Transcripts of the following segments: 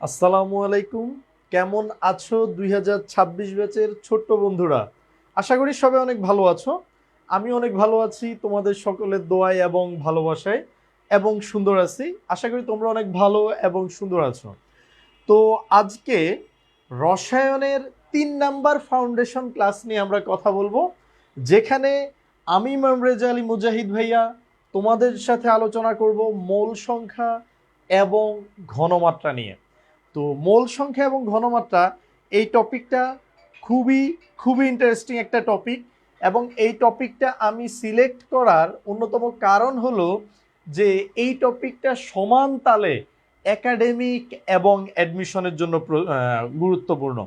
আসসালামু আলাইকুম। কেমন আছো 2026 ব্যাচের ছোট্ট বন্ধুরা? আশা করি সবাই অনেক ভালো আছো। আমি অনেক ভালো আছি তোমাদের সকলের দোয়ায় এবং ভালোবাসায়, এবং সুন্দর আছি। আশা করি তোমরা অনেক ভালো এবং সুন্দর আছো। তো আজকে রসায়নের 3 নাম্বার ফাউন্ডেশন ক্লাস নিয়ে আমরা কথা বলবো, যেখানে আমি ইমাম রেজা আলী মুজাহিদ ভাইয়া তোমাদের সাথে আলোচনা করব মোল সংখ্যা এবং ঘনমাত্রা নিয়ে। তো মোল সংখ্যা এবং ঘনমাত্রা এই টপিকটা খুবই খুবই ইন্টারেস্টিং একটা টপিক, এবং এই টপিকটা আমি সিলেক্ট করার অন্যতম কারণ হলো যে এই টপিকটা সমান তালে একাডেমিক এবং অ্যাডমিশনের জন্য গুরুত্বপূর্ণ।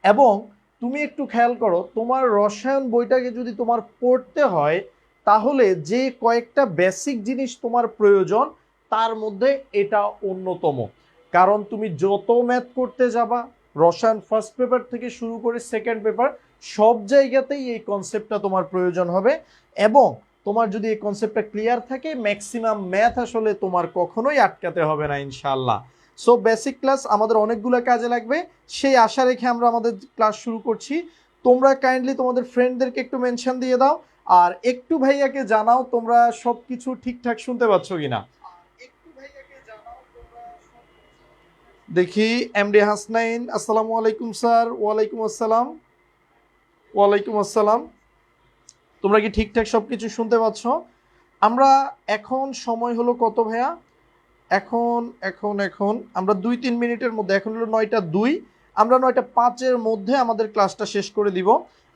এবং তুমি একটু খেয়াল করো, তোমার রসায়ন বইটাকে যদি তোমার পড়তে হয়, তাহলে যে কয়েকটা বেসিক জিনিস তোমার প্রয়োজন তার মধ্যে এটা অন্যতম। কারণ তুমি যত ম্যাথ করতে যাবা, রসায়ন ফার্স্ট পেপার থেকে শুরু করে সেকেন্ড পেপার, সব জায়গাতেই এই কনসেপ্টটা তোমার প্রয়োজন হবে। এবং তোমার যদি এই কনসেপ্টটা ক্লিয়ার থাকে, ম্যাক্সিমাম ম্যাথ আসলে তোমার কখনোই আটকাতে হবে না ইনশাআল্লাহ। সো বেসিক ক্লাস আমাদের অনেকগুলো কাজে লাগবে, সেই আশা রেখে আমরা আমাদের ক্লাস শুরু করছি। তোমরা কাইন্ডলি তোমাদের ফ্রেন্ডদেরকে একটু মেনশন দিয়ে দাও, আর একটু ভাইয়াকে জানাও তোমরা সব কিছু ঠিকঠাক শুনতে পাচ্ছ কিনা। দেখি এমডি হাসনাইন, আসসালামু আলাইকুম স্যার। ওয়ালাইকুম আসসালাম। ওয়ালাইকুম আসসালাম। তোমরা কি ঠিকঠাক সব কিছু শুনতে পাচ্ছ? আমরা এখন সময় হলো কত ভাইয়া? এখন এখন এখন আমরা 2-3 মিনিটের মধ্যে, এখন হলো 9টা 2, আমরা 9টা 5-এর মধ্যে আমাদের ক্লাসটা শেষ করে দিব।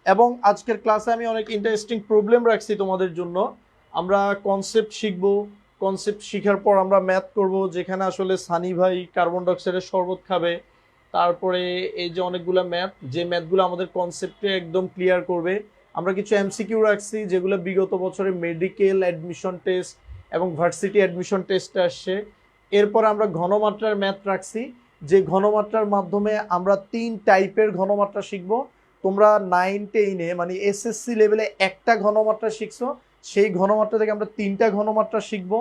এবং আজকের ক্লাসে আমি অনেক ইন্টারেস্টিং প্রবলেম রাখছি তোমাদের জন্য। আমরা কনসেপ্ট শিখব, কনসেপ্ট শিখার পর আমরা ম্যাথ করব, যেখানে আসলে সানি ভাই কার্বন ডাইঅক্সাইডের শরবত খাবে। তারপরে এই যে অনেকগুলো ম্যাথ, যে ম্যাথগুলো আমাদের কনসেপ্টে একদম ক্লিয়ার করবে। আমরা কিছু এমসিকিউ রাখছি যেগুলো বিগত বছরে মেডিকেল অ্যাডমিশন টেস্ট এবং ভার্সিটি অ্যাডমিশন টেস্টে আসছে। এরপর আমরা ঘনমাত্রার ম্যাথ রাখছি, যে ঘনমাত্রার মাধ্যমে আমরা 3 টাইপের ঘনমাত্রা শিখব। তোমরা 9-10-এ মানে এসএসসি লেভেলে একটা ঘনমাত্রা শিখছো, সেই ঘনমাত্রা থেকে আমরা 3টা ঘনমাত্রা শিখব।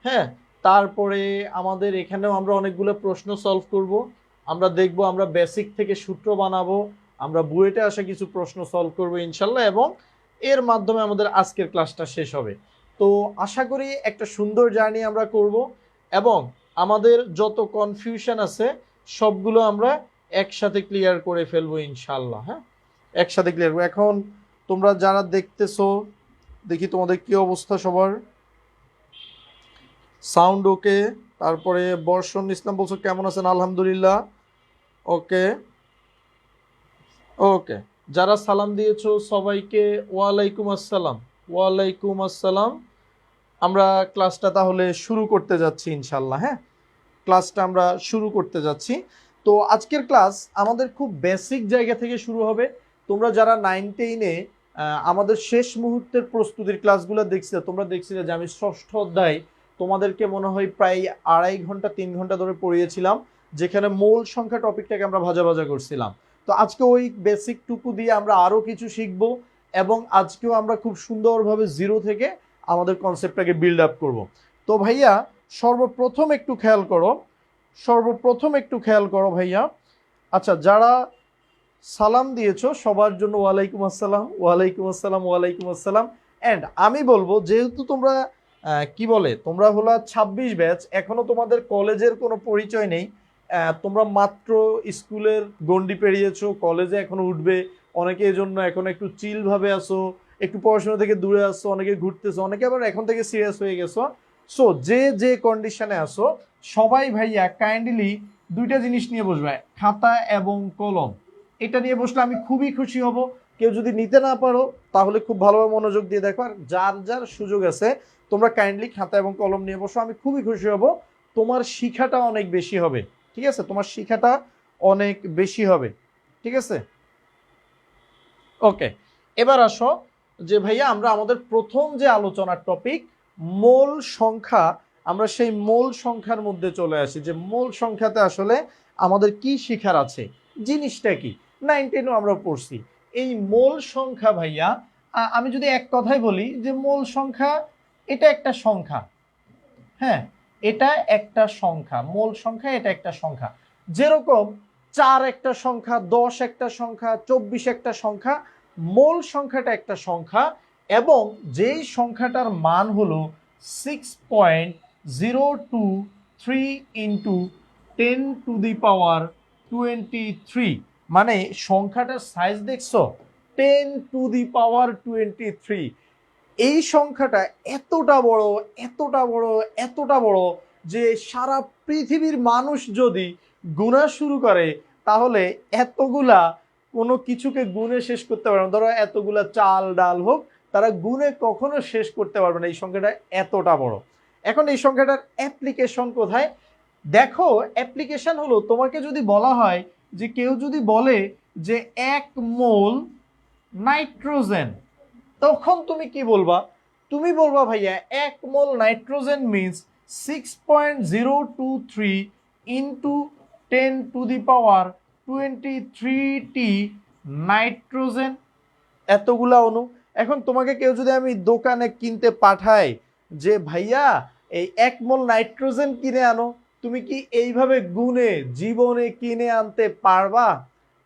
হ্যাঁ, তারপরে আমাদের এখানেও আমরা অনেকগুলো প্রশ্ন সলভ করব। আমরা দেখব, আমরা বেসিক থেকে সূত্র বানাবো, আমরা বুয়েটে আসা কিছু প্রশ্ন সলভ করবো ইনশাল্লাহ, এবং এর মাধ্যমে আমাদের আজকের ক্লাসটা শেষ হবে। তো আশা করি একটা সুন্দর জার্নি আমরা করব, এবং আমাদের যত কনফিউশন আছে সবগুলো আমরা একসাথে ক্লিয়ার করে ফেলবো ইনশাল্লাহ। হ্যাঁ, একসাথে ক্লিয়ার করবো। এখন তোমরা যারা দেখতেছো, দেখি তোমাদের কি অবস্থা সবার। সাউন্ড ওকে? তারপরে বর্ষণ ইসলাম বলছো কেমন আছেন? আলহামদুলিল্লাহ। ওকে ওকে, যারা সালাম দিয়েছো সবাইকে ওয়ালাইকুম আসসালাম। ওয়ালাইকুম আসসালাম। আমরা ক্লাসটা তাহলে শুরু করতে যাচ্ছি ইনশাল্লাহ। হ্যাঁ, ক্লাসটা আমরা শুরু করতে যাচ্ছি। তো আজকের ক্লাস আমাদের খুব বেসিক জায়গা থেকে শুরু হবে। তোমরা যারা 9-10-এ আমাদের শেষ মুহূর্তের প্রস্তুতির ক্লাসগুলো দেখছিলে, তোমরা দেখছিলে যে আমি ষষ্ঠ অধ্যায় তোমাদেরকে মনে হয় প্রায় 2.5 ঘন্টা 3 ঘন্টা ধরে পড়িয়েছিলাম, যেখানে মূল সংখ্যা টপিকটাকে আমরা ভাজা ভাজা করছিলাম। তো আজকে ওই বেসিকটুকু দিয়ে আমরা আরও কিছু শিখবো, এবং আজকেও আমরা খুব সুন্দরভাবে জিরো থেকে আমাদের কনসেপ্টটাকে বিল্ড আপ করবো। তো ভাইয়া, সর্বপ্রথম একটু খেয়াল করো ভাইয়া। আচ্ছা, যারা সালাম দিয়েছো সবার জন্য ওয়ালাইকুম আসসালাম। ওয়ালাইকুম আসসালাম। ওয়ালাইকুম আসসালাম। অ্যান্ড আমি বলবো, যেহেতু তোমরা কি বলে, তোমরা হলো 26 ব্যাচ, এখনো তোমাদের কলেজের কোনো পরিচয় নেই। তোমরা মাত্র স্কুলের গণ্ডি পেরিয়েছো, কলেজে এখনো উঠবে। অনেকে এই জন্য এখন একটু চিল ভাবে আসো, একটু পড়াশোনা থেকে দূরে আসো, অনেকে ঘুরতেছো, অনেকে আবার এখন থেকে সিরিয়াস হয়ে গেছো। সো যে যে কন্ডিশনে আসো, সবাই ভাইয়া কাইন্ডলি 2টা জিনিস নিয়ে বসবে, খাতা এবং কলম। এটা নিয়ে বসলে আমি খুবই খুশি হব। কেউ যদি নিতে না পারো তাহলে খুব ভালোভাবে মনোযোগ দিয়ে দেখো, আর যার যার সুযোগ আছে তোমরা কাইন্ডলি খাতা এবং কলম নিয়ে বসো, আমি খুবই খুশি হব। তোমার শিখাটা অনেক বেশি হবে। ঠিক আছে, তোমার শিখাটা অনেক বেশি হবে। ঠিক আছে, ওকে। এবার আসো যে ভাইয়া, আমরা আমাদের প্রথম যে আলোচনার টপিক মোল সংখ্যা, আমরা সেই মোল সংখ্যার মধ্যে চলে আসি, যে মোল সংখ্যাতে আসলে আমাদের কি শিখার আছে, জিনিসটা কি। 9-10-ও আমরা পড়ছি এই মোল সংখ্যা ভাইয়া। আমি যদি এক কথায় বলি যে মোল সংখ্যা এটা একটা সংখ্যা। হ্যাঁ, এটা একটা সংখ্যা, মোল সংখ্যা এটা একটা সংখ্যা। যেরকম 4 একটা সংখ্যা, 10 একটা সংখ্যা, 24 একটা সংখ্যা, মোল সংখ্যাটা একটা সংখ্যা এবং যেই সংখ্যাটার মান হলো 6.023 ইন্টু 10⁻23, মানে সংখ্যাটার সাইজ দেখছো, 10⁻23। এই সংখ্যাটা এতটা বড়, এতটা বড়, এতটা বড় যে সারা পৃথিবীর মানুষ যদি গুণা শুরু করে তাহলে এতগুলা কোনো কিছুকে গুণে শেষ করতে পারবে না। ধরো এতগুলা চাল ডাল হোক, তারা গুণে কখনো শেষ করতে পারবে না, এই সংখ্যাটা এতটা বড়। এখন এই সংখ্যাটার অ্যাপ্লিকেশন কোথায়? দেখো, অ্যাপ্লিকেশন হলো তোমাকে যদি বলা হয় যে কেউ যদি বলে যে 1 মোল নাইট্রোজেন, তখন তুমি কি বলবা? তুমি বলবা ভাইয়া 1 মোল নাইট্রোজেন মিন্স 6.023 ইন্টু 10⁻23টি নাইট্রোজেন, এতগুলা অণু। এখন তোমাকে কেউ যদি আমি দোকানে কিনতে পাঠাই যে ভাইয়া এই 1 মোল নাইট্রোজেন কিনে আনো, তুমি কি এইভাবে গুণে জীবনে কিনে আনতে পারবা?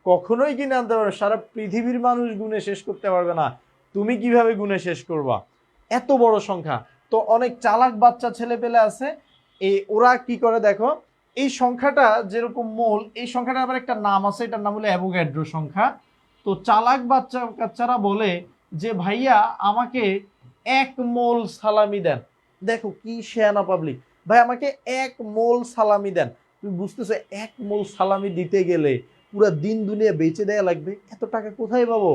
কখনোই কিনে আনতে পারবে? সারা পৃথিবীর মানুষ গুণে শেষ করতে পারবে না, তুমি কিভাবে গুণে শেষ করবা এত বড় সংখ্যা? তো অনেক চালাক বাচ্চা ছেলে পেলে আছে, ওরা কি করে দেখো, এই সংখ্যাটা যেরকম মোল, এই সংখ্যাটা আবার একটা নাম আছে, এটার নাম হলো অ্যাভোগাড্রো সংখ্যা। তো চালাক বাচ্চারা বলে যে ভাইয়া আমাকে 1 মোল সালামি দেন। দেখো কি শেয়ানা পাবলিক, ভাই আমাকে 1 মোল সালামি দেন। তুমি বুঝতেছো 1 মোল সালামি দিতে গেলে পুরো দিন দুনিয়া বেচে দেয়া লাগবে, এত টাকা কোথায় পাবো?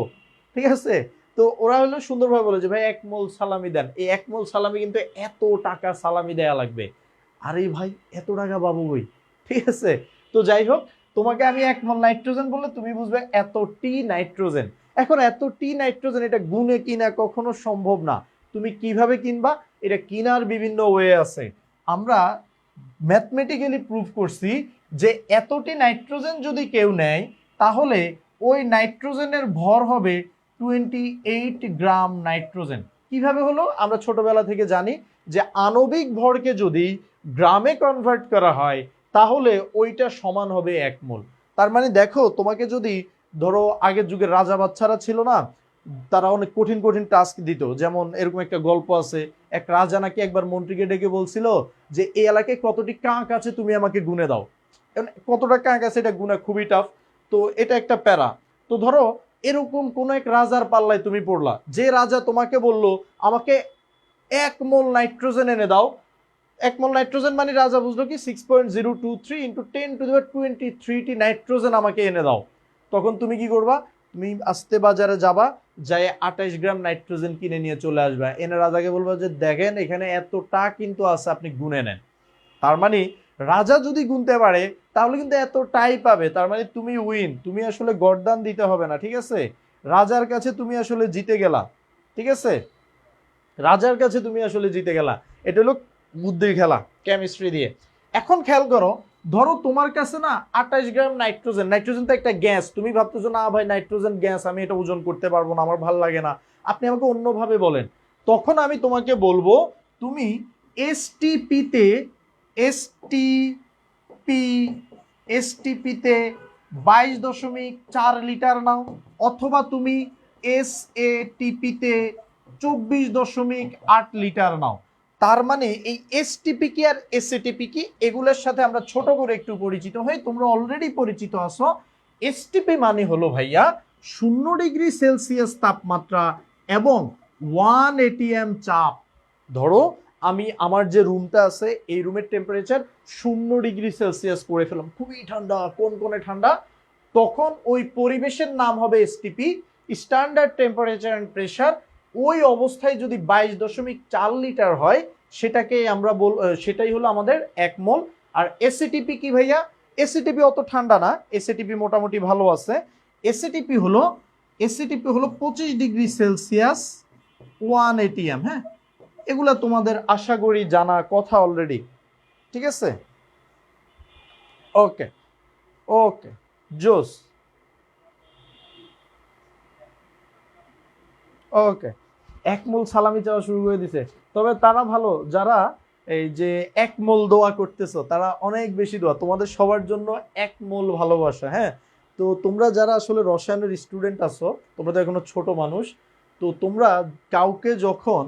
ঠিক আছে, তো ওরা হলো সুন্দরভাবে বলে যে ভাই 1 মোল সালামি দেন। এই 1 মোল সালামি কিন্তু এত টাকা সালামি দেয়া লাগবে। আরে ভাই এত টাকা পাবো কই? ঠিক আছে, তো যাই হোক, তোমাকে আমি 1 মোল নাইট্রোজেন বললে তুমি বুঝবে এতটি নাইট্রোজেন। এখন এতটি নাইট্রোজেন এটা গুণে কিনা কখনো সম্ভব না। তুমি কিভাবে কিনবা? এটা কিনার বিভিন্ন ওয়ে আছে। আমরা ম্যাথমেটিক্যালি প্রুফ করছি যে এতটি নাইট্রোজেন যদি কেউ নেয় তাহলে ওই নাইট্রোজেনের ভর হবে 28 গ্রাম নাইট্রোজেন। কিভাবে হলো? আমরা ছোটবেলা থেকে জানি যে আণবিক ভরকে যদি গ্রামে কনভার্ট করা হয় তাহলে ওইটা সমান হবে 1 মোল। তার মানে দেখো, তোমাকে যদি ধরো আগের যুগের রাজা বাচ্চারা ছিল না, তারা অনেক কঠিন কঠিন টাস্ক দিত। যেমন এরকম একটা গল্প আছে, এক রাজা নাকি একবার মন্ত্রীকে ডেকে বলছিল যে এই এলাকায় কতটি কাক আছে তুমি আমাকে গুনে দাও। কতটা কাক আছে এটা গুনা খুবই টাফ, তো এটা একটা প্যারা। তো ধরো এরকম কোন এক রাজার পাল্লায় তুমি পড়লা, যে রাজা তোমাকে বলল আমাকে 1 মোল নাইট্রোজেন এনে দাও। 1 মোল নাইট্রোজেন মানে রাজা বুঝলো কি 6.023 ইন্টু 10⁻23টি নাইট্রোজেন আমাকে এনে দাও। তখন তুমি কি করবা? তুমি আস্তে বাজারে যাবা, যাই 28 গ্রাম নাইট্রোজেন কিনে নিয়ে চলে আসবা, এনে রাজাকে বলবা যে দেখেন এখানে এতটা কিন্তু আছে, আপনি গুনে নেন। তার মানে রাজা যদি গুনতে পারে তাহলে কিন্তু এতটাই পাবে। তার মানে তুমি উইন, তুমি আসলে গরদান দিতে হবে না। ঠিক আছে, রাজার কাছে তুমি আসলে জিতে গেলা। ঠিক আছে, রাজার কাছে তুমি আসলে জিতে গেলা। এটা হলো বুদ্ধির খেলা, কেমিস্ট্রি দিয়ে। এখন খেয়াল করো, ধরো তোমার কাছে না 28 গ্রাম নাইট্রোজেন, নাইট্রোজেন তো একটা গ্যাস, তুমি ভাবতেছো না ভাই নাইট্রোজেন গ্যাস, আমি এটা ওজন করতে পারবো না, আমার ভাল লাগে না, আপনি আমাকে অন্যভাবে বলেন। তখন আমি তোমাকে বলবো তুমি এসটিপিতে এসটিপি এসটিপিতে 22.4 লিটার নাও, অথবা তুমি এসএটিপিতে 24.8 লিটার নাও। তার মানে এই এসটিপি কি আর এসএটিপি কি, এগুলোর সাথে আমরা ছোট করে একটু পরিচিত হই। তোমরা অলরেডি পরিচিত আছো। এসটিপি মানে হলো ভাইয়া 0°C তাপমাত্রা এবং 1 atm চাপ। ধরো আমি আমার যে রুমটা আছে এই রুমের টেম্পারেচার 0°C করে ফেলাম, খুবই ঠান্ডা, কোন কোনে ঠান্ডা, তখন ওই পরিবেশের নাম হবে STP, standard temperature and pressure. ওই অবস্থায় যদি 22.4 লিটার হয় সেটাকে আমরা সেটাই হলো আমাদের 1 মোল। আর এসএটিপি কি ভাইয়া? এসএটিপি অত ঠান্ডা না, এসএটিপি মোটামুটি ভালো আছে। এসএটিপি হলো 25°C 1 atm। হ্যাঁ, এগুলা তোমাদের আশা করি জানা কথা অলরেডি। ঠিক আছে, ওকে ওকে, জোস, ওকে। 1 মোল সালামি চাওয়া শুরু করে দিছে। তবে তারা ভালো যারা এই যে 1 মোল দোয়া করতেছো, তারা অনেক বেশি দোয়া, তোমাদের সবার জন্য 1 মোল ভালোবাসা। হ্যাঁ, তো তোমরা যারা আসলে রসায়নের স্টুডেন্ট আছো, তোমরা তো এখনো ছোট মানুষ, তো তোমরা কাউকে যখন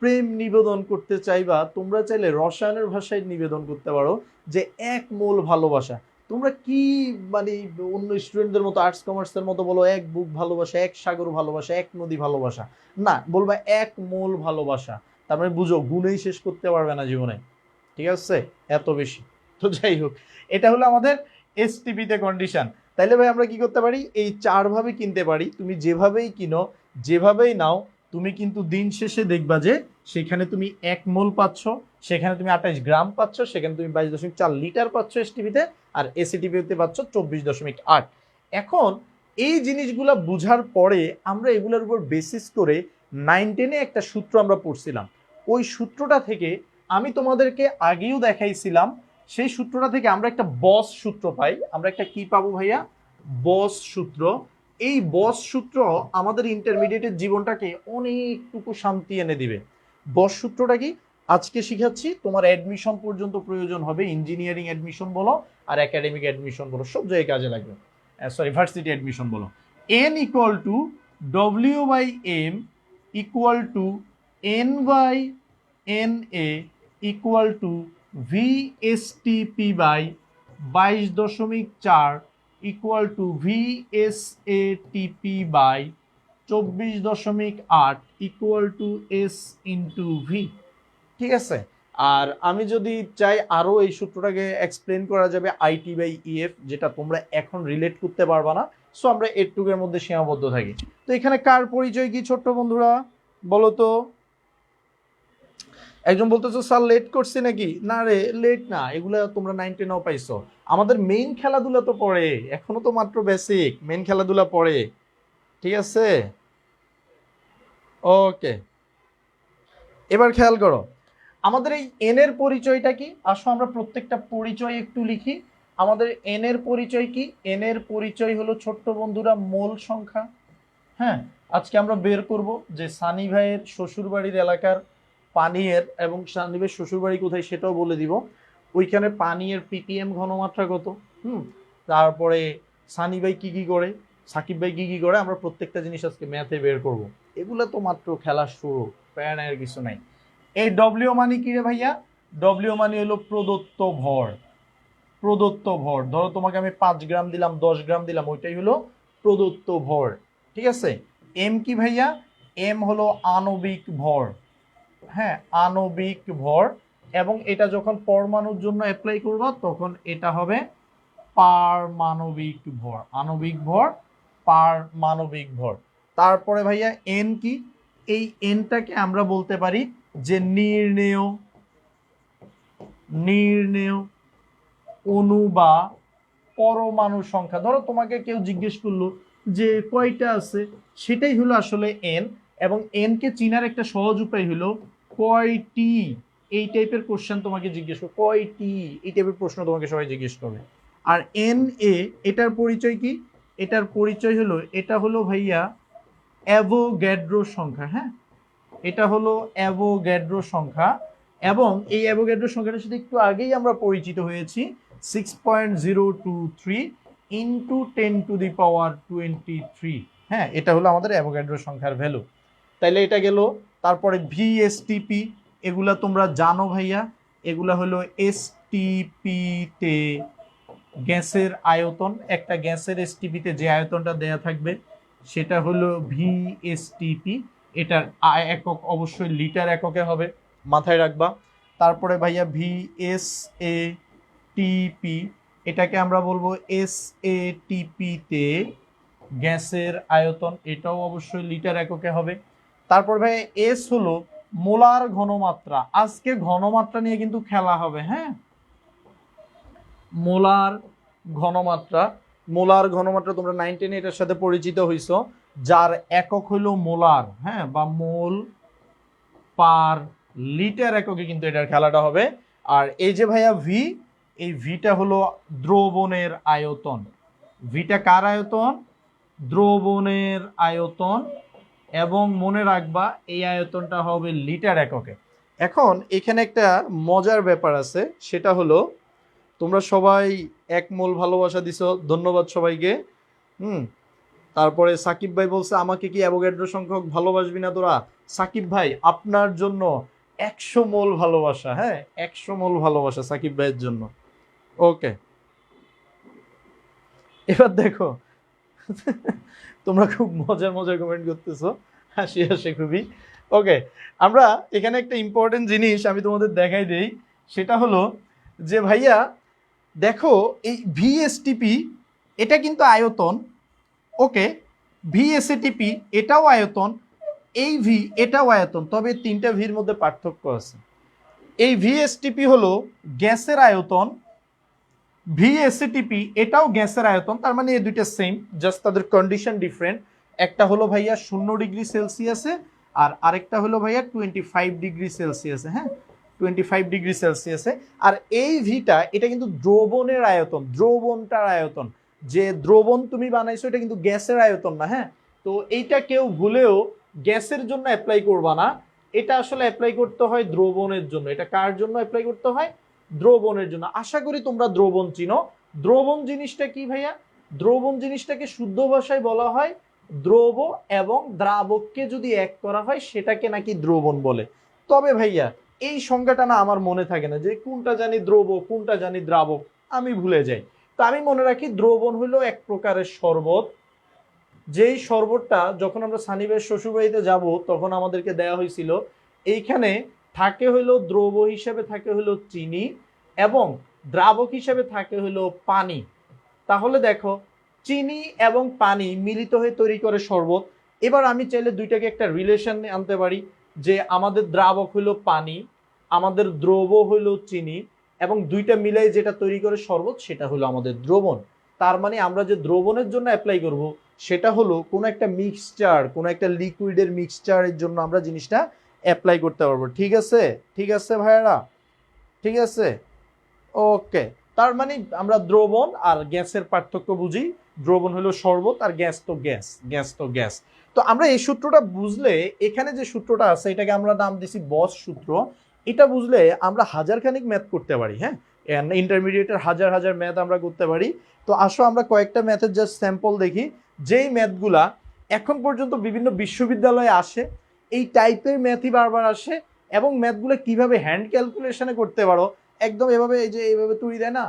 প্রেম নিবেদন করতে চাইবা, তোমরা চাইলে রসায়নের ভাষায় নিবেদন করতে পারো যে 1 মোল ভালোবাসা। তোমরা কি মানে অন্য স্টুডেন্টদের মতো আর্টস কমার্সের মতো বলো 1 বুক ভালোবাসা, 1 সাগর ভালোবাসা, 1 নদী ভালোবাসা, না, বলবা 1 মোল ভালোবাসা। তার মানে বুঝো, গুণেই শেষ করতে পারবে না জীবনে, ঠিক আছে, এত বেশি। তো যাই হোক, এটা হলো আমাদের এসটিপিতে কন্ডিশন। তাইলে ভাই আমরা কি করতে পারি, এই 4 ভাবে কিনতে পারি। তুমি যেভাবেই কিনো, যেভাবেই নাও, তুমি কিন্তু দিন শেষে দেখবা যে সেখানে তুমি 1 মোল পাচ্ছ, সেখানে তুমি 28 গ্রাম পাচ্ছ, সেখানে তুমি 22.4 লিটার পাচ্ছ এসটিপিতে, আর এসিটিপিতে পাচ্ছ 24.8। এখন এই জিনিসগুলো বুঝার পরে আমরা এগুলোর উপর বেসিস করে 9-10-এ একটা সূত্র আমরা পড়ছিলাম। ওই সূত্রটা থেকে আমি তোমাদেরকে আগেও দেখাইছিলাম, সেই সূত্রটা থেকে আমরা একটা বস সূত্র পাই। আমরা একটা কি পাবো ভাইয়া, বস সূত্র। এই বস সূত্র আমাদের ইন্টারমিডিয়েটের জীবনটাকে অনেকটুকু শান্তি এনে দিবে। বস সূত্রটা কি আজকে শিখাচ্ছি, তোমার অ্যাডমিশন পর্যন্ত প্রয়োজন হবে। ইঞ্জিনিয়ারিং অ্যাডমিশন বলো আর একাডেমিক অ্যাডমিশন বলো, সব জায়গায় কাজে লাগবে। সরি, ভার্সিটি অ্যাডমিশন বলো। n equal to W/m equal two n/na equal to VSTP/22.4 equal to VSATP/24.8 equal to S into V. ঠিক আছে। আর আমি যদি চাই আরো এই সূত্রটাকে এক্সপ্লেন করা যাবে IT/EF, যেটা তোমরা এখন রিলেট করতে পারবা না, সো আমরা এটুকের মধ্যে সীমাবদ্ধ থাকি। তো এখানে কার পরিচয় কি ছোট্ট বন্ধুরা বলো তো? একজন বলতেছো স্যার লেট করছি নাকি? না রে, লেট না, এগুলা তোমরা 9-10-এও পাইছো। আমাদের মেইন খেলাধুলা তো পড়ে, এখনো তো মাত্র বেসিক, মেইন খেলাধুলা পড়ে, ঠিক আছে। ওকে, এবার খেয়াল করো আমাদের এই এন এর পরিচয়টা কি। আসো আমরা প্রত্যেকটা পরিচয় একটু লিখি। আমাদের এন এর পরিচয় কি? এন এর পরিচয় হলো ছোট্ট বন্ধুরা মোল সংখ্যা। হ্যাঁ, আজকে আমরা বের করব যে সানি ভাইয়ের শ্বশুরবাড়ির এলাকার পানির, এবং সানি ভাইয়ের শ্বশুরবাড়ি কোথায় সেটাও বলে দিব। ওইখানে পানির পিপিএম ঘনমাত্রা কত, তারপরে সানি ভাই কি কি করে, সাকিব ভাই কি কি করে, আমরা প্রত্যেকটা জিনিস আজকে ম্যাথে বের করব। এগুলো তো মাত্র খেলার শুরু, প্যারার কিছু নাই। এই ডব্লিউ মানে কি রে ভাইয়া? ডব্লিউ মানে হলো প্রদত্ত ভর। প্রদত্ত ভর, ধরো তোমাকে আমি 5 গ্রাম দিলাম, 10 গ্রাম দিলাম, ওইটাই হলো প্রদত্ত ভর, ঠিক আছে। এম কি ভাইয়া? এম হলো আণবিক ভর। হ্যাঁ, আণবিক ভর, এবং এটা যখন পরমাণুর জন্য অ্যাপ্লাই করবা তখন এটা হবে পারমাণবিক ভর। আণবিক ভর, পারমাণবিক ভর। তারপরে ভাইয়া এন কি? এই এনটাকে আমরা বলতে পারি যে নির্ণেয় অণু বা পরমাণু সংখ্যা। ধরো তোমাকে কেউ জিজ্ঞেস করলো যে কয়টা আছে, সেটাই হলো আসলে এন। এবং এন কে চিনার একটা সহজ উপায় হলো কয়টি। এই টাইপের কোশ্চেন তোমাকে জিজ্ঞেস করবে, কয়টি, এই টাইপের প্রশ্ন তোমাকে সবাই জিজ্ঞেস করবে। আর এন এ, এটার পরিচয় কি? এটার পরিচয় হলো, এটা হলো ভাইয়া অ্যাভোগ্যাড্রো সংখ্যা। হ্যাঁ, এটা হলো অ্যাভোগ্যাড্রো সংখ্যা, এবং এই অ্যাভোগ্যাড্রো সংখ্যাটার সাথে একটু আগেই আমরা পরিচিত হয়েছি, 6.023 ইন্টু 10⁻23। হ্যাঁ, এটা হলো আমাদের অ্যাভোগ্যাড্রো সংখ্যার ভ্যালু। তাইলে এটা গেল। তারপরে ভিএসটিপি, এগুলা তোমরা জানো ভাইয়া, এগুলা হলো এসটিপিতে গ্যাসের আয়তন। একটা গ্যাসের এসটিপিতে যে আয়তনটা দেয়া থাকবে সেটা হলো ভিএসটিপি। এটার একক অবশ্যই লিটার এককে হবে, মাথায় রাখবা। তারপরে ভাইয়া ভিএসএটিপি, এটাকে আমরা বলবো এসএটিপিতে গ্যাসের আয়তন, এটাও অবশ্যই লিটার এককে হবে। তারপর ভাই এস হলো মোলার ঘনমাত্রা। আজকে ঘনমাত্রা নিয়ে কিন্তু খেলা হবে। হ্যাঁ, মোলার ঘনমাত্রা। মোলার ঘনমাত্রা তোমরা 9-10 এটার সাথে পরিচিত হইছো, যার একক হলো মোলার, হ্যাঁ, বা মোল পার লিটার এককে কিন্তু এটার খেলাটা হবে। আর এই যে ভাইয়া ভি, এই ভিটা হলো দ্রবণের আয়তন। ভিটা কার আয়তন? দ্রবণের আয়তন, এবং মনে রাখবা এই আয়তনটা হবে লিটার এককে। এখন এখানে একটা মজার ব্যাপার আছে, সেটা হলো তোমরা সবাই 1 মোল ভালোবাসা দিছো, ধন্যবাদ সবাইকে। হুম। তারপরে সাকিব ভাই বলছে আমাকে কি অ্যাভোগাড্রো সংখ্যক ভালোবাসবি না তোরা? সাকিব ভাই আপনার জন্য 100 মোল ভালোবাসা, হ্যাঁ 100 মোল ভালোবাসা সাকিব ভাইয়ের জন্য। ওকে, এবার দেখো তোমরা খুব মজার মজার কমেন্ট করতেছো, হাসি হাসি খুবই। ওকে, আমরা এখানে একটা ইম্পর্টেন্ট জিনিস আমি তোমাদের দেখাই দেই, সেটা হলো যে ভাইয়া দেখো এই ভিএসটিপি এটা কিন্তু আয়তন, ওকে, ভিএসএটিপি এটাও আয়তন, এই ভি এটাও আয়তন, তবে 3টা ভির মধ্যে পার্থক্য আছে। এই ভিএসটিপি হলো গ্যাসের আয়তন, ভিএসএটিপি এটাও গ্যাসের আয়তন, তার মানে এই দুইটা সেম, জাস্ট তাদের কন্ডিশন ডিফারেন্ট। একটা হলো ভাইয়া 0 ডিগ্রি সেলসিয়াসে, আর আরেকটা হলো ভাইয়া 25 ডিগ্রি সেলসিয়াসে, হ্যাঁ 25 ডিগ্রি সেলসিয়াসে। আর এই ভিটা এটা কিন্তু দ্রবণের আয়তন, দ্রবণটার আয়তন, যে দ্রবণ তুমি বানাইছো এটা কিন্তু গ্যাসের আয়তন না, হ্যাঁ। তো এইটা কেউ ভুলেও গ্যাসের জন্য অ্যাপ্লাই করবা না, এটা আসলে অ্যাপ্লাই করতে হয় দ্রবণের জন্য। এটা কার জন্য অ্যাপ্লাই করতে হয়? দ্রবণের জন্য। আশা করি তোমরা দ্রবণ চিনো। দ্রবণ জিনিসটা কি ভাইয়া? দ্রবণ জিনিসটাকে শুদ্ধ ভাষায় বলা হয় দ্রব এবং দ্রাবককে যদি এক করা হয় সেটাকে নাকি দ্রবণ বলে। তবে ভাইয়া এই সংজ্ঞাটা না আমার মনে থাকে না, যে কোনটা জানি দ্রব কোনটা জানি দ্রাবক, আমি ভুলে যাই। তো আমি মনে রাখি দ্রবণ হলো এক প্রকারের শরবত, যেই শরবতটা যখন আমরা সানিবের শ্বশুরবাড়িতে যাব তখন আমাদেরকে দেয়া হয়েছিল। এইখানে থাকে হইলো দ্রব হিসেবে থাকে হইলো চিনি এবং দ্রাবক হিসেবে থাকে হইলো পানি। তাহলে দেখো চিনি এবং পানি মিলিত হয়ে তৈরি করে শরবত। এবার আমি চাইলে দুইটাকে একটা রিলেশন আনতে পারি, যে আমাদের দ্রাবক হইলো পানি, আমাদের দ্রব হইলো চিনি, এবং দুইটা মিলাই যেটা তৈরি করে শরবত সেটা হলো আমাদের দ্রবণ। তার মানে আমরা যে দ্রবণের জন্য অ্যাপ্লাই করব সেটা হলো কোনো একটা মিক্সচার, কোনো একটা লিকুইডের মিক্সচারের জন্য আমরা জিনিসটা অ্যাপ্লাই করতে পারবো। ঠিক আছে, ঠিক আছে ভাইয়ারা, ঠিক আছে, ওকে। তার মানে আমরা দ্রবণ আর গ্যাসের পার্থক্য বুঝি। দ্রবণ হলো শরবত আর গ্যাস তো গ্যাস, গ্যাস তো গ্যাস। তো আমরা এই সূত্রটা বুঝলে, এখানে যে সূত্রটা আছে এটাকে আমরা নাম দিছি বস সূত্র। এটা বুঝলে আমরা হাজারখানিক ম্যাথ করতে পারি, হ্যাঁ ইন্টারমিডিয়েটের হাজার হাজার ম্যাথ আমরা করতে পারি। তো আসো আমরা কয়েকটা ম্যাথের জাস্ট স্যাম্পল দেখি, যেই ম্যাথগুলা এখন পর্যন্ত বিভিন্ন বিশ্ববিদ্যালয়ে আসে, এই টাইপের ম্যাথই বারবার আসে, এবং ম্যাথগুলো কিভাবে হ্যান্ড ক্যালকুলেশনে করতে পারো, একদম এভাবে, এই যে এইভাবে তুড়ি দেয় না,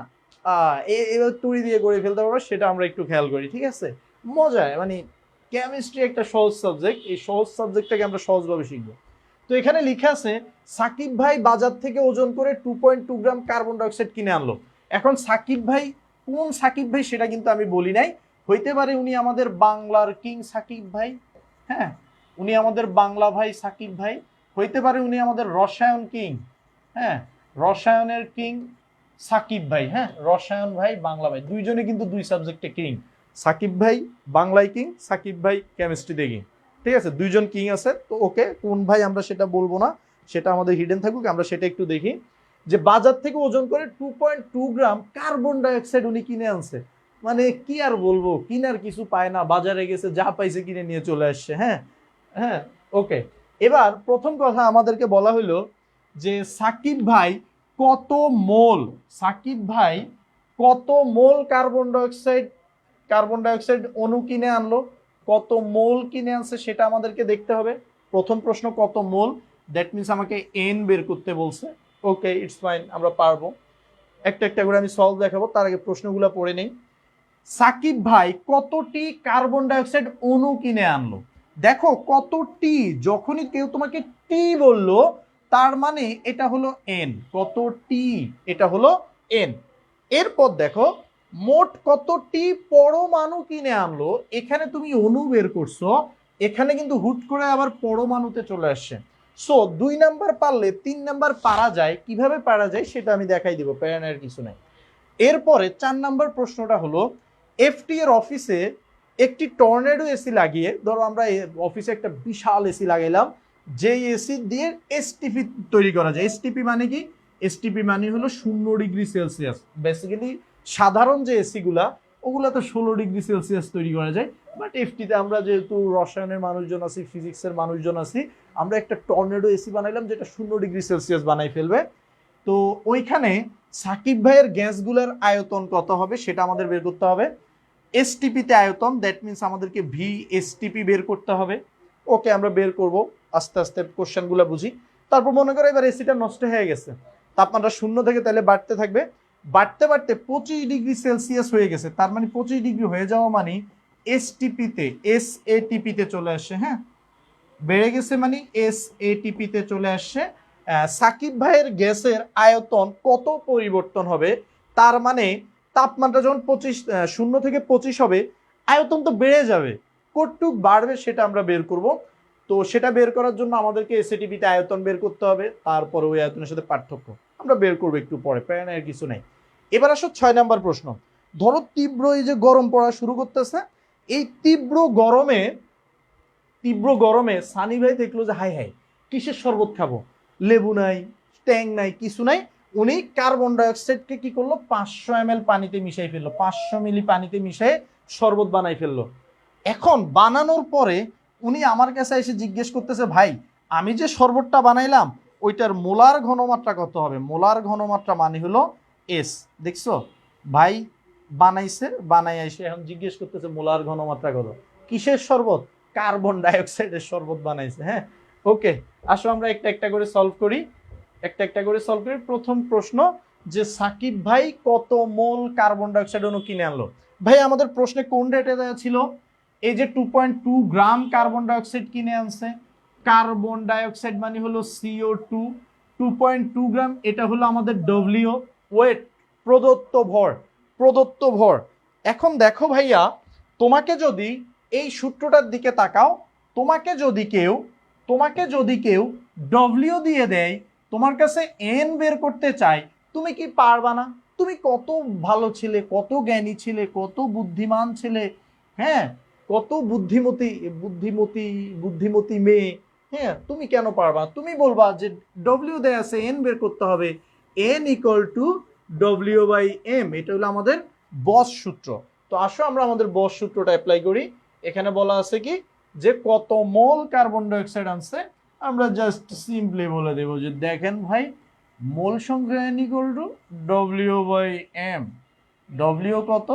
এইভাবে তুড়ি দিয়ে করে ফেলতে পারবো, সেটা আমরা একটু খেয়াল করি। ঠিক আছে, মজায়, মানে কেমিস্ট্রি একটা সহজ সাবজেক্ট, এই সহজ সাবজেক্টটাকে আমরা সহজভাবে শিখবো। তো এখানে লেখা আছে সাকিব ভাই বাজার থেকে ওজন করে 2.2 গ্রাম কার্বন ডাইঅক্সাইড কিনে আনলো। এখন সাকিব ভাই কোন সাকিব ভাই সেটা কিন্তু আমি বলি নাই, হইতে পারে উনি আমাদের বাংলার কিং সাকিব ভাই, হ্যাঁ উনি আমাদের বাংলা ভাই সাকিব ভাই, হইতে পারে উনি আমাদের রসায়ন কিং, হ্যাঁ রসায়নের কিং সাকিব ভাই, হ্যাঁ রসায়ন ভাই বাংলা ভাই, দুইজনে কিন্তু দুই সাবজেক্টে কিং। সাকিব ভাই বাংলায় কিং, সাকিব ভাই কেমিস্ট্রিতে কিং। ঠিক আছে, দুইজন কিং আছে। তো ওকে, কোন ভাই আমরা সেটা বলবো না, সেটা আমাদের হিডেন থাকুক, আমরা সেটা একটু দেখি। যে বাজার থেকে ওজন করে 2.2 গ্রাম কার্বন ডাইঅক্সাইড উনি কিনে আনছে। মানে কি আর বলবো, কিনার কিছু পায় না, বাজারে গেছে যা পাইছে কিনে নিয়ে চলে আসছে। হ্যাঁ হ্যাঁ, ওকে। এবার প্রথম কথা আমাদেরকে বলা হলো যে সাকিব ভাই কত মোল, সাকিব ভাই কত মোল কার্বন ডাইঅক্সাইড অণু কিনে আনলো, কত মোল কিনে আনছে সেটা আমাদেরকে দেখতে হবে। প্রথম প্রশ্ন কত মোল, দ্যাট মিনস আমাকে এন বের করতে বলছে। ওকে, ইটস ফাইন, আমরা পারবো। একটা একটা করে আমি সলভ দেখাবো, তার আগে প্রশ্নগুলো পড়ে নেই। সাকিব ভাই কতটি কার্বন ডাইঅক্সাইড অণু কিনে আনলো? দেখো কতটি, যখনই কেউ তোমাকে টি বললো তার মানে এটা হলো এন, কতটি এটা হলো এন। এরপর দেখো মোট কতটি পরমাণু কিনে আনলো, এখানে তুমি অণু বের করছো, এখানে কিন্তু হুট করে আবার পরমাণুতে চলে আসছে। সো 2 নাম্বার পারলে 3 নাম্বার পারা যায়, কিভাবে পারা যায় সেটা আমি দেখাই দিব, প্যারানের কিছু নাই। এরপরে 4 নাম্বার প্রশ্নটা হলো এফটি এর অফিসে একটি টর্নেডো এসি লাগিয়ে, ধরো আমরা অফিসে একটা বিশাল এসি লাগাইলাম, যেই এসি দিয়ে এসটিপি তৈরি করা যায়। এসটিপি মানে কি? এসটিপি মানে হলো 0 ডিগ্রি সেলসিয়াস। বেসিক্যালি সাধারণ যে এসিগুলা ওগুলো তো 16 ডিগ্রি সেলসিয়াস তৈরি করা যায়। বাট এফটিতে আমরা যেহেতু রসায়নের মানুষজন আছি, ফিজিক্সের মানুষজন আছি, আমরা একটা টর্নেডো এসি বানাইলাম যেটা 0 ডিগ্রি সেলসিয়াস বানাই ফেলবে। তো ওইখানে সাকিব ভাইয়ের গ্যাসগুলোর আয়তন কত হবে সেটা আমাদের বের করতে হবে। এসটিপিতে আয়তন, দ্যাট মিনস আমাদেরকে VSTP বের করতে হবে। ওকে, আমরা বের করব, আস্তে আস্তে কোশ্চেনগুলো বুঝি। তারপর মনে করো এবার এসিটা নষ্ট হয়ে গেছে, তাপমাত্রা 0 থেকে তাহলে বাড়তে থাকবে, বাড়তে বাড়তে 25 ডিগ্রি সেলসিয়াস হয়ে গেছে। তার মানে 25 ডিগ্রি হয়ে যাওয়া মানে SATPতে চলে আসছে। হ্যাঁ, বেড়ে গেছে মানে SATPতে চলে আসছে। সাকিব ভাইয়ের গ্যাসের আয়তন কত পরিবর্তন হবে, তার মানে তাপমাত্রা যখন 0 থেকে 25 হবে, আয়তন তো বেড়ে যাবে, কতটুক বাড়বে সেটা আমরা বের করব। তো সেটা বের করার জন্য আমাদেরকে SATPতে আয়তন বের করতে হবে, তারপরে ওই আয়তনের সাথে পার্থক্য আমরা বের করবো একটু পরে, প্যারার কিছু নাই। এবার আসো 6 নম্বর প্রশ্ন। ধরো তীব্র এই যে গরম পড়া শুরু করতেছে, এই তীব্র গরমে সানি ভাই দেখলো যে হাই হাই কিসের শরবত খাবো, লেবু নাই, ট্যাং নাই, কিছু নাই। উনি কার্বন ডাইঅক্সাইডকে কি করলো, 500 ml পানিতে মিশাই ফেললো, 500 মিলি পানিতে মিশিয়ে শরবত বানাই ফেললো। এখন বানানোর পরে উনি আমার কাছে এসে জিজ্ঞেস করতেছে, ভাই আমি যে শরবতটা বানাইলাম ওইটার মোলার ঘনমাত্রা কত হবে। মোলার ঘনমাত্রা মানে হলো এস। দেখছো ভাই বানাইছে, বানাই এসে এখন জিজ্ঞেস করতেছে মোলার ঘনমাত্রা কত, কিসের শরবত, কার্বন ডাইঅক্সাইডের শরবত বানাইছে। হ্যাঁ, ওকে, আসো আমরা একটা একটা করে সলভ করি। প্রথম প্রশ্ন, যে সাকিব ভাই কত মোল কার্বন ডাইঅক্সাইড অণু কিনে আনলো। ভাই আমাদের প্রশ্নে কোন রেটে দেওয়া ছিল, এই যে 2.2 গ্রাম কার্বন ডাইঅক্সাইড কিনে আনছে। কার্বন ডাইঅক্সাইড মানে হলো CO2, 2.2 গ্রাম, এটা হলো আমাদের ডব্লিউ, ওয়েট, প্রদত্ত ভর। এখন দেখো ভাইয়া, তোমাকে যদি এই সূত্রটার দিকে তাকাও, তোমাকে যদি কেউ ডব্লিউ দিয়ে দেয়, তোমার কাছে এন বের করতে চায়, তুমি কি পারবা না? তুমি কত ভালো ছিলে, কত জ্ঞানী ছিলে, কত বুদ্ধিমান ছিলে, হ্যাঁ, কত বুদ্ধিমতী মেয়ে, হ্যাঁ, তুমি কেন পারবা? তুমি বলবা যে ডব্লিউ দেয়া আছে, এন বের করতে হবে, এন ইকুয়াল টু W/M, এটা হলো আমাদের বস সূত্র। তো আসো আমরা আমাদের বস সূত্রটা অ্যাপ্লাই করি। এখানে বলা আছে কি, যে কত মোল কার্বন ডাইঅক্সাইড আনছে, আমরা জাস্ট সিম্পলি বলে দেব যে দেখেন ভাই, মোল সংখ্যা n equal to W/M। W কত,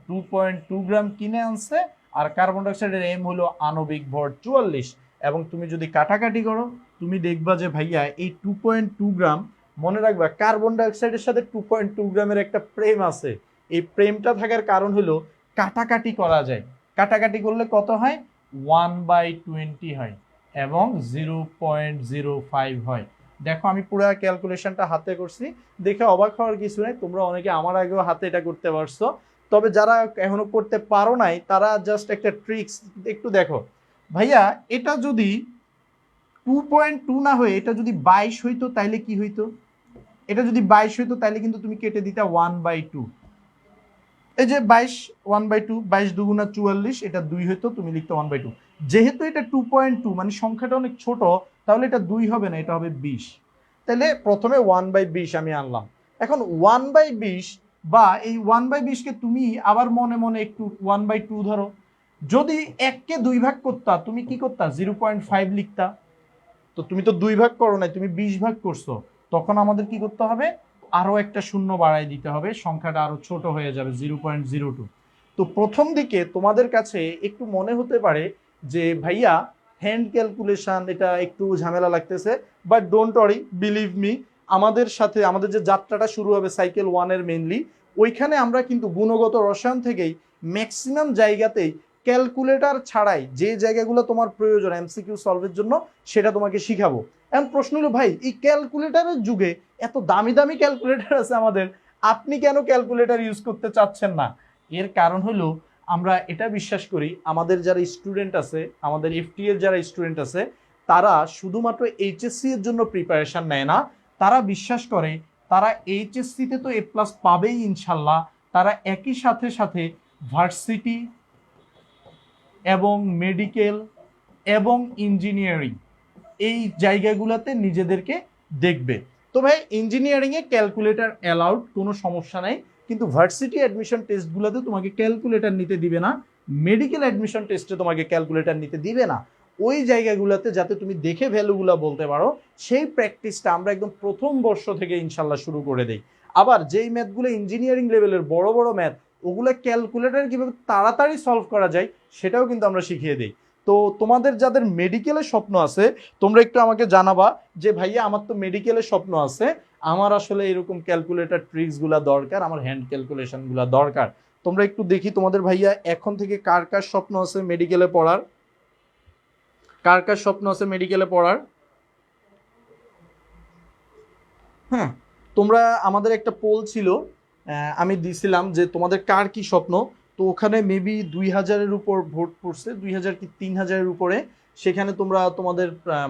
2.2 গ্রাম কিনে আনছে, আর কার্বন ডাইঅক্সাইডের এম হলো আণবিক ভর 44। এবং তুমি যদি কাটাকাটি করো, তুমি দেখবা যে ভাইয়া এই 2.2 গ্রাম, মনে রাখবা কার্বন ডাইঅক্সাইডের সাথে 2.2 গ্রামের একটা প্রেম আছে। এই প্রেমটা থাকার কারণ হলো কাটাকাটি করা যায়, কাটাকাটি করলে কত হয়, 1/20 হয় এবং 0.05 হয়। দেখো আমি পুরো ক্যালকুলেশনটা হাতে করছি, দেখে অবাক হওয়ার কিছু নাই, তোমরা অনেকে আমার আগেও হাতে এটা করতে পারছো। তবে যারা এখনো করতে পারো নাই তারা জাস্ট একটা ট্রিক্স একটু দেখো। ভাইয়া এটা যদি 2.2 না হয়ে এটা যদি 22 হইতো তাইলে কি হইতো, এটা যদি 22 হইতো তাইলে কিন্তু তুমি কেটে দিতা 1/2। এই যে 22, 1/2, 22 দুগুণা 44, এটা 2 হইতো, তুমি লিখতে 1/2। যেহেতু এটা 2.2 মানে সংখ্যাটা অনেক ছোট, তাহলে এটা 2 হবে না, এটা হবে 20। তাহলে প্রথমে 1/20 আমি আনলাম। এখন 1/20 বা এই 1/20 কে তুমি আবার মনে মনে একটু 1/2 ধরো। যদি 1 কে 2 ভাগ করতা, তুমি কি করতা, 0.5 লিখতা। তো তুমি তো 2 ভাগ করো নাই, তুমি 20 ভাগ করছো, তখন আমাদের কি করতে হবে, আরো একটা শূন্য বাড়াই দিতে হবে, সংখ্যাটা আরো ছোট হয়ে যাবে, 0.02। তো প্রথম দিকে তোমাদের কাছে একটু মনে হতে পারে যে ভাইয়া হ্যান্ড ক্যালকুলেশন, এটা একটু ঝামেলা লাগতেছে, but don't worry, believe me, আমাদের সাথে আমাদের যে যাত্রাটা শুরু হবে সাইকেল 1-এর মেইনলি, ওইখানে আমরা কিন্তু গুণগত রসায়ন থেকেই ম্যাক্সিমাম জায়গাতেই ক্যালকুলেটর ছাড়াই যে জায়গাগুলো তোমার প্রয়োজন এমসিকিউ সলভের জন্য সেটা তোমাকে শিখাবো। এখন প্রশ্ন হলো, ভাই এই ক্যালকুলেটরের যুগে এত দামি দামি ক্যালকুলেটর আছে আমাদের, আপনি কেন ক্যালকুলেটর ইউজ করতে চাচ্ছেন না? এর কারণ হলো আমরা এটা বিশ্বাস করি, আমাদের যারা স্টুডেন্ট আছে, আমাদের এফটি এর যারা স্টুডেন্ট আছে, তারা শুধুমাত্র এইচএসসি এর জন্য প্রিপারেশন নেয় না, তারা বিশ্বাস করে তারা এইচএসসিতে তো A+ পাবেই ইনশাল্লাহ, তারা একই সাথে সাথে ভার্সিটি এবং মেডিকেল এবং ইঞ্জিনিয়ারিং এই জায়গাগুলোতে নিজেদেরকে দেখবে। তো ভাই ইঞ্জিনিয়ারিংয়ে ক্যালকুলেটর অ্যালাউড, কোনো সমস্যা নাই, কিন্তু ভার্সিটি অ্যাডমিশন টেস্টগুলোতে তোমাকে ক্যালকুলেটর নিতে দিবে না, মেডিকেল অ্যাডমিশন টেস্টে তোমাকে ক্যালকুলেটর নিতে দিবে না। ওই জায়গাগুলোতে যাতে তুমি দেখে ভ্যালুগুলো বলতে পারো, সেই প্র্যাকটিসটা আমরা একদম প্রথম বর্ষ থেকে ইনশাল্লাহ শুরু করে দেই। আবার যেই ম্যাথগুলো ইঞ্জিনিয়ারিং লেভেলের বড় বড় ম্যাথ, ওগুলো ক্যালকুলেটর কীভাবে তাড়াতাড়ি সলভ করা যায় সেটাও কিন্তু আমরা শিখিয়ে দিই। তো তোমাদের যাদের মেডিকেলের স্বপ্ন আছে, তোমরা একটু আমাকে জানাবা যে ভাইয়া আমার তো মেডিকেলের স্বপ্ন আছে, আমার আসলে এরকম ক্যালকুলেটর ট্রিক্সগুলো দরকার, আমার হ্যান্ড ক্যালকুলেশনগুলো দরকার। তোমরা একটু দেখি তোমাদের ভাইয়া এখন থেকে কার কার স্বপ্ন আছে মেডিকেলে পড়ার, কার কার স্বপ্ন আছে মেডিকেলে পড়ার। হ্যাঁ, তোমরা আমাদের একটা পোল ছিল, আমি দিছিলাম যে তোমাদের কার কি স্বপ্ন। তো ওখানে মেবি 2000-এর উপর ভোট পড়ছে, 2000 কি 3000-এর উপরে। সেখানে তোমরা তোমাদের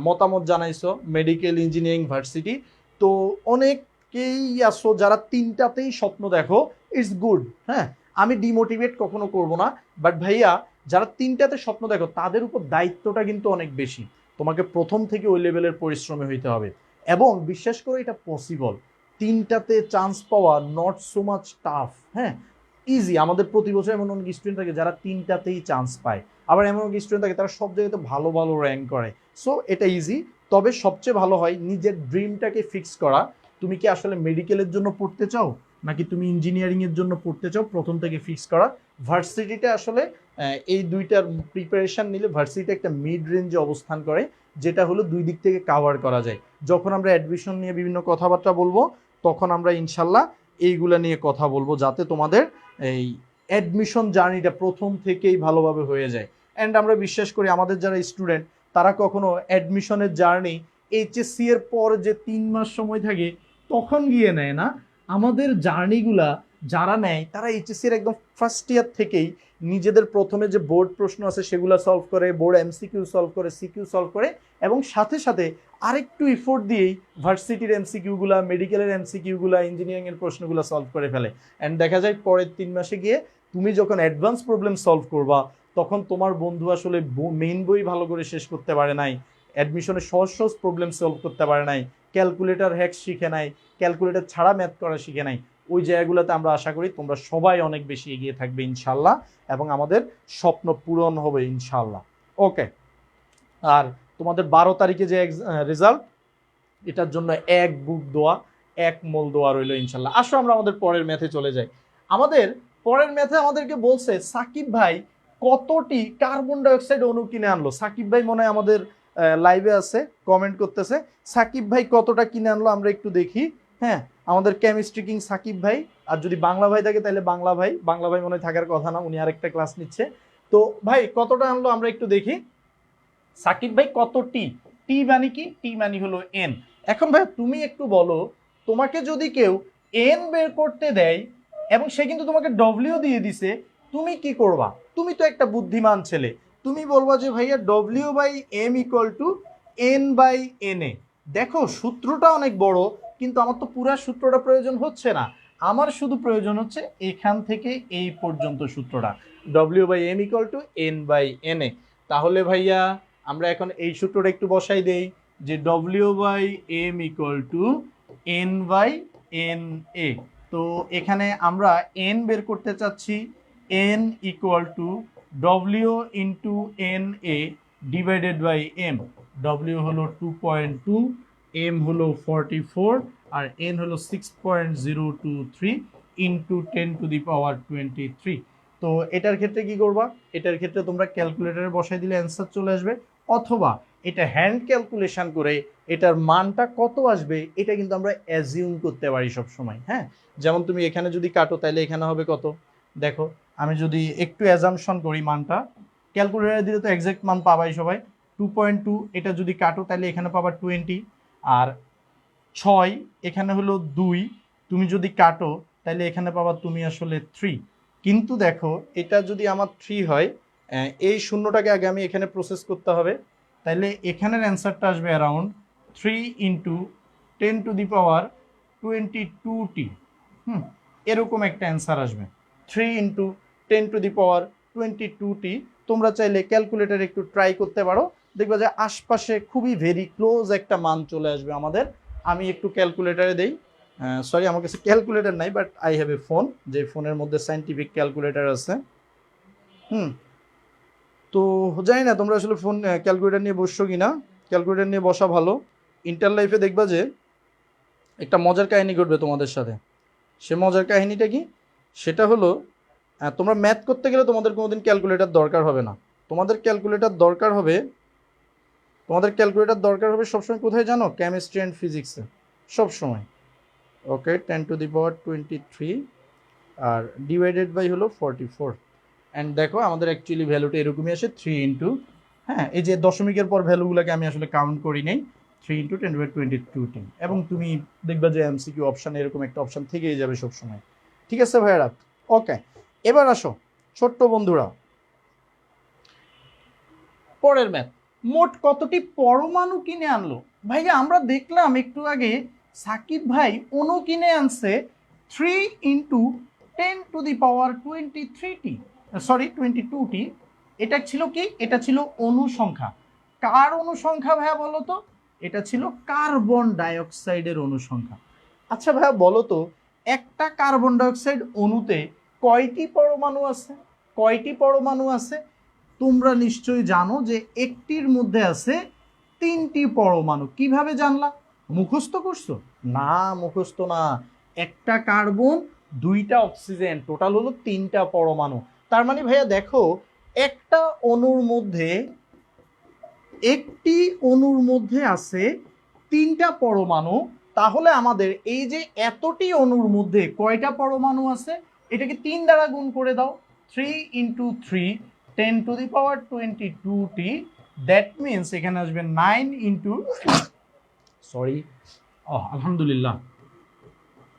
মতামত জানাইছো মেডিকেল, ইঞ্জিনিয়ারিং, ভার্সিটি। তো অনেকেই আসো যারা তিনটাতেই স্বপ্ন দেখো, ইটস গুড। হ্যাঁ, আমি ডিমোটিভেট কখনো করব না, বাট ভাইয়া যারা তিনটাতে স্বপ্ন দেখো তাদের উপর দায়িত্বটা কিন্তু অনেক বেশি। তোমাকে প্রথম থেকে ওই লেভেলের পরিশ্রমী হইতে হবে, এবং বিশ্বাস করে এটা পসিবল। তিনটাতে চান্স পাওয়া নট সো মাচ টাফ। হ্যাঁ, ইজি। আমাদের প্রতি বছর এমন অনেক স্টুডেন্ট থাকে যারা তিনটাতেই চান্স পায়, আবার এমন অনেক স্টুডেন্ট থাকে তারা সব জায়গাতে ভালো ভালো র্যাঙ্ক করে। সো এটা ইজি। তবে সবচেয়ে ভালো হয় নিজের ড্রিমটাকে ফিক্স করা। তুমি কি আসলে মেডিকেলের জন্য পড়তে চাও নাকি তুমি ইঞ্জিনিয়ারিংয়ের জন্য পড়তে চাও, প্রথম থেকে ফিক্স করা। ভার্সিটিটা আসলে এই দুইটার প্রিপারেশন নিলে ভার্সিটি একটা মিড রেঞ্জে অবস্থান করে, যেটা হলো দুই দিক থেকে কাভার করা যায়। যখন আমরা অ্যাডমিশন নিয়ে বিভিন্ন কথাবার্তা বলবো, তখন আমরা ইনশাল্লাহ এইগুলা নিয়ে কথা বলবো, যাতে তোমাদের এই অ্যাডমিশন জার্নিটা প্রথম থেকেই ভালোভাবে হয়ে যায়। অ্যান্ড আমরা বিশ্বাস করি আমাদের যারা স্টুডেন্ট তারা কখনো অ্যাডমিশনের জার্নি এইচএসসি এর পর যে 3 মাস সময় থাকে তখন গিয়ে নেয় না। আমাদের জার্নিগুলা যারা নেয় তারা এইচএসসির একদম ফার্স্ট ইয়ার থেকেই নিজেদের প্রথমে যে বোর্ড প্রশ্ন আছে সেগুলো সলভ করে, বোর্ড এমসিকিউ সলভ করে, সিকিউ সলভ করে, এবং সাথে সাথে আরেকটু ইফোর্ট দিয়েই ভার্সিটির এমসিকিউগুলা, মেডিকেলের এমসিকিউগুলা, ইঞ্জিনিয়ারিংয়ের প্রশ্নগুলো সলভ করে ফেলে। অ্যান্ড দেখা যায় পরের 3 মাসে গিয়ে তুমি যখন অ্যাডভান্স প্রবলেম সলভ করবা, তখন তোমার বন্ধু আসলে মেইন বই ভালো করে শেষ করতে পারে নাই, অ্যাডমিশনে সহজ সহজ প্রবলেম সলভ করতে পারে নাই, ক্যালকুলেটর হ্যাক্স শিখে নাই, ক্যালকুলেটর ছাড়া ম্যাথ করা শিখে নাই। ওই জায়গাগুলোতে আমরা আশা করি তোমরা সবাই অনেক বেশি এগিয়ে থাকবে ইনশাল্লাহ, এবং আমাদের স্বপ্ন পূরণ হবে ইনশাল্লাহ। ওকে, আর তোমাদের 12 তারিখে যে রেজাল্ট, এটার জন্য এক বুক দোয়া, এক মল দোয়া রইল ইনশাল্লাহ। আসো আমরা আমাদের পরের ম্যাথে চলে যাই। আমাদের পরের ম্যাথে আমাদেরকে বলছে সাকিব ভাই কতটি কার্বন ডাইঅক্সাইড অণু কিনে আনলো। সাকিব ভাই মনে হয় আমাদের লাইভে আছে, কমেন্ট করতেছে। সাকিব ভাই কতটা কিনে আনলো আমরা একটু দেখি। হ্যাঁ, আমাদের কেমিস্ট্রি কিং সাকিব ভাই। আর যদি বাংলা ভাই থাকে তাহলে বাংলা ভাই, বাংলা ভাই মনে হয় থাকার কথা না, উনি আরেকটা ক্লাস নিচ্ছে। তো ভাই কতটা আনলো আমরা একটু দেখি। সাকিব ভাই কতটি, টি মানে কি, টি মানে হলো এন। এখন ভাই তুমি একটু বলো, তোমাকে যদি কেউ এন বের করতে দেয় এবং সে কিন্তু তোমাকে ডব্লিউ দিয়ে দিছে, তুমি কি করবা? তুমি তো একটা বুদ্ধিমান ছেলে, তুমি বলবা যে ভাইয়া W by M equal to N by N A. দেখো সূত্রটা অনেক বড়, কিন্তু আমার তো পুরা সূত্রটা প্রয়োজন হচ্ছে না, আমার শুধু প্রয়োজন হচ্ছে এখান থেকে এই পর্যন্ত সূত্রটা, W by M equal to N by N A. তাহলে ভাইয়া আমরা এখন এই সূত্রটা একটু বসাই দেই, যে W by M equal to N by N A. তো এখানে আমরা এন বের করতে চাচ্ছি, N equal to W into N A divided by M. W হলো 2.2, এম হলো 44, আর এন হলো 6.023 ইন্টু 10⁻23। তো এটার ক্ষেত্রে কি করবা? এটার ক্ষেত্রে তোমরা ক্যালকুলেটরে বসাই দিলে অ্যান্সার চলে আসবে, অথবা এটা হ্যান্ড ক্যালকুলেশন করে এটার মানটা কত আসবে এটা কিন্তু আমরা অ্যাজিউম করতে পারি সব সময়। হ্যাঁ, যেমন তুমি এখানে যদি কাটো তাহলে এখানে হবে কত, দেখো আমি যদি একটু অ্যাজাম্পশন করি মানটা, ক্যালকুলেটরে দিলে তো এক্সাক্ট মান পাবাই সবাই। 2.2 এটা যদি কাটো তাহলে এখানে পাবা 20, আর 6 এখানে হলো 2, তুমি যদি কাটো তাহলে এখানে পাবা তুমি আসলে 3। কিন্তু দেখো এটা যদি আমার 3 হয়, এই শূন্যটাকে আগে আমি এখানে প্রসেস করতে হবে, তাহলে এখানের অ্যান্সারটা আসবে অ্যারাউন্ড 3 ইন্টু 10⁻22t। এরকম একটা অ্যান্সার আসবে, 3 ইন্টু 10⁻22t। তোমরা চাইলে ক্যালকুলেটর একটু ট্রাই করতে পারো, দেখবা যে আশপাশে খুবই ভেরি ক্লোজ একটা মান চলে আসবে আমাদের। আমি একটু ক্যালকুলেটরে দেই, সরি আমার কাছে ক্যালকুলেটর নাই, but I have a phone, যে ফোনের মধ্যে সাইন্টিফিক ক্যালকুলেটর আছে। তো জানি না তোমরা আসলে ফোন ক্যালকুলেটর নিয়ে বসছো কি না। ক্যালকুলেটর নিয়ে বসা ভালো। ইন্টার লাইফে দেখবা যে একটা মজার কাহিনী ঘটবে তোমাদের সাথে। সে মজার কাহিনীটা কি? সেটা হলো তোমরা ম্যাথ করতে গেলে তোমাদের কোনোদিন ক্যালকুলেটর দরকার হবে না। তোমাদের ক্যালকুলেটর দরকার হবে সবসময় কোথায় জানো? কেমিস্ট্রি অ্যান্ড ফিজিক্সে সবসময়। ওকে, 10⁻23 আর ডিভাইডেড বাই হলো 44। অ্যান্ড দেখো আমাদের অ্যাকচুয়ালি ভ্যালুটা এরকমই আসে 3 ইন্টু, হ্যাঁ এই যে দশমিকের পর ভ্যালুগুলোকে আমি আসলে কাউন্ট করি নাই, 3 ইন্টু 10⁻22 এবং তুমি দেখবা যে এমসিকিউ অপশানে এরকম একটা অপশান থেকেই যাবে সবসময়। ঠিক আছে ভাইয়ারা? ওকে, এবার আসো ছোট্ট বন্ধুরা, পরের ম্যাথ। মোট কতটি পরমাণু কিনে আনলো? ভাইয়া আমরা দেখলাম একটু আগে সাকিব ভাই অণু কিনে আনছে 3 ইন্টু 10⁻23টি, সরি 22টি। এটা ছিল কি? এটা ছিল অণু সংখ্যা। কার অণু সংখ্যা ভাইয়া বলো তো? এটা ছিল কার্বন ডাইঅক্সাইডের অণু সংখ্যা। আচ্ছা ভাইয়া বলো তো, একটা কার্বন ডাইঅক্সাইড অণুতে কয়টি পরমাণু আছে? কয়টি পরমাণু আছে? তোমরা নিশ্চয়ই জানো যে একটির মধ্যে আছে 3টি পরমাণু। কিভাবে জানলা? মুখস্থ করছো? না, মুখস্থ না। একটা কার্বন, 2টা অক্সিজেন, টোটাল হলো 3টা পরমাণু। তার মানে ভাইয়া দেখো, একটা অণুর মধ্যে আছে 3টা পরমাণু। তাহলে আমাদের এই যে এতটি অণুর মধ্যে কয়টা পরমাণু আছে? এটাকে 3 দ্বারা গুণ করে দাও। 3 ইন্টু 3 10⁻22টি। দ্যাট মিনস এখানে আসবে 9 ইন্টু, সরি আলহামদুলিল্লাহ,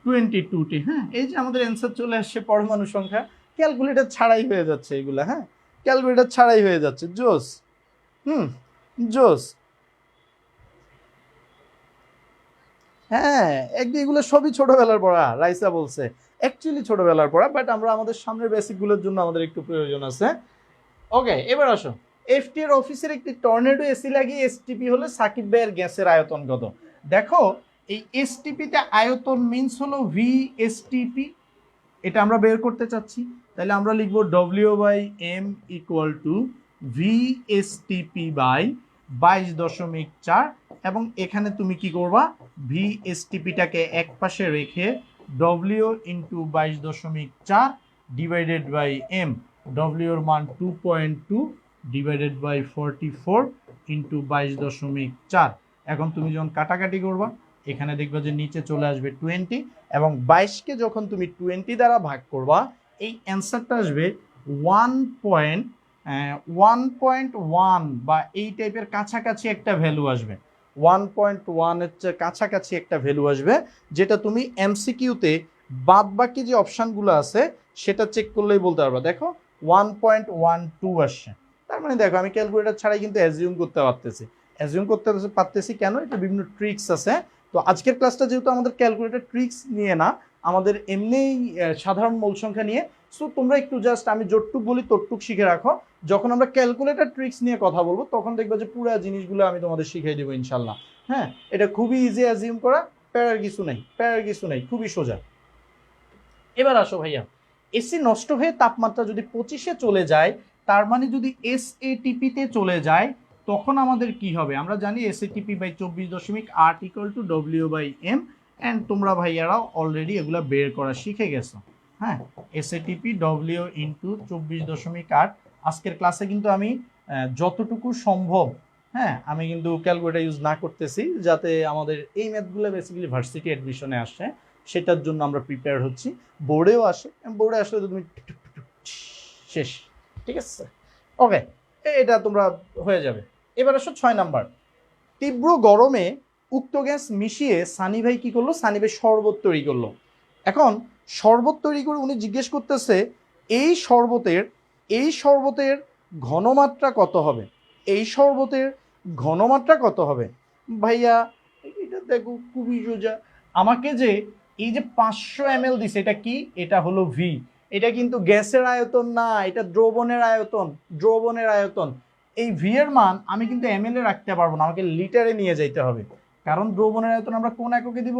22টি। হ্যাঁ, এই যে আমাদের অ্যান্সার চলে আসছে পরমাণু সংখ্যা। ক্যালকুলেটর ছাড়াই হয়ে যাচ্ছে এগুলা। হ্যাঁ, ক্যালকুলেটর ছাড়াই হয়ে যাচ্ছে। জোস, জোস। হ্যাঁ, এগুলো সবই ছোটবেলার পড়া। রাইসা বলছে অ্যাকচুয়ালি ছোটবেলার পড়া, বাট আমরা আমাদের সামনের বেসিকগুলোর জন্য আমাদের একটু প্রয়োজন আছে। ওকে, এবার আসো। এফটি এর অফিসের একটি টর্নেডো এসি লাগিয়ে এসটিপি হলে সাকিব ভাইয়ের গ্যাসের আয়তন কত? দেখো, এই এসটিপিতে আয়তন মিনস হলো ভি এসটিপি। এটা আমরা বের করতে চাচ্ছি, তাহলে আমরা লিখব W/M equal to V STP by 22.4। এবং এখানে তুমি কি করবা? ভি এসটিপিটাকে এক পাশে রেখে W into 22.4 divided by M. W এর মান 2.2 ডিভাইডেড বাই 44 ইন্টু 22.4। এখন তুমি যখন কাটাকাটি করবা, এখানে দেখবা যে নিচে চলে আসবে 20, এবং 22কে যখন তুমি 20 দ্বারা ভাগ করবা, এই অ্যান্সারটা আসবে 1.1 বা এই টাইপের কাছাকাছি একটা ভ্যালু আসবে। 1.1 এর কাছাকাছি একটা ভ্যালু আসবে, যেটা তুমি এমসিকিউতে বাদ বাকি যে অপশানগুলো আছে সেটা চেক করলেই বলতে পারবা। দেখো 1.12 আসছে। তার মানে দেখো আমি ক্যালকুলেটর ছাড়াই কিন্তু অ্যাজিউম করতে পারতেছি। কেন? এটা বিভিন্ন ট্রিক্স আছে। তো আজকের ক্লাসটা যেহেতু আমাদের ক্যালকুলেটর ট্রিক্স নিয়ে না, আমাদের এমনিই সাধারণ মূল সংখ্যা নিয়ে, সো তোমরা একটু জাস্ট আমি যতটুক বলি ততটুক শিখে রাখো। যখন আমরা ক্যালকুলেটর ট্রিক্স নিয়ে কথা বলবো তখন দেখবা যে পুরো জিনিসগুলো আমি তোমাদের শিখিয়ে দেবো ইনশাল্লাহ। হ্যাঁ, এটা খুবই ইজি অ্যাজিউম করা, প্যারার কিছু নেই, খুবই সোজা। এবার আসো ভাইয়া, এসি নষ্ট হয়ে তাপমাত্রা যদি 25-এ চলে যায়, তার মানে যদি এসএটিপিতে চলে যায়, তখন আমাদের কি হবে? আমরা জানি SATP by 24.8 equal to W/M। And তোমরা ভাইয়ারা অলরেডি এগুলা বের করা শিখে গেছো। হ্যাঁ, এসএটিপি W ইন্টু 24.8। আজকের ক্লাসে কিন্তু আমি যতটুকু সম্ভব, হ্যাঁ, আমি কিন্তু ক্যালকুলেটর ইউজ না করতেছি, যাতে আমাদের এই ম্যাথগুলো বেসিক্যালি ভার্সিটি অ্যাডমিশনে আসে, সেটার জন্য আমরা প্রিপেয়ার হচ্ছি। বোর্ডেও আসলে তো তুমি শেষ। ঠিক আছে, ওকে, এটা তোমরা হয়ে যাবে। এবার আসো 6 নাম্বার। তীব্র গরমে উক্ত গ্যাস মিশিয়ে সানি ভাই কি করলো? সানি ভাই শরবত তৈরি করলো। এখন শরবত তৈরি করে উনি জিজ্ঞেস করতেছে এই শরবতের ঘনমাত্রা কত হবে? ভাইয়া এটা দেখো খুবই সোজা। আমাকে যে এই যে 500 ml দিছে, এটা কি? এটা হলো ভি। এটা কিন্তু গ্যাসের আয়তন না, এটা দ্রবণের আয়তন। এই ভি এর মান আমি কিন্তু এমএল এ রাখতে পারবো না, আমাকে লিটারে নিয়ে যাইতে হবে। কারণ দ্রবণের আয়তন আমরা কোন এককে দিব?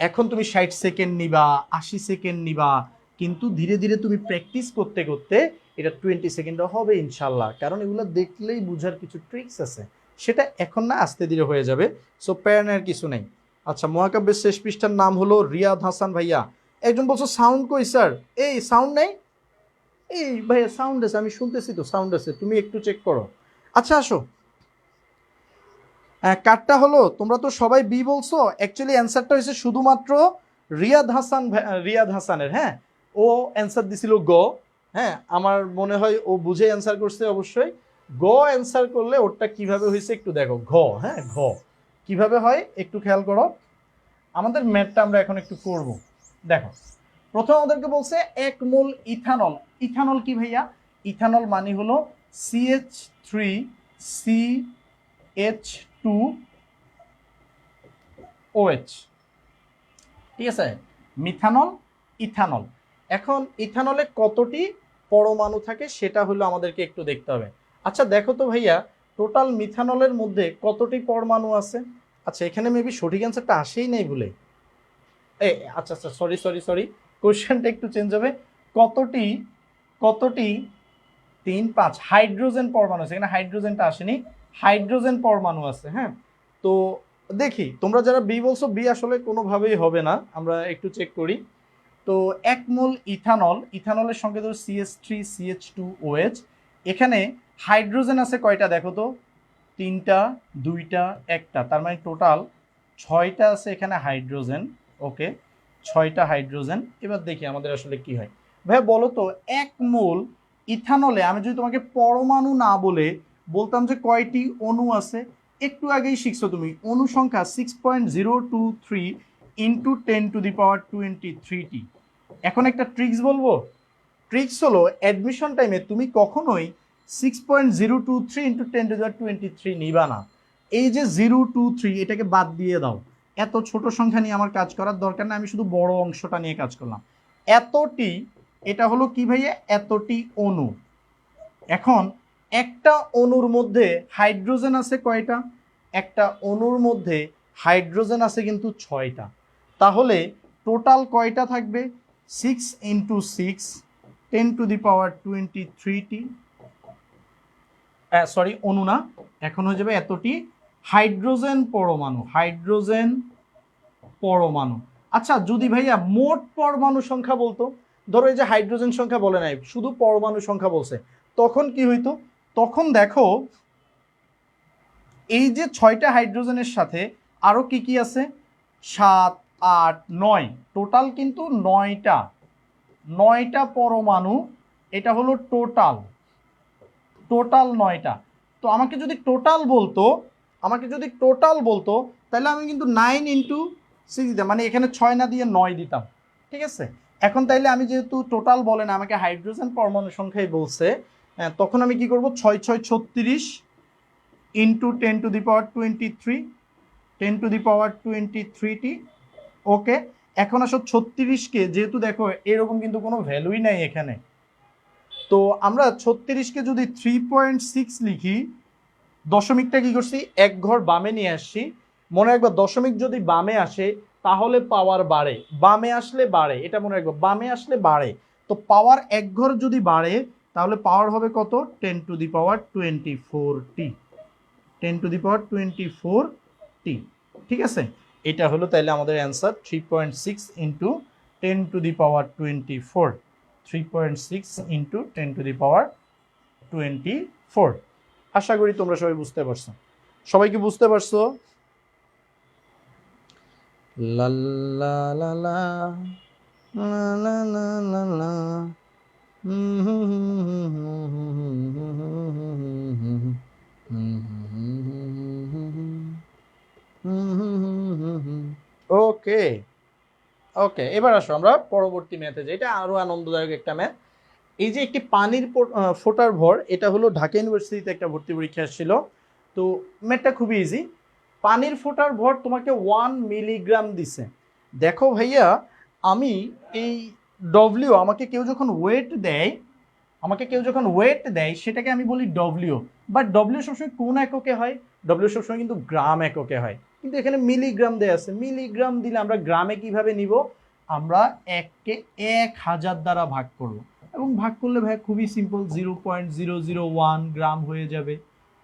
এখন তুমি 60 সেকেন্ড নিবা, 80 সেকেন্ড নিবা, কিন্তু ধীরে ধীরে তুমি প্র্যাকটিস করতে করতে এটা 20 সেকেন্ডও হবে ইনশাল্লাহ। কারণ এগুলো দেখলেই বুঝার কিছু ট্রিক্স আছে, সেটা এখন না আস্তে ধীরে হয়ে যাবে। সো প্যারানের কিছু নেই। আচ্ছা, মহাকাব্যের শেষ পৃষ্ঠার নাম হলো রিয়াদ হাসান ভাইয়া। একজন বলছো সাউন্ড কই স্যার? এই সাউন্ড নেই, এই ভাইয়া সাউন্ড আছে, আমি শুনতেছি তো সাউন্ড আছে, তুমি একটু চেক করো। আচ্ছা আসো, কার্ডটা হলো, তোমরা তো সবাই বি বলছো, অ্যাকচুয়ালি অ্যান্সারটা হয়েছে শুধুমাত্র রিয়াদ হাসান রিয়াদ হাসানের। হ্যাঁ, ও অ্যান্সার দিছিল গ। হ্যাঁ, আমার মনে হয় ও বুঝে অ্যান্সার করছে অবশ্যই। গ অ্যান্সার করলে ওরটা কিভাবে হয়েছে একটু দেখো, ঘ। হ্যাঁ, ঘ কিভাবে হয় একটু খেয়াল করো। আমাদের ম্যাথটা আমরা এখন একটু করব। দেখো, প্রথম আমাদেরকে বলছে 1 মোল ইথানল। ইথানল কি ভাইয়া? ইথানল মানে হলো CH3CH2OH, ঠিক আছে? Methanol, ethanol. এখন ইথানলে কতটি পরমাণু থাকে সেটা হলো আমাদেরকে একটু দেখতে হবে। আচ্ছা দেখো তো ভাইয়া, টোটাল মিথানলের মধ্যে কতটি পরমাণু আছে? আচ্ছা, এখানে মেবি সঠিক অ্যান্সারটা আসেই নাই বলে, আচ্ছা আচ্ছা, সরি সরি সরি, কোশ্চেনটা একটু চেঞ্জ হবে। কতটি কতটি 3 5 হাইড্রোজেন পরমাণু আছে? এখানে হাইড্রোজেনটা আসেনি, হাইড্রোজেন পরমাণু আছে। হ্যাঁ, তো দেখি তোমরা যারা বি বলছো, বি আসলে কোনোভাবেই হবে না, আমরা একটু চেক করি। তো 1 মোল ইথানল, ইথানলের সঙ্গে ধরো CH3CH2OH, এখানে হাইড্রোজেন আছে কয়টা দেখো তো? 3টা, 2টা, 1টা, তার মানে টোটাল 6টা আছে এখানে হাইড্রোজেন। ওকে, 6টা হাইড্রোজেন। এবার দেখি আমাদের আসলে কি হয়। ভাই বলো তো, 1 মোল ইথানলে আমি যদি তোমাকে পরমাণু না বলে বলতাম যে কয়টি অণু আছে, একটু আগেই শিখছো তুমি, অণু সংখ্যা 6.023 ইন্টু 10⁻23টি। এখন একটা ট্রিক্স বলবো। ট্রিক্স হলো, অ্যাডমিশন টাইমে তুমি কখনোই 6.023 ইন্টু 10⁻23 নিবা না। এই যে 023 এটাকে বাদ দিয়ে দাও, এত ছোট সংখ্যা নিয়ে আমার কাজ করার দরকার নেই, আমি শুধু বড় অংশটা নিয়ে কাজ করলাম। এতটি, এটা হলো কি ভাইয়া? এতটি অণু। এখন একটা অণুর মধ্যে হাইড্রোজেন আছে কয়টা? একটা অণুর মধ্যে হাইড্রোজেন আছে কিন্তু 6টা। তাহলে টোটাল কয়টা থাকবে? 6 ইন্টু 6, 10⁻23টি, সরি অণু না, এখন হয়ে যাবে এতটি হাইড্রোজেন পরমাণু। হাইড্রোজেন পরমাণু। আচ্ছা, যদি ভাইয়া মোট পরমাণু সংখ্যা বলতো, ধরো এই যে হাইড্রোজেন সংখ্যা বলে নাই, শুধু পরমাণু সংখ্যা বলছে, তখন কি হইতো? তখন দেখো, এই যে 6টা হাইড্রোজেনের সাথে আরো কি কি আছে? 7 8 9, টোটাল কিন্তু 9টা পরমাণু। এটা হলো টোটাল, টোটাল 9টা। তো আমাকে যদি টোটাল বলতো তাহলে আমি কিন্তু 9 ইন্টু 6 দিতাম, মানে এখানে 6 না দিয়ে 9 দিতাম, ঠিক আছে? এখন তাইলে আমি যেহেতু টোটাল বলে না, আমাকে হাইড্রোজেন পরমাণু সংখ্যাই বলছে, তখন আমি কি করব? 6 6 36 ইন্টু 10⁻23, 10⁻23টি। ওকে, এখন আসো 36কে, যেহেতু দেখো এরকম কিন্তু কোনো ভ্যালুই নাই এখানে, তো আমরা 36কে যদি 3.6 লিখি, দশমিকটা কি করছি? এক ঘর বামে নিয়ে আসছি। মনে রাখবা, দশমিক যদি বামে আসে তাহলে পাওয়ার বাড়ে, বামে আসলে বাড়ে, এটা মনে রাখবা, বামে আসলে বাড়ে। তো পাওয়ার এক ঘর যদি বাড়ে তাহলে পাওয়ার হবে কত? 10⁻24টি, 10⁻24টি, ঠিক আছে? এটা হলো তাইলে আমাদের অ্যান্সার, 3.6 ইন্টু 10⁻24, 3.6 ইন্টু 10⁻24। আশা করি তোমরা সবাই বুঝতে পারছো। সবাই কি বুঝতে পারছো? লা লা লা লা লা লা লা লা। ওকে ওকে, এবার আসো আমরা পরবর্তী ম্যাথে যাই। এটা আরো আনন্দদায়ক একটা ম্যাথ। এই যে একটি পানির ফোঁটার ভর, এটা হলো ঢাকা ইউনিভার্সিটিতে একটা ভর্তি পরীক্ষা ছিল। তো ম্যাথটা খুবই ইজি। পানির ফোঁটার ভর তোমাকে 1 মিলিগ্রাম দিছে। দেখো ভাইয়া, আমি এই ডব্লিউ, আমাকে কেউ যখন ওয়েট দেয় সেটাকে আমি বলি ডব্লিউ, বাট ডব্লিউ সবসময় কোন এককে হয়? ডব্লিউ সবসময় কিন্তু গ্রাম এককে হয়। কিন্তু এখানে মিলিগ্রাম দেয়া আছে। মিলিগ্রাম দিলে আমরা গ্রামে কিভাবে নিব? আমরা 1কে 1000 দ্বারা ভাগ করব, এবং ভাগ করলে ভাই খুবই সিম্পল, 0.001 গ্রাম হয়ে যাবে।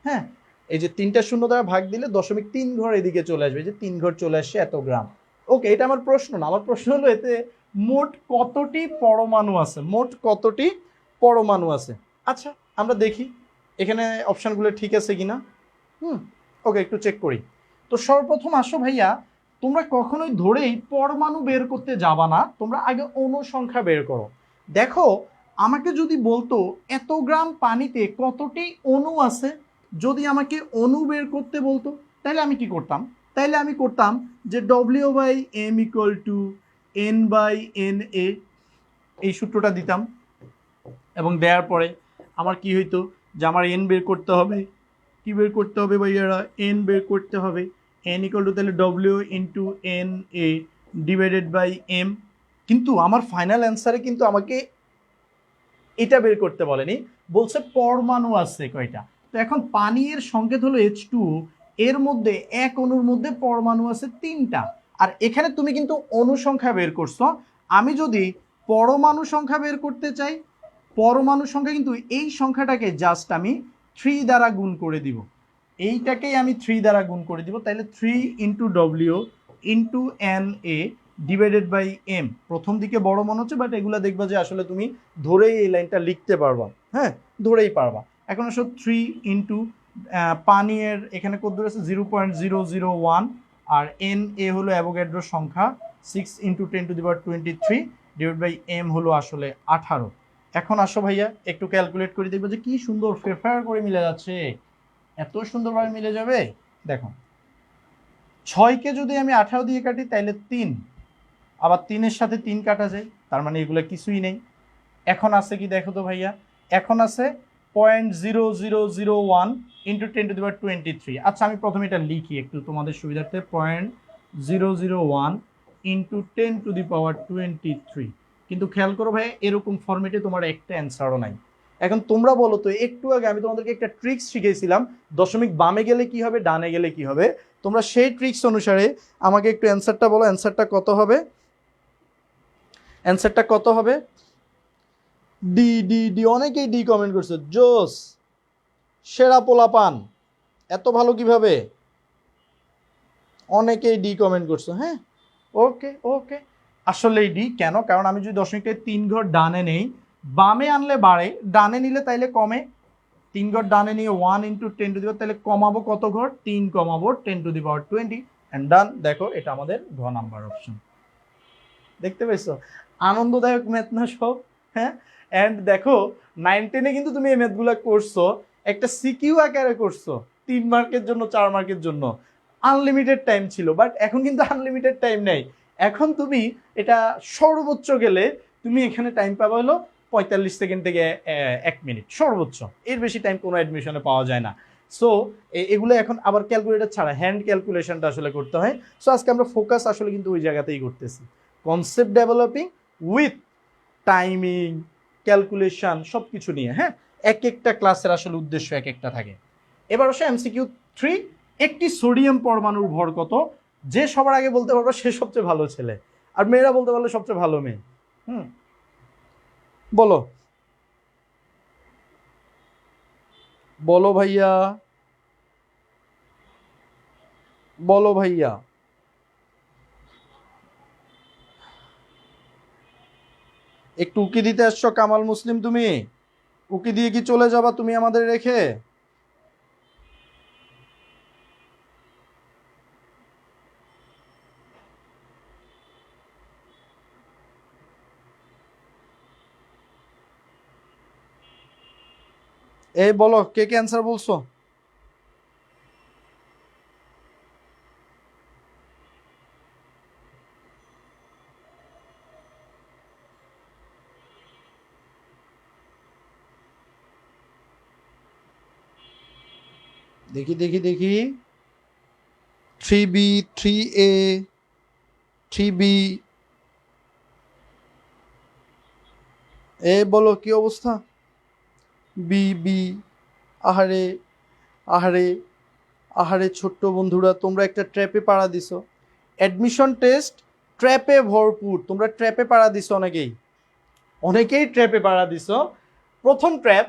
হ্যাঁ, এই যে 3টা শূন্য দ্বারা ভাগ দিলে 0.3 ঘর এদিকে চলে আসবে, যে 3 ঘর চলে আসছে এত গ্রাম। ওকে, এটা আমার প্রশ্ন না, আমার প্রশ্ন হলো এতে মোট কতটি পরমাণু আছে, মোট কতটি পরমাণু আছে। আচ্ছা, আমরা দেখি এখানে অপশানগুলো ঠিক আছে কিনা। ওকে, একটু চেক করি। তো সর্বপ্রথম আসো ভাইয়া, তোমরা কখনোই ধরেই পরমাণু বের করতে যাবা না, তোমরা আগে অণু সংখ্যা বের করো। দেখো, আমাকে যদি বলতো এত গ্রাম পানিতে কতটি অণু আছে, যদি আমাকে অণু বের করতে বলতো, তাহলে আমি কি করতাম? তাইলে আমি করতাম যে W/m = N/NA, এই সূত্রটা দিতাম, এবং দেওয়ার পরে আমার কি হইতো, যে আমার এন বের করতে হবে। কি বের করতে হবে ভাইয়ারা? এন বের করতে হবে। n = তাহলে W/NA/m। কিন্তু আমার ফাইনাল অ্যান্সারে কিন্তু আমাকে এটা বের করতে বলেনি, বলছে পরমাণু আছে কয়টা। তো এখন পানির সংকেত হলো H2O, এর মধ্যে এক অণুর মধ্যে পরমাণু আছে 3টা। আর এখানে তুমি কিন্তু অণু সংখ্যা বের করছো। আমি যদি পরমাণু সংখ্যা বের করতে চাই, পরমাণু সংখ্যা কিন্তু এই সংখ্যাটাকে জাস্ট আমি 3 দ্বারা গুণ করে দিব। এইটাকেই আমি 3 দ্বারা গুণ করে দিব, তাহলে 3 × W/NA/m। প্রথম দিকে বড় মনে হচ্ছে, বাট এগুলো দেখবা যে আসলে তুমি ধরেই এই লাইনটা লিখতে পারবা। হ্যাঁ, ধরেই পারবা। এখন আসো 3 × পানির এখানে কত দূর আছে? 0.001। আর NA হলো অ্যাভোগাড্রোর সংখ্যা, 6 × 10⁻23/m হলো আসলে 18। এখন আসো ভাইয়া একটু ক্যালকুলেট করে দেখবো যে কি সুন্দর ফেফার করে মিলে যাচ্ছে, এত সুন্দরভাবে মিলে যাবে। দেখো, 6কে যদি আমি 18 দিয়ে কাটি তাহলে 3, আবার 3-এর সাথে 3 কাটা যায়, তার মানে এগুলো কিছুই নেই। এখন আছে কি দেখো তো ভাইয়া, এখন আছে 0.0001 × 10⁻23। আচ্ছা, আমি প্রথমে এটা লিখি একটু তোমাদের সুবিধার্থে, 0.001 × 10⁻23। কিন্তু খেয়াল করো ভাই, এরকম ফরম্যাটে তোমার একটা অ্যান্সারও নাই। এখন তোমরা বলো তো, একটু আগে আমি তোমাদেরকে একটা ট্রিক্স শিখিয়েছিলাম, দশমিক বামে গেলে কি হবে, ডানে গেলে কি হবে। তোমরা সেই ট্রিক্স অনুসারে আমাকে একটু অ্যান্সারটা বলো, অ্যান্সারটা কত হবে? অ্যান্সারটা কত হবে? ডি ডি ডি, অনেকেই ডি কমেন্ট করছে। জোস, সেরা পোলাপান, এত ভালো কিভাবে? অনেকেই ডি কমেন্ট করছো। হ্যাঁ, ওকে ওকে, আসলেই ডি। কেন? কারণ আমি যদি দশমিকটায় 3 ঘর ডানে নেই, বামে আনলে বাড়ে, ডানে নিলে তাইলে কমে। 3 ঘর ডানে নিয়ে 1 × 10⁻, তাহলে কমাবো কত ঘর? 3 কমাবো 10⁻20, অ্যান্ড ডান। দেখো, এটা আমাদের ঘ নাম্বার অপশন। দেখতে পেয়েছো? আনন্দদায়ক ম্যাথ না সব? হ্যাঁ, অ্যান্ড দেখো 9-10-এ কিন্তু তুমি এই ম্যাথগুলো করছো, একটা সিকিউ আকারে করছো, 3 মার্কের জন্য, 4 মার্কের জন্য। আনলিমিটেড টাইম ছিল, বাট এখন কিন্তু আনলিমিটেড টাইম নেই। এখন তুমি এটা সর্বোচ্চ গেলে তুমি এখানে টাইম পাবা হলো 45 সেকেন্ড থেকে 1 মিনিট সর্বোচ্চ, এর বেশি টাইম কোনো অ্যাডমিশনে পাওয়া যায় না। সো এগুলো এখন আবার ক্যালকুলেটর ছাড়া হ্যান্ড ক্যালকুলেশনটা আসলে করতে হয়। সো আজকে আমরা ফোকাস আসলে কিন্তু ওই জায়গাতেই করতেছি, concept developing with timing, calculation সব কিছু নিয়ে। হ্যাঁ, এক একটা ক্লাসের আসলে উদ্দেশ্য এক একটা থাকে। এবার আসে MCQ 3, একটি সোডিয়াম পরমাণুর ভর কত? যে সবার আগে বলতে পারবো সে সবচেয়ে ভালো ছেলে, আর মেয়েরা বলতে পারলে সবচেয়ে ভালো মেয়ে। বলো বলো ভাইয়া, বলো ভাইয়া। একটু উকি দিতে আসছো কামাল মুসলিম, তুমি উকি দিয়ে কি চলে যাবা তুমি আমাদের রেখে? এই বলো, কে কে অ্যান্সার বলছো? দেখি দেখি দেখি, 3B, 3A, 3B। বলো কি অবস্থা? বি বি, আহারে আহারে আহারে ছোট্ট বন্ধুরা, তোমরা একটা ট্র্যাপে পাড়া দিছো। অ্যাডমিশন টেস্ট ট্র্যাপে ভরপুর, তোমরা ট্র্যাপে পাড়া দিছো, অনেকেই ট্র্যাপে পাড়া দিছো। প্রথম ট্র্যাপ,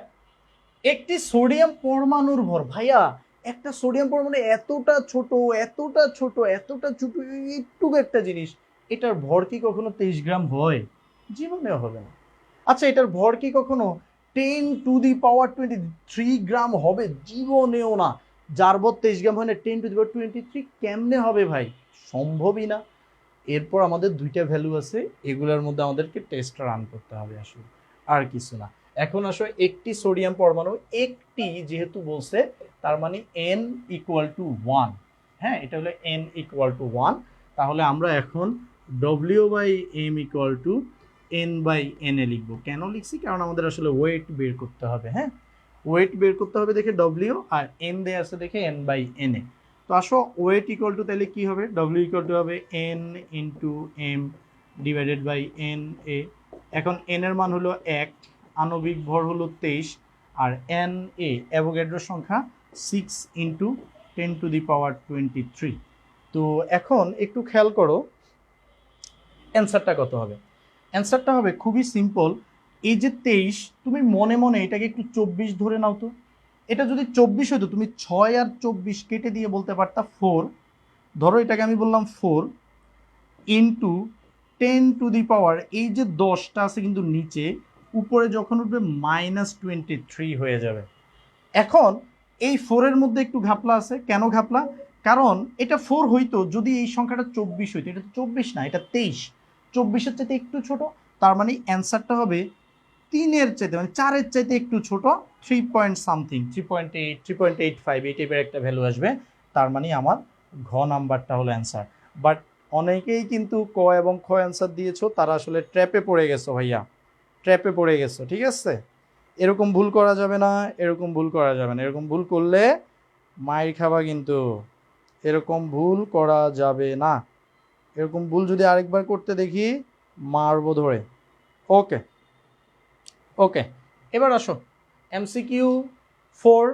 একটি সোডিয়াম পরমাণুর ভর। ভাইয়া, একটা সোডিয়াম পরমাণু এতটা ছোট, এতটা ছোট, এতটা ছোট, একটু একটা জিনিস, এটার ভর কি কখনো 23 গ্রাম হয়? জীবনেও হবে না। আচ্ছা, এটার ভর কি কখনো 10⁻23 গ্রাম হবে? জীবনেও না। যার ভর 23 গ্রাম হয় না, 10⁻23 কেমনে হবে ভাই? সম্ভবই না। এরপর আমাদের দুইটা ভ্যালু আছে, এগুলোর মধ্যে আমাদেরকে টেস্ট রান করতে হবে, আসলে আর কিছু না। এখন আসলে একটি সোডিয়াম পরমাণু, একটি যেহেতু বলছে, তার মানে n = 1। হ্যাঁ, এটা হলো n = 1। তাহলে আমরা এখন W/m = n/n লিখবো। কেন লিখছি? কারণ আমাদের আসলে ওয়েট বের করতে হবে। হ্যাঁ, ওয়েট বের করতে হবে দেখে W, আর n দেয়া আছে দেখে n/n এ। তো আসো, ওয়েট ইকুয়াল টু তাহলে কি হবে? W ইকুয়াল টু হবে n × m / n a। এখন n এর মান হলো 1, আণবিক ভর হলো 23, আর n a অ্যাভোগাড্রোর সংখ্যা 6 × 10⁻23। তো এখন একটু খেয়াল করো অ্যান্সারটা কত হবে। অ্যান্সারটা হবে খুবই সিম্পল। এই যে 23, তুমি মনে মনে এটাকে একটু 24 ধরে নাও তো। এটা যদি 24 হতো, তুমি 6 আর 24 কেটে দিয়ে বলতে পারতা 4। ধরো এটাকে আমি বললাম 4 ইন্টু 10⁻, এই যে 10টা আছে কিন্তু নিচে, উপরে যখন উঠবে -23 হয়ে যাবে। এখন এই 4-এর মধ্যে একটু ঘাপলা আছে। কেন ঘাপলা? কারণ এটা 4 হইতো যদি এই সংখ্যাটা 24 হইতো। এটা তো 24 না, এটা 23। 24-এর চাইতে একটু ছোট, তার মানে অ্যান্সারটা হবে 3-এর চাইতে, মানে 4-এর চাইতে একটু ছোট, 3 পয়েন্ট সামথিং, 3.8, 3.85 এই টাইপের একটা ভ্যালু আসবে। তার মানে আমার ঘ নাম্বারটা হলো অ্যান্সার। বাট অনেকেই কিন্তু ক এবং খ অ্যান্সার দিয়েছো, তারা আসলে ট্র্যাপে পড়ে গেছো ভাইয়া, ট্র্যাপে পড়ে গেছো। ঠিক আছে, এরকম ভুল করা যাবে না, এরকম ভুল করা যাবে না। এরকম ভুল করলে মাইর খাবা কিন্তু, এরকম ভুল করা যাবে না। এরকম ভুল যদি আরেকবার করতে দেখি, মারবো ধরে। ওকে ওকে, এবার আসো MCQ 4।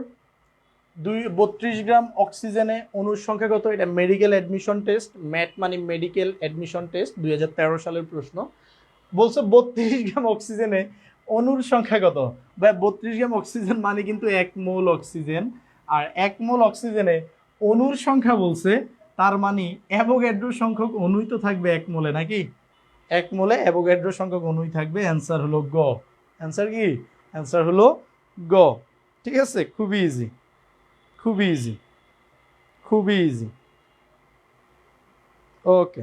32 গ্রাম অক্সিজেনে অণুর সংখ্যা কত? এটা মেডিকেল অ্যাডমিশন টেস্ট, ম্যাট মানে মেডিকেল অ্যাডমিশন টেস্ট, 2013 সালের প্রশ্ন। বলছে 32 গ্রাম অক্সিজেনে অণুর সংখ্যা কত? ভাই, 32 গ্রাম অক্সিজেন মানে কিন্তু 1 মোল অক্সিজেন, আর 1 মোল অক্সিজেনে অণুর সংখ্যা বলছে, তার মানে অ্যাভোগাড্রো সংখ্যক অণুই তো থাকবে 1 মোলে, নাকি? 1 মোলে অ্যাভোগাড্রো সংখ্যক অণুই থাকবে। অ্যান্সার হলো গ। অ্যান্সার কি? অ্যান্সার হলো গ। ঠিক আছে, খুবই ইজি, খুবই ইজি, খুবই ইজি। ওকে,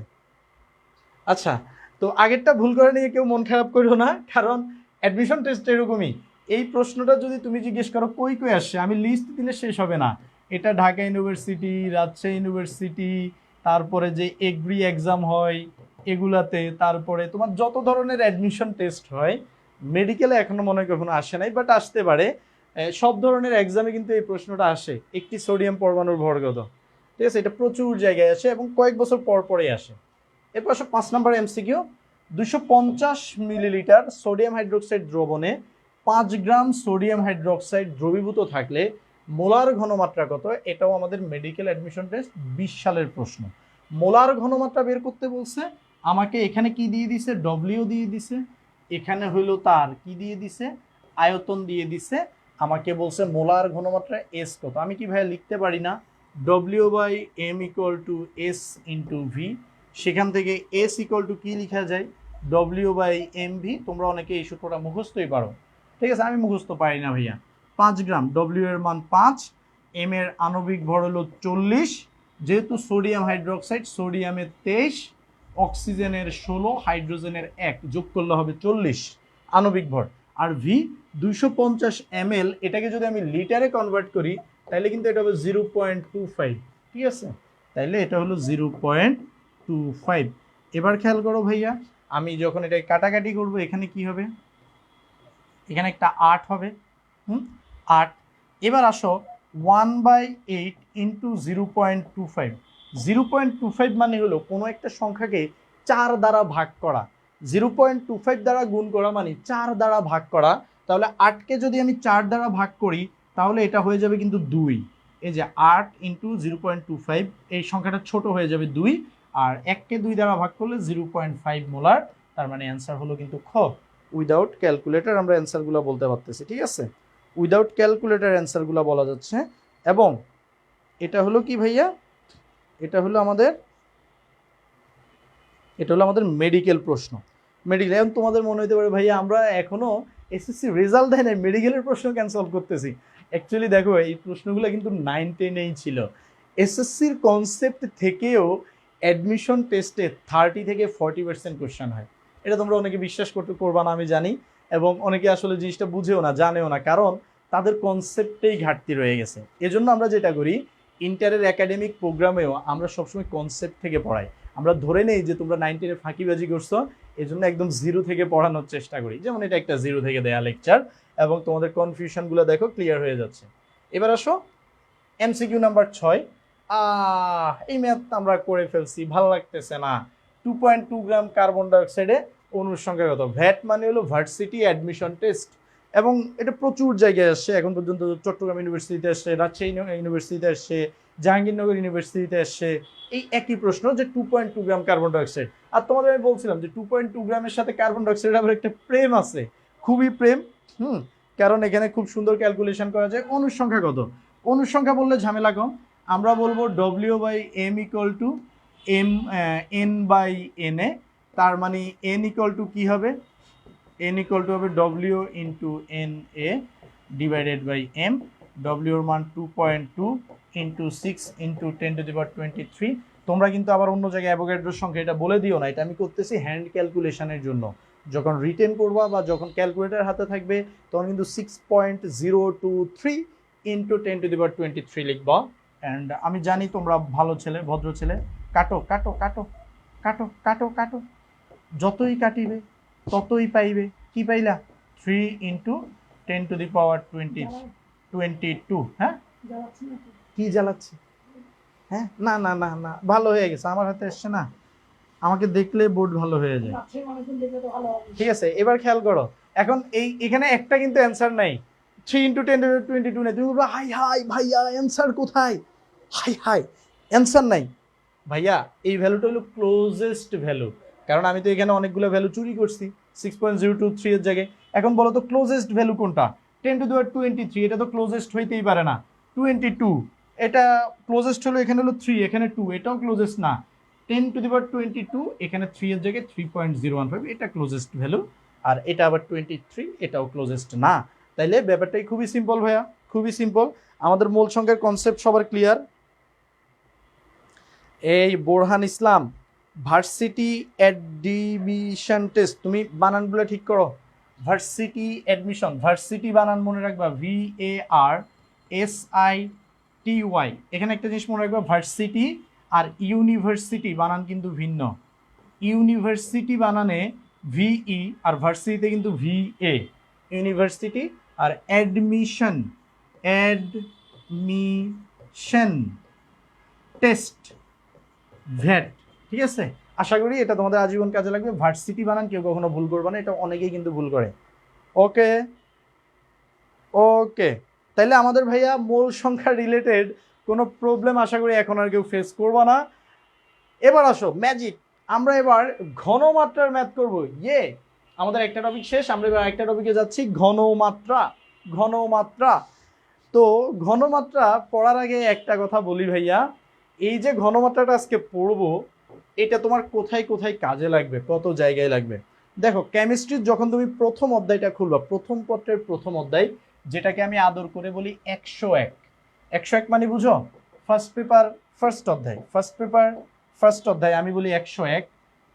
আচ্ছা, তো আগেরটা ভুল করে নিয়ে কেউ মন খারাপ করো না, কারণ অ্যাডমিশন টেস্ট এরকমই। এই প্রশ্নটা যদি তুমি জিজ্ঞেস করো কই কই আসছে, আমি লিস্ট দিলে শেষ হবে না। এটা ঢাকা ইউনিভার্সিটি, রাজশাহী ইউনিভার্সিটি, তারপরে যে এগ্রি এক্সাম হয় এগুলাতে, তারপরে তোমার যত ধরনের অ্যাডমিশন টেস্ট হয়, মেডিকেলে এখনো মনে হয় কখনো আসে নাই, বাট আসতে পারে। সব ধরনের এক্সামে কিন্তু এই প্রশ্নটা আসে, একটি সোডিয়াম পরমাণুর ভর কত। ঠিক আছে, এটা প্রচুর জায়গায় আসে এবং কয়েক বছর পর পরে আসে। এরপর 5 নম্বর MCQ, 250 মিলিলিটার সোডিয়াম হাইড্রোক্সাইড দ্রবণে 5 গ্রাম সোডিয়াম হাইড্রোক্সাইড দ্রবীভূত থাকলে মোলার ঘনমাত্রা কত? এটাও আমাদের মেডিকেল অ্যাডমিশন টেস্ট 20 সালের প্রশ্ন। মোলার ঘনমাত্রা বের করতে বলছে আমাকে। এখানে কি দিয়ে দিছে? ডব্লিউ দিয়ে দিছে। এখানে হইলো তার কি দিয়ে দিছে? আয়তন দিয়ে দিছে। আমাকে বলছে মোলার ঘনমাত্রা এস কত। আমি কি ভাই লিখতে পারি না W/m = S × V? সেখান থেকে S = কি লেখা যায়? W/mv। তোমরা অনেকে এই সূত্রটা মুখস্থই পারো। ঠিক আছে, আমি মুখস্থ পারি না ভাইয়া। 5 গ্রাম, W এর মান 5, M এর আণবিক ভর হলো 40। যেহেতু সোডিয়াম হাইড্রোক্সাইড, সোডিয়ামের 23, অক্সিজেনের 16, হাইড্রোজেনের 1, যোগ করলে হবে 40 আণবিক ভর। আর V 250 ml, এটাকে যদি আমি লিটারে কনভার্ট করি তাহলে কিন্তু এটা হবে 0.25। ঠিক আছে, তাইলে এটা হলো 0.25। এবার খেয়াল করো ভাইয়া, আমি যখন এটা কাটাকাটি করব, এখানে কি হবে? এখানে একটা 8 হবে। 8। এবার আসো 1/8 × 0.25। 0.25 মানে হলো কোনো একটা সংখ্যাকে 4 দ্বারা ভাগ করা। 0.25 দ্বারা গুণ করা মানে 4 দ্বারা ভাগ করা। তাহলে 8কে যদি আমি 4 দ্বারা ভাগ করি তাহলে এটা হয়ে যাবে কিন্তু 2। এই যে 8 ইন্টু 0.25, এই সংখ্যাটা ছোট হয়ে যাবে 2, আর 1কে 2 দ্বারা ভাগ করলে 0.5 মোলার। তার মানে অ্যান্সার হলো কিন্তু খ। উইদাউট ক্যালকুলেটর আমরা অ্যান্সারগুলো বলতে পারতেছি, ঠিক আছে? উইদাউট ক্যালকুলেটর অ্যান্সারগুলো বলা যাচ্ছে। এবং এটা হলো কি ভাইয়া, এটা হলো আমাদের মেডিকেল প্রশ্ন। মেডিকেল, এখন তোমাদের মনে হতে পারে ভাইয়া আমরা এখনো এসএসসি রেজাল্ট দেয় না, মেডিকেলের প্রশ্ন কেন সলভ করতেছি? অ্যাকচুয়ালি দেখো এই প্রশ্নগুলো কিন্তু 9-10-এই ছিল। এসএসসির কনসেপ্ট থেকেও অ্যাডমিশন টেস্টে 30 থেকে 40% কোশ্চেন হয়। এটা তোমরা অনেকে বিশ্বাস করবা না আমি জানি, এবং অনেকে আসলে জিনিসটা বুঝেও না, জানেও না, কারণ তাদের কনসেপ্টেই ঘাটতি রয়ে গেছে। এজন্য আমরা যেটা করি, ইন্টারের একাডেমিক প্রোগ্রামেও আমরা সবসময় কনসেপ্ট থেকে পড়াই। আমরা ধরে নেই যে তোমরা 9-10-এ ফাঁকিবাজি করছো, এই জন্য একদম 0 থেকে পড়ানোর চেষ্টা করি। যেমন এটা একটা 0 থেকে দেয়া লেকচার, এবং তোমাদের কনফিউশনগুলো দেখো ক্লিয়ার হয়ে যাচ্ছে। এবার আসো এমসিকিউ নাম্বার 6। এই ম্যাথ আমরা করে ফেলছি, ভালো লাগতেছে না। 2.2 গ্রাম কার্বন ডাইঅক্সাইডে অণুর সংখ্যা কত? ভ্যাট মানে হলো ভার্সিটি অ্যাডমিশন টেস্ট, এবং এটা প্রচুর জায়গায় আসছে এখন পর্যন্ত। চট্টগ্রাম ইউনিভার্সিটিতে আসছে, রাজশাহী ইউনিভার্সিটিতে আসছে, জাহাঙ্গীরনগর ইউনিভার্সিটিতে আসছে এই একই প্রশ্ন যে 2.2 গ্রাম কার্বন ডাইঅক্সাইড। আর তোমাদের আমি বলছিলাম যে 2.2 গ্রামের সাথে কার্বন ডাইঅক্সাইড আবার একটা প্রেম আছে, খুবই প্রেম। কারণ এখানে খুব সুন্দর ক্যালকুলেশন করা যায়। অণুর সংখ্যা কত? অণুর সংখ্যা বললে ঝামেলা কম, আমরা বলবো W/M = N/Na। তার মানে N = কি হবে? N = হবে W × Na / M। W এর মান 2.2 × 6 × 10⁻23। তোমরা কিন্তু আবার অন্য জায়গায় অ্যাভোগাড্রোর সংখ্যা এটা বলে দিও না, এটা আমি করতেছি হ্যান্ড ক্যালকুলেশনের জন্য। যখন রিটেন করবা বা যখন ক্যালকুলেটর হাতে থাকবে তখন কিন্তু 6.023 × 10⁻23 লিখবা। অ্যান্ড আমি জানি তোমরা ভালো ছেলে, ভদ্র ছেলে। কাটো কাটো কাটো কাটো কাটো কাটো, যতই কাটিবে ততই পাইবে। কি পাইলা? 3 × 10⁻22। হ্যাঁ, কি জ্বালাচ্ছি? হ্যাঁ, না না না না, ভালো হয়ে গেছে, আমার হাতে এসছে না, আমাকে দেখলে বোর্ড ভালো হয়ে যায়। ঠিক আছে, এবার খেয়াল করো। এখন এখানে একটা কিন্তু অ্যান্সার নাই, 3 × 10⁻22 নেই। তুমি বলবো হাই হাই ভাইয়া অ্যান্সার কোথায়? হাই হাই অ্যান্সার নাই ভাইয়া। এই ভ্যালুটা হলো ক্লোজেস্ট ভ্যালু, কারণ আমি তো এখানে অনেকগুলো ভ্যালু চুরি করছি 6.023 এর জায়গায়। এখন বলো তো ক্লোজেস্ট ভ্যালু কোনটা? 10⁻23, এটা তো ক্লোজেস্ট হইতেই পারে না। 22, এটা ক্লোজেস্ট হলো, এখানে হলো 3, এখানে 2, এটাও ক্লোজেস্ট না। 10⁻22, এখানে 3 এর জায়গায় 3.015, এটা ক্লোজেস্ট ভ্যালু। আর এটা আবার 23, এটাও ক্লোজেস্ট না। তাইলে ব্যাপারটাই খুবই সিম্পল ভাইয়া, খুবই সিম্পল। আমাদের মূল সংখ্যার কনসেপ্ট সবার ক্লিয়ার? এই বোরহান ইসলাম, ভার্সিটি অ্যাডমিশন টেস্ট, তুমি বানানগুলো ঠিক করো। ভার্সিটি অ্যাডমিশন, ভার্সিটি বানান মনে রাখবা VARSITY। এখানে একটা জিনিস মনে রাখবা, ভার্সিটি আর ইউনিভার্সিটি বানান কিন্তু ভিন্ন। ইউনিভার্সিটি বানানে VE, আর ভার্সিটিতে কিন্তু VA। ইউনিভার্সিটি আর অ্যাডমিশন টেস্ট, ভ্যাট। ঠিক আছে, আশা করি এটা তোমাদের আজীবন কাজে লাগবে। ভার্সিটি বানান কেউ কখনো ভুল করবে না, এটা অনেকেই কিন্তু ভুল করে। ওকে ওকে, তাইলে আমাদের ভাইয়া মূল সংখ্যা রিলেটেড কোনো প্রবলেম আশা করি এখন আর কেউ ফেস করবো না। এবার আসো ম্যাজিক, আমরা এবার ঘনমাত্রার ম্যাথ করব। আমাদের একটা টপিক শেষ, আমরা এবার একটা টপিকে যাচ্ছি, ঘনমাত্রা। ঘনমাত্রা, তো ঘনমাত্রা পড়ার আগে একটা কথা বলি ভাইয়া, এই যে ঘনমাত্রাটা আজকে পড়বো, এটা তোমার কোথায় কোথায় কাজে লাগবে, কত জায়গায় লাগবে। দেখো কেমিস্ট্রির যখন তুমি প্রথম অধ্যায়টা খুলবা, প্রথম পত্রের প্রথম অধ্যায়, যেটাকে আমি আদর করে বলি 101। 101 মানে বুঝো? ফার্স্ট পেপার ফার্স্ট অধ্যায়, ফার্স্ট পেপার ফার্স্ট অধ্যায় আমি বলি 101।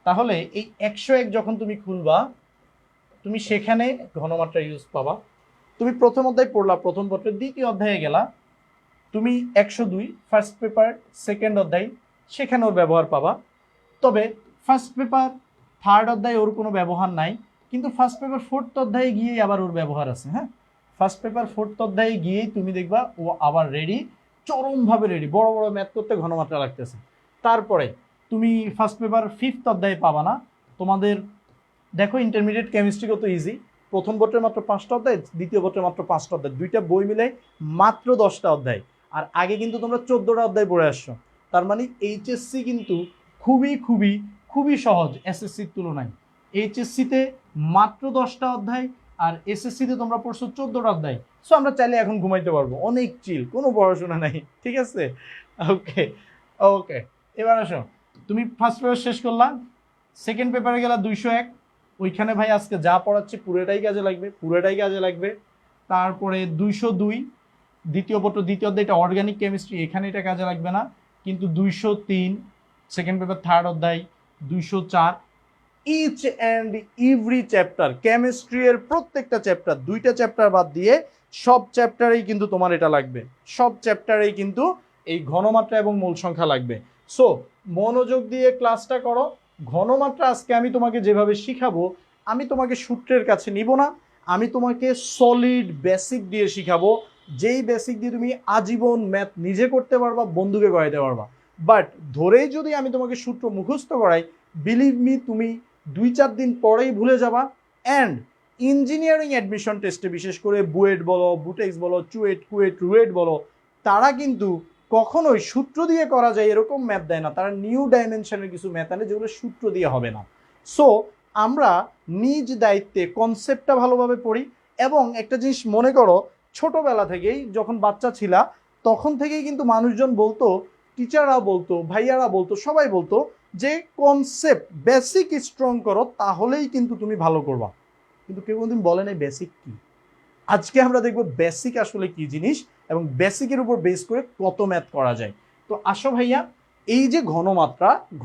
তাহলে এই 101 যখন তুমি খুলবা, তুমি সেখানে ঘনমাত্রা ইউজ পাবা। তুমি প্রথম অধ্যায় পড়লা, প্রথম পত্রের দ্বিতীয় অধ্যায়ে গেলা, তুমি 102 ফার্স্ট পেপার সেকেন্ড অধ্যায়, সেখানে ওর ব্যবহার পাবা। তবে ফার্স্ট পেপার থার্ড অধ্যায়ে ওর কোনো ব্যবহার নাই, কিন্তু ফার্স্ট পেপার ফোর্থ অধ্যায়ে গিয়েই আবার ওর ব্যবহার আছে। হ্যাঁ, ফার্স্ট পেপার ফোর্থ অধ্যায়ে গিয়েই তুমি দেখবা ও আবার রেডি, চরমভাবে রেডি, বড় বড় ম্যাথ করতে ঘনমাত্রা লাগতেছে। তারপরে তুমি ফার্স্ট পেপার ফিফথ অধ্যায়ে পাবা না। তোমাদের দেখো ইন্টারমিডিয়েট কেমিস্ট্রি কত ইজি, প্রথম পত্রের মাত্র 5টা অধ্যায়, দ্বিতীয় পত্রের মাত্র 5টা অধ্যায়, দুইটা বই মিলে মাত্র 10টা অধ্যায়। আর আগে কিন্তু তোমরা 14টা অধ্যায় পড়ে আসছো। তার মানে এইচএসসি কিন্তু খুবই খুবই খুবই সহজ এসএসসির তুলনায়। এইচএসসিতে মাত্র 10টা অধ্যায়, আর এসএসসিতে তোমরা পড়ছো 14টা অধ্যায়। সো আমরা চাইলে এখন ঘুমাইতে পারবো, অনেক চিল, কোনো পড়াশোনা নাই, ঠিক আছে? ওকে ওকে, এবার আসো, তুমি ফার্স্ট পেপার শেষ করলা, সেকেন্ড পেপারে গেলা 201, ওইখানে ভাই আজকে যা পড়াচ্ছি পুরোটাই কাজে লাগবে, পুরোটাই কাজে লাগবে। তারপরে 202 দ্বিতীয় পত্র দ্বিতীয় অধ্যায়, এটা অর্গানিক কেমিস্ট্রি, এখানে এটা কাজে লাগবে না, কিন্তু 203 সেকেন্ড পেপার থার্ড অধ্যায়, 204 each and every chapter, chemistry এর প্রত্যেকটা চ্যাপ্টার, 2টা চ্যাপ্টার বাদ দিয়ে সব চ্যাপ্টারেই কিন্তু তোমার এটা লাগবে, সব চ্যাপ্টারেই কিন্তু এই ঘনমাত্রা এবং মূল সংখ্যা লাগবে। সো মনোযোগ দিয়ে ক্লাসটা করো। ঘনমাত্রা আজকে আমি তোমাকে যেভাবে শিখাবো, আমি তোমাকে সূত্রের কাছে নিব না, আমি তোমাকে সলিড বেসিক দিয়ে শিখাবো, যেই বেসিক দিয়ে তুমি আজীবন ম্যাথ নিজে করতে পারবা, বন্ধুকে করাইতে পারবা। বাট ধরেই যদি আমি তোমাকে সূত্র মুখস্থ করাই, বিলিভ মি তুমি 2-4 দিন পরেই ভুলে যাবা। অ্যান্ড ইঞ্জিনিয়ারিং অ্যাডমিশন টেস্টে বিশেষ করে বুয়েট বলো, বুটেক্স বলো, চুয়েট, কুয়েট, রুয়েট বলো, তারা কিন্তু কখনোই সূত্র দিয়ে করা যায় এরকম ম্যাথ দেয় না, তারা নিউ ডাইমেনশনের কিছু ম্যাথ আনে যেগুলো সূত্র দিয়ে হবে না। সো আমরা নিজ দায়িত্বে কনসেপ্টটা ভালোভাবে পড়ি। এবং একটা জিনিস মনে করো, ছোটবেলা থেকেই যখন বাচ্চা ছিলা তখন থেকেই কিন্তু মানুষজন বলতো, টিচাররা বলতো, ভাইয়ারা বলতো, সবাই বলতো যে কনসেপ্ট বেসিক স্ট্রং করো তাহলেই কিন্তু তুমি ভালো করবা। কিন্তু কেউ কোনদিন বলে নাই বেসিক কি। আজকে আমরা দেখব বেসিক আসলে কি জিনিস এবং বেসিকের উপর বেস করে কত ম্যাথ করা যায়। তো আসো ভাইয়া, এই যে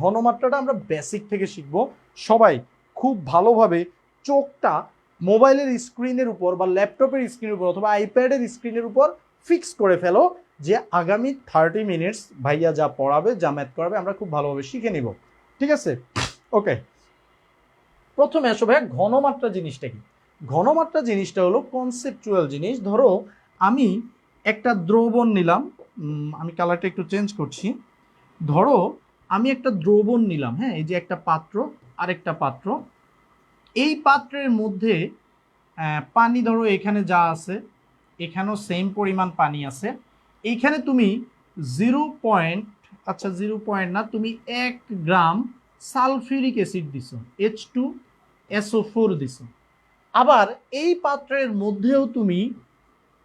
ঘনমাত্রাটা আমরা বেসিক থেকে শিখব। সবাই খুব ভালোভাবে চোখটা মোবাইলের স্ক্রিনের উপর বা ল্যাপটপের স্ক্রিনের উপর অথবা আইপ্যাডের স্ক্রিনের উপর ফিক্স করে ফেলো যে আগামী 30 মিনিটস ভাইয়া যা পড়াবে, যা ম্যাথ করাবে আমরা খুব ভালোভাবে শিখে নিব, ঠিক আছে? ওকে, প্রথমে আসো ভাইয়া, ঘনমাত্রা জিনিসটা কি? ঘনমাত্রা জিনিসটা হলো কনসেপচুয়াল জিনিস। ধরো আমি একটা দ্রবণ নিলাম, আমি কালারটা একটু চেঞ্জ করছি। ধরো আমি একটা দ্রবণ নিলাম, হ্যাঁ, এই যে একটা পাত্র আরেকটা পাত্র, এই পাত্রের মধ্যে পানি ধরো এখানে যা আছে এখানেও সেম পরিমাণ পানি আছে। এইখানে তুমি 0. আচ্ছা 0. না, তুমি 1 গ্রাম সালফিউরিক অ্যাসিড দিছো, H2SO4 দিছো। আবার এই পাত্রের মধ্যেও তুমি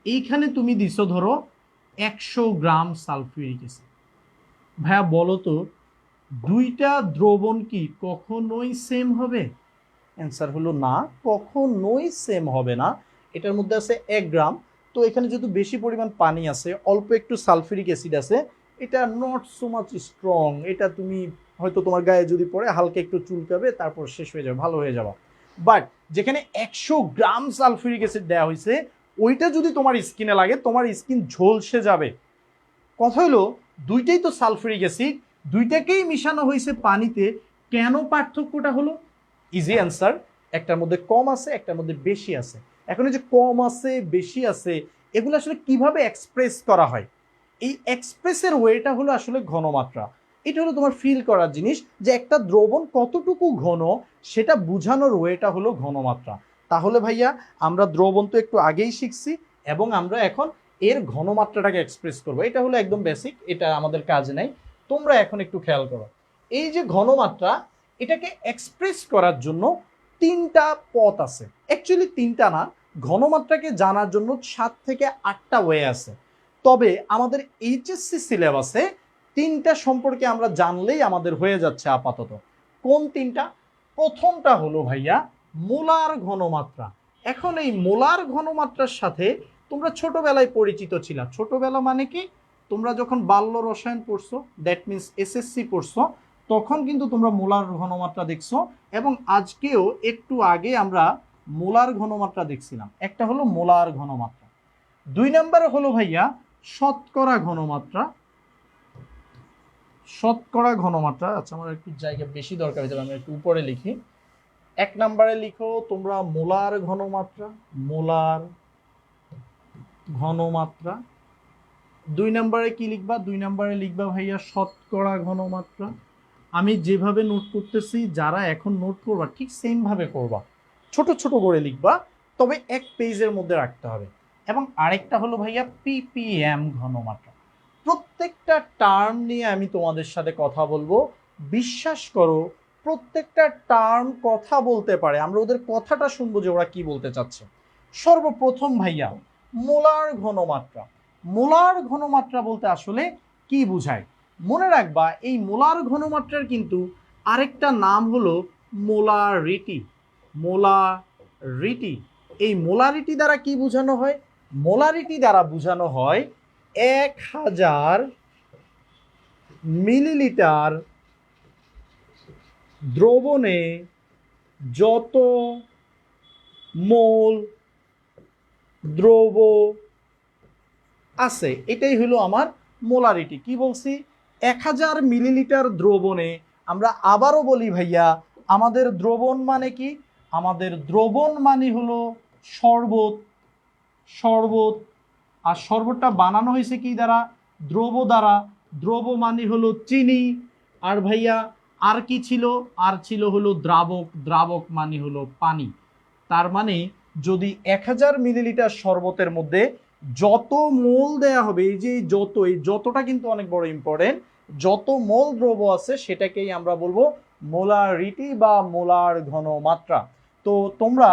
এইখানে তুমি দিছো ধরো 100 গ্রাম সালফিউরিক অ্যাসিড। ভাইয়া বলো তো, দুইটা দ্রবণ কি কখনোই সেম হবে? অ্যান্সার হলো না, কখনোই সেম হবে না। এটার মধ্যে আছে 1 গ্রাম, তো এখানে যেহেতু বেশি পরিমাণ পানি আছে, অল্প একটু সালফিউরিক অ্যাসিড আছে, এটা নট সো মাচ স্ট্রং। এটা তুমি হয়তো তোমার গায়ে যদি পড়ে হালকা একটু চুলকাবে, তারপর শেষ হয়ে যাবে, ভালো হয়ে যাবে। বাট যেখানে 100 গ্রাম সালফিউরিক অ্যাসিড দেওয়া হয়েছে, ওইটা যদি তোমার স্কিনে লাগে তোমার স্কিন ঝলসে যাবে। কথা হলো দুইটাই তো সালফিউরিক অ্যাসিড, দুইটাকেই মিশানো হয়েছে পানিতে, কেন পার্থক্যটা হলো? ইজি অ্যান্সার, একটার মধ্যে কম আছে একটার মধ্যে বেশি আছে। এখন এই যে কম আছে বেশি আছে এগুলো আসলে কিভাবে এক্সপ্রেস করা হয়? এই এক্সপ্রেসের ওয়েটা হলো আসলে ঘনমাত্রা। এটা হলো তোমার ফিল করার জিনিস যে একটা দ্রবণ কতটুকু ঘন, সেটা বোঝানোর ওয়েটা হলো ঘনমাত্রা। তাহলে ভাইয়া আমরা দ্রবণ তো একটু আগেই শিখছি এবং আমরা এখন এর ঘনমাত্রাটাকে এক্সপ্রেস করবো, এটা হলো একদম বেসিক, এটা আমাদের কাজ নাই। তোমরা এখন একটু খেয়াল করো, এই যে ঘনমাত্রা, এটাকে এক্সপ্রেস করার জন্য 3টা পথ আছে। অ্যাকচুয়ালি 3টা না, ঘনমাত্রাকে জানার জন্য 7 থেকে 8টা ওয়ে আছে। তবে আমাদের এইচএসসি সিলেবাসে 3টা সম্পর্কে আমরা জানলেই আমাদের হয়ে যাচ্ছে আপাতত। কোন 3টা? প্রথমটা হলো ভাইয়া মোলার ঘনমাত্রা। এখন এই মোলার ঘনমাত্রার সাথে তোমরা ছোটবেলায় পরিচিত ছিলা। ছোটবেলা মানে কি? তোমরা যখন বাল্য রসায়ন পড়ছো, দ্যাট মিনস এসএসসি পড়ছো, তখন কিন্তু তোমরা মোলার ঘনমাত্রা দেখছো। এবং আজকেও একটু আগে আমরা মোলার ঘনমাত্রা দেখছিলাম। একটা হলো মোলার ঘনমাত্রা, 2 নম্বরে হলো ভাইয়া শতকরা ঘনমাত্রা। শতকরা ঘনমাত্রা, আচ্ছা আমার একটু জায়গা বেশি দরকার হয়ে যাবে, আমি একটু উপরে লিখি। 1 নম্বরে লিখো তোমরা মোলার ঘনমাত্রা, মোলার ঘনমাত্রা। 2 নম্বরে কি লিখবা? 2 নম্বরে লিখবা ভাইয়া শতকরা ঘনমাত্রা। আমি যেভাবে নোট করতেছি, যারা এখন নোট করবা ঠিক সেম ভাবে করবা, ছোট ছোট করে লিখবা, তবে 1 পেজের মধ্যে রাখতে হবে। এবং আরেকটা হলো ভাইয়া পিপিএম ঘনমাত্রা। প্রত্যেকটা টার্ম নিয়ে আমি তোমাদের সাথে কথা বলবো। বিশ্বাস করো, প্রত্যেকটা টার্ম কথা বলতে পারে, আমরা ওদের কথাটা শুনবো যে ওরা কি বলতে চাচ্ছে। সর্বপ্রথম ভাইয়া, মোলার ঘনমাত্রা। মোলার ঘনমাত্রা বলতে আসলে কি বোঝায়? মনে রাখবা, এই মোলার ঘনমাত্রার কিন্তু আরেকটা নাম হলো মোলারিটি। মোলারিটি, এই মোলারিটি দ্বারা কি বোঝানো হয়? মোলারিটি দ্বারা বোঝানো হয় 1000 মিলিলিটার দ্রবণে যত মোল দ্রব আছে, এটাই হলো আমার মোলারিটি। কি বলছি? 1000 মিলিলিটার দ্রবণে, আমরা আবারও বলি ভাইয়া, আমাদের দ্রবণ মানে কি? আমাদের দ্রবণ মানে হলো শরবত। শরবত, আর শরবতটা বানানো হয়েছে কি দ্বারা? দ্রব দ্বারা। দ্রব মানে হলো চিনি। আর ভাইয়া আর কি ছিল? আর ছিল হলো দ্রাবক। দ্রাবক মানে হলো পানি। তার মানে যদি 1000 মিলিলিটার শরবতের মধ্যে যত মোল দেয়া হবে, এই যে যত, এই যতটা কিন্তু অনেক বড় ইম্পর্টেন্ট, যত মোল দ্রব্য আছে সেটাকেই আমরা বলবো মোলারিটি বা মোলার ঘনমাত্রা। তো তোমরা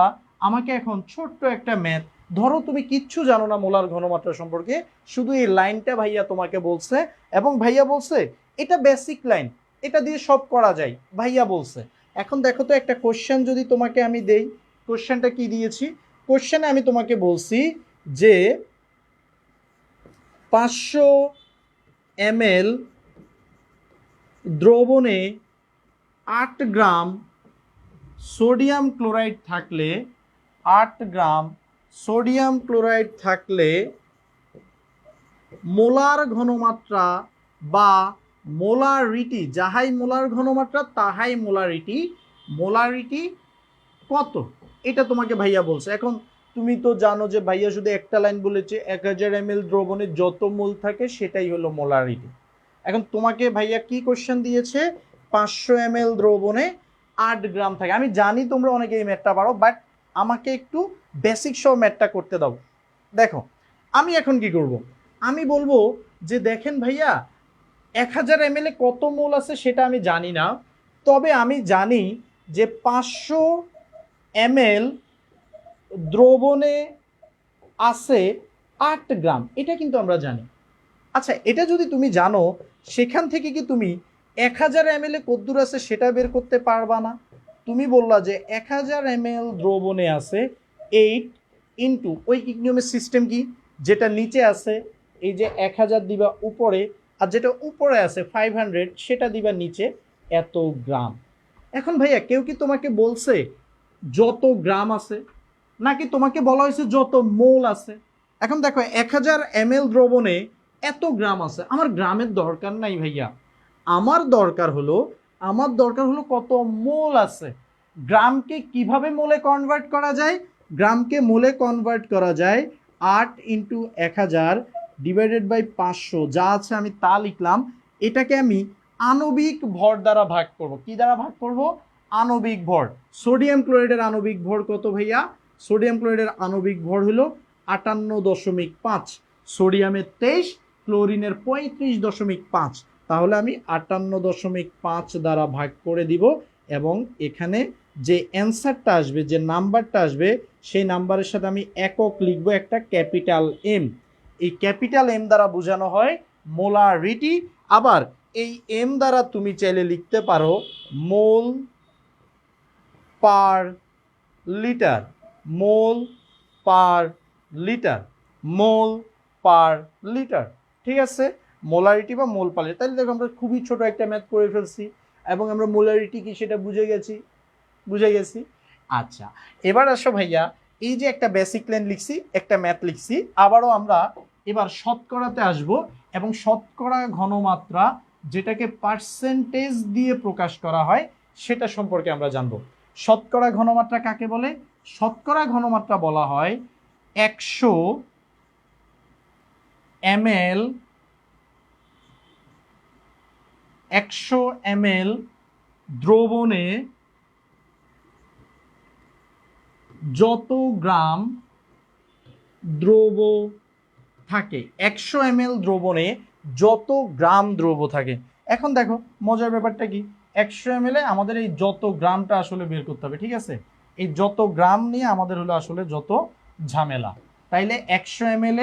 আমাকে এখন ছোট্ট একটা ম্যাথ, ধরো তুমি কিচ্ছু জানো না মোলার ঘনমাত্রা সম্পর্কে, শুধু এই লাইনটা ভাইয়া তোমাকে বলছে, এবং ভাইয়া বলছে এটা বেসিক লাইন, এটা দিয়ে সব করা যায়, ভাইয়া বলছে। এখন দেখো তো, একটা কোশ্চেন যদি তোমাকে আমি দেই, কোশ্চেনটা কি দিয়েছি? কোশ্চেনে আমি তোমাকে বলছি যে 500 ml দ্রবণে 8 গ্রাম সোডিয়াম ক্লোরাইড থাকলে, 8 গ্রাম সোডিয়াম ক্লোরাইড থাকলে মোলার ঘনমাত্রা বা মোলারিটি, যাহাই মোলার ঘনমাত্রা তাহাই মোলারিটি, মোলারিটি কত? এটা তোমাকে ভাইয়া বলছে। এখন তুমি তো জানো যে ভাইয়া শুধু একটা লাইন বলেছে, 1000 ml দ্রবণে যত মোল থাকে সেটাই হলো মোলারিটি। এখন তোমাকে ভাইয়া কি কোশ্চেন দিয়েছে? 500 ml দ্রবণে 8 গ্রাম থাকে। আমি জানি তোমরা অনেকে এই ম্যাথটা পারো, বাট আমাকে একটু বেসিক সহ ম্যাথটা করতে দাও। দেখো, আমি এখন কি করব? আমি বলবো যে দেখেন ভাইয়া, 1000 ml কত মোল আছে সেটা আমি জানি না, তবে আমি জানি যে 500 ml দ্রবণে আছে 8 গ্রাম, এটা কিন্তু আমরা জানি। আচ্ছা, এটা যদি তুমি জানো, সেখান থেকে কি তুমি 1000 ml কদ্দুর আছে সেটা বের করতে পারবা না? তুমি বললা যে 1000 ml দ্রবণে আছে 8 ইন্টু ওই নিয়মের সিস্টেম কি, যেটা নিচে আছে এই যে 1000 দিবা উপরে, আর যেটা উপরে আছে 500 সেটা দিবা নিচে, এত গ্রাম। এখন ভাইয়া কেউ কি তোমাকে বলছে যত গ্রাম আছে, নাকি তোমাকে বলা হয়েছে যত মোল আছে? এখন দেখো, 1000 ml দ্রবণে এত গ্রাম আছে, আমার গ্রামের দরকার নাই ভাইয়া, আমার দরকার হলো, কত মোল আছে। গ্রামকে কিভাবে মোলে কনভার্ট করা যায়? গ্রামকে মোলে কনভার্ট করা যায় 8 ইন্টু 1000 ডিভাইডেড বাই 500, যা আছে আমি তা লিখলাম। এটাকে আমি আণবিক ভর দ্বারা ভাগ করব। কি দ্বারা ভাগ করব? আণবিক ভর। সোডিয়াম ক্লোরাইডের আণবিক ভর কত ভাইয়া? সোডিয়াম ক্লোরাইডের আণবিক ভর হলো 58.5, সোডিয়ামের 23, ক্লোরিনের 35.5। তাহলে আমি 58.5 দ্বারা ভাগ করে দিব, এবং এখানে যে অ্যান্সারটা আসবে, যে নাম্বারটা আসবে, সেই নাম্বারের সাথে আমি একক লিখবো, একটা ক্যাপিটাল এম। এই ক্যাপিটাল এম দ্বারা বোঝানো হয় মোলারিটি। আবার এই এম দ্বারা তুমি চাইলে লিখতে পারো মোল পার লিটার, মোল পার লিটার, মোল পার লিটার। ঠিক আছে, মোলারিটি বা মোল পার লিটার। তাহলে দেখো, আমরা খুবই ছোট একটা ম্যাথ করে ফেলছি, এবং আমরা মোলারিটি কি সেটা বুঝে গেছি। আচ্ছা, এবার আসো ভাইয়া, এই যে একটা বেসিক লাইন লিখছি, একটা ম্যাথ লিখছি, আবারও আমরা এবার শতকরাতে আসব, এবং শতকরা ঘনমাত্রা, যেটাকে পার্সেন্টেজ দিয়ে প্রকাশ করা হয়, সেটা সম্পর্কে আমরা জানবো। শতকরা ঘনমাত্রা কাকে বলে? শতকরা ঘনমাত্রা বলা হয় 100 ml দ্রবণে যত গ্রাম দ্রব থাকে। 100 ml দ্রবণে যত গ্রাম দ্রব্য থাকে। এখন দেখো মজার ব্যাপারটা কি, 100 ml আমাদের এই যত গ্রামটা আসলে বের করতে হবে, ঠিক আছে? এই যত গ্রাম নিয়ে আমাদের হলো আসলে যত ঝামেলা। তাইলে 100 ml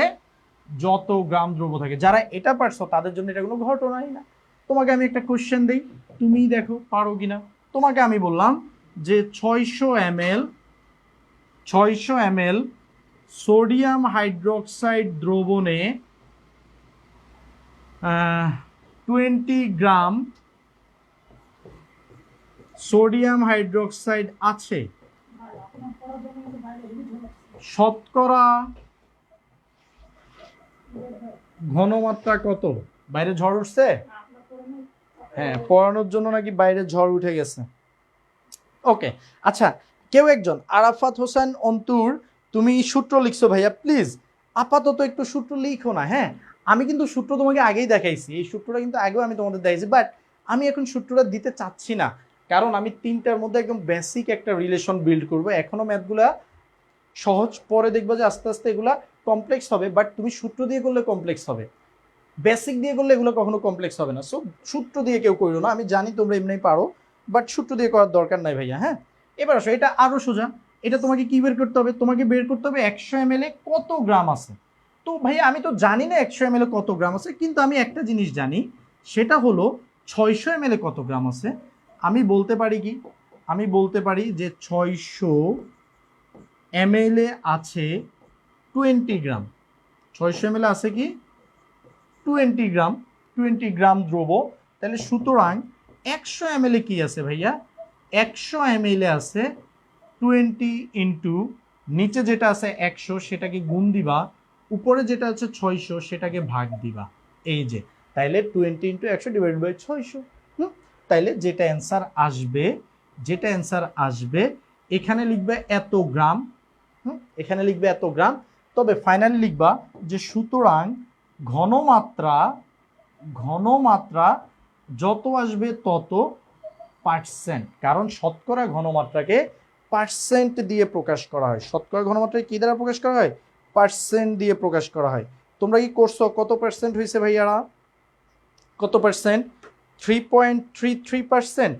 যত গ্রাম দ্রব্য থাকে, যারা এটা পারছো তাদের জন্য এটা কোনো ঘটনাই না। তোমাকে আমি একটা কোশ্চেন দিই, তুমি দেখো পারো কিনা। তোমাকে আমি বললাম যে 600 ml সোডিয়াম হাইড্রোক্সাইড দ্রবণে 20 গ্রাম সোডিয়াম হাইড্রোক্সাইড আছে, শতকরা ঘনমাত্রা কত? বাইরে ঝড় উঠছে? হ্যাঁ, পড়ানোর জন্য নাকি বাইরে ঝড় উঠে গেছে। ওকে, আচ্ছা, কেউ একজন আরাফাত হোসেন অন্তুর, তুমি সূত্র লিখছো ভাইয়া, প্লিজ আপাতত একটু সূত্র লিখো না। হ্যাঁ, আমি কিন্তু সূত্র তোমাকে আগেই দেখাইছি, এই সূত্রটা কিন্তু আগেও আমি তোমাদের দেখাইছি, বাট আমি এখন সূত্রটা দিতে চাচ্ছি না, কারণ আমি 3টার মধ্যে একদম বেসিক একটা রিলেশন বিল্ড করবো। এখনো ম্যাথগুলা সহজ, পরে দেখবো যে আস্তে আস্তে এগুলা কমপ্লেক্স হবে, বাট তুমি সূত্র দিয়ে করলে কমপ্লেক্স হবে, বেসিক দিয়ে করলে এগুলো কখনো কমপ্লেক্স হবে না। সো সূত্র দিয়ে কেউ করো না, আমি জানি তোমরা এমনি পারো, বাট সূত্র দিয়ে করার দরকার নাই ভাইয়া। হ্যাঁ, এবার আসো, এটা আরো সোজা। এটা তোমাকে কি বের করতে হবে? তোমাকে বের করতে হবে 100 ml কত গ্রাম আছে। তো ভাইয়া আমি তো জানি না 100 ml কত গ্রাম আছে, কিন্তু আমি একটা জিনিস জানি, সেটা হলো 600 ml কত গ্রাম আছে। আমি বলতে পারি কি, আমি বলতে পারি যে 600 ml আছে 20 গ্রাম। 600 ml আছে কি 20 গ্রাম, 20 গ্রাম দ্রব্য। তাহলে সুতরাং 100 ml কি আছে ভাইয়া? 100 ml আছে 20 ইন্টু নিচে যেটা আছে 100 সেটাকে গুণ দিবা, উপরে যেটা আছে 600 সেটাকে ভাগ দিবা, এই যে। তাইলে 20 ইন্টু 100 ডিভাইড বাই 600। তাইলে যেটা অ্যান্সার আসবে, যেটা অ্যান্সার আসবে, এখানে লিখবে এত গ্রাম, এখানে লিখবে এত গ্রাম, তবে ফাইনালি লিখবা যে সুতরাং ঘনমাত্রা, ঘনমাত্রা যত আসবে তত পার্সেন্ট, কারণ শতকরা ঘনমাত্রাকে পার্সেন্ট দিয়ে প্রকাশ করা হয়। শতকরা ঘনমাত্রাকে কি দ্বারা প্রকাশ করা হয়? পার্সেন্ট দিয়ে প্রকাশ করা হয়। তোমরা কি করছো? কত পার্সেন্ট হয়েছে ভাইয়ারা? কত পার্সেন্ট? 3.33%।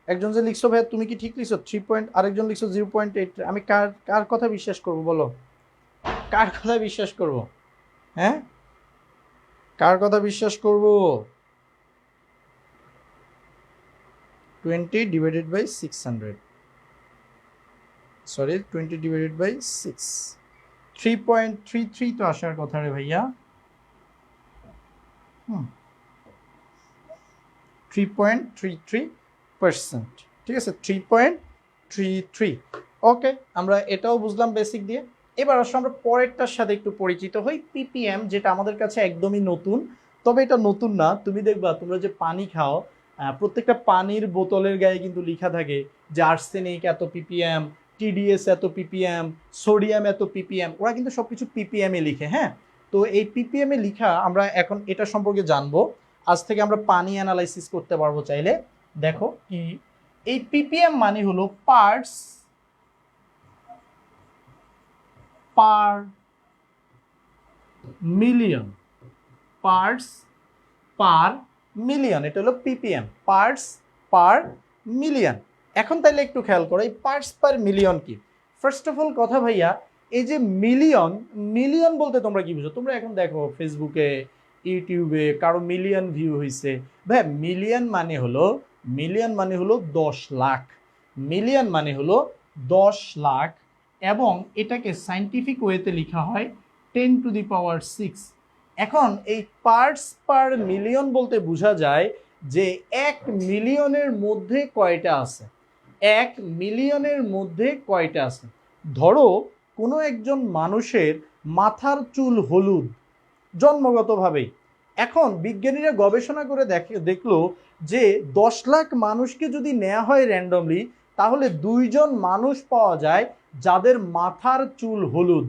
একজন যে লিখছো ভাইয়া, তুমি কি ঠিক লিখছো 3 আরেকজন লিখছো 0.8। আমি কার কার কথা বিশ্বাস করব বলো? কার কথা বিশ্বাস করব? হ্যাঁ, কার কথা বিশ্বাস করব? 20 divided by 600, sorry 20 divided by 6, 3.33 তো আসার কথা রে ভাইয়া। 3.33%, ঠিক আছে, 3.33। ওকে, আমরা এটাও বুঝলাম বেসিক দিয়ে। এবার আসলে আমরা পরেরটার সাথে একটু পরিচিত হই, পিপিএম, যেটা আমাদের কাছে একদমই নতুন। তবে এটা নতুন না, তুমি দেখবা তোমরা যে পানি খাও, প্রত্যেকটা পানির বোতলের গায়ে কিন্তু লেখা থাকে যে আর্সেনিক এত পিপিএম, টিডিএস এত পিপিএম, সোডিয়াম এত পিপিএম, ওরা কিন্তু সবকিছু পিপিএম এ লিখে। হ্যাঁ, তো এই পিপিএম এ লিখা আমরা এখন এটা সম্পর্কে জানবো। আজ থেকে আমরা পানি অ্যানালাইসিস করতে পারবো চাইলে। দেখো কি, এই পিপিএম মানে হলো parts per million, parts per million, এটা হলো পিপিএম, পার্টস পার মিলিয়ন। এখন তাইলে একটু খেয়াল করো এই পার্টস পার মিলিয়ন কি। ফার্স্ট অফ অল কথা ভাইয়া, এই যে মিলিয়ন, মিলিয়ন বলতে তোমরা কি বুঝো? তোমরা এখন দেখো ফেসবুকে, ইউটিউবে কারো মিলিয়ন ভিউ হয়েছে, ভাই মিলিয়ন মানে হলো, মিলিয়ন মানে হলো 10 লাখ, মিলিয়ন মানে হলো 10 লাখ, এবং এটাকে সায়েন্টিফিক ওয়েতে লেখা হয় 10⁶। এখন এই পার্টস পার মিলিয়ন বলতে বোঝা যায় যে 1 মিলিয়নের মধ্যে কয়টা আছে, 1 মিলিয়নের মধ্যে কয়টা আছে। ধরো কোনো একজন মানুষের মাথার চুল হলুদ জন্মগতভাবেই, এখন বিজ্ঞানীরা গবেষণা করে দেখলো যে 10 লাখ মানুষকে যদি নেওয়া হয় র্যান্ডমলি, তাহলে 2 জন মানুষ পাওয়া যায় যাদের মাথার চুল হলুদ।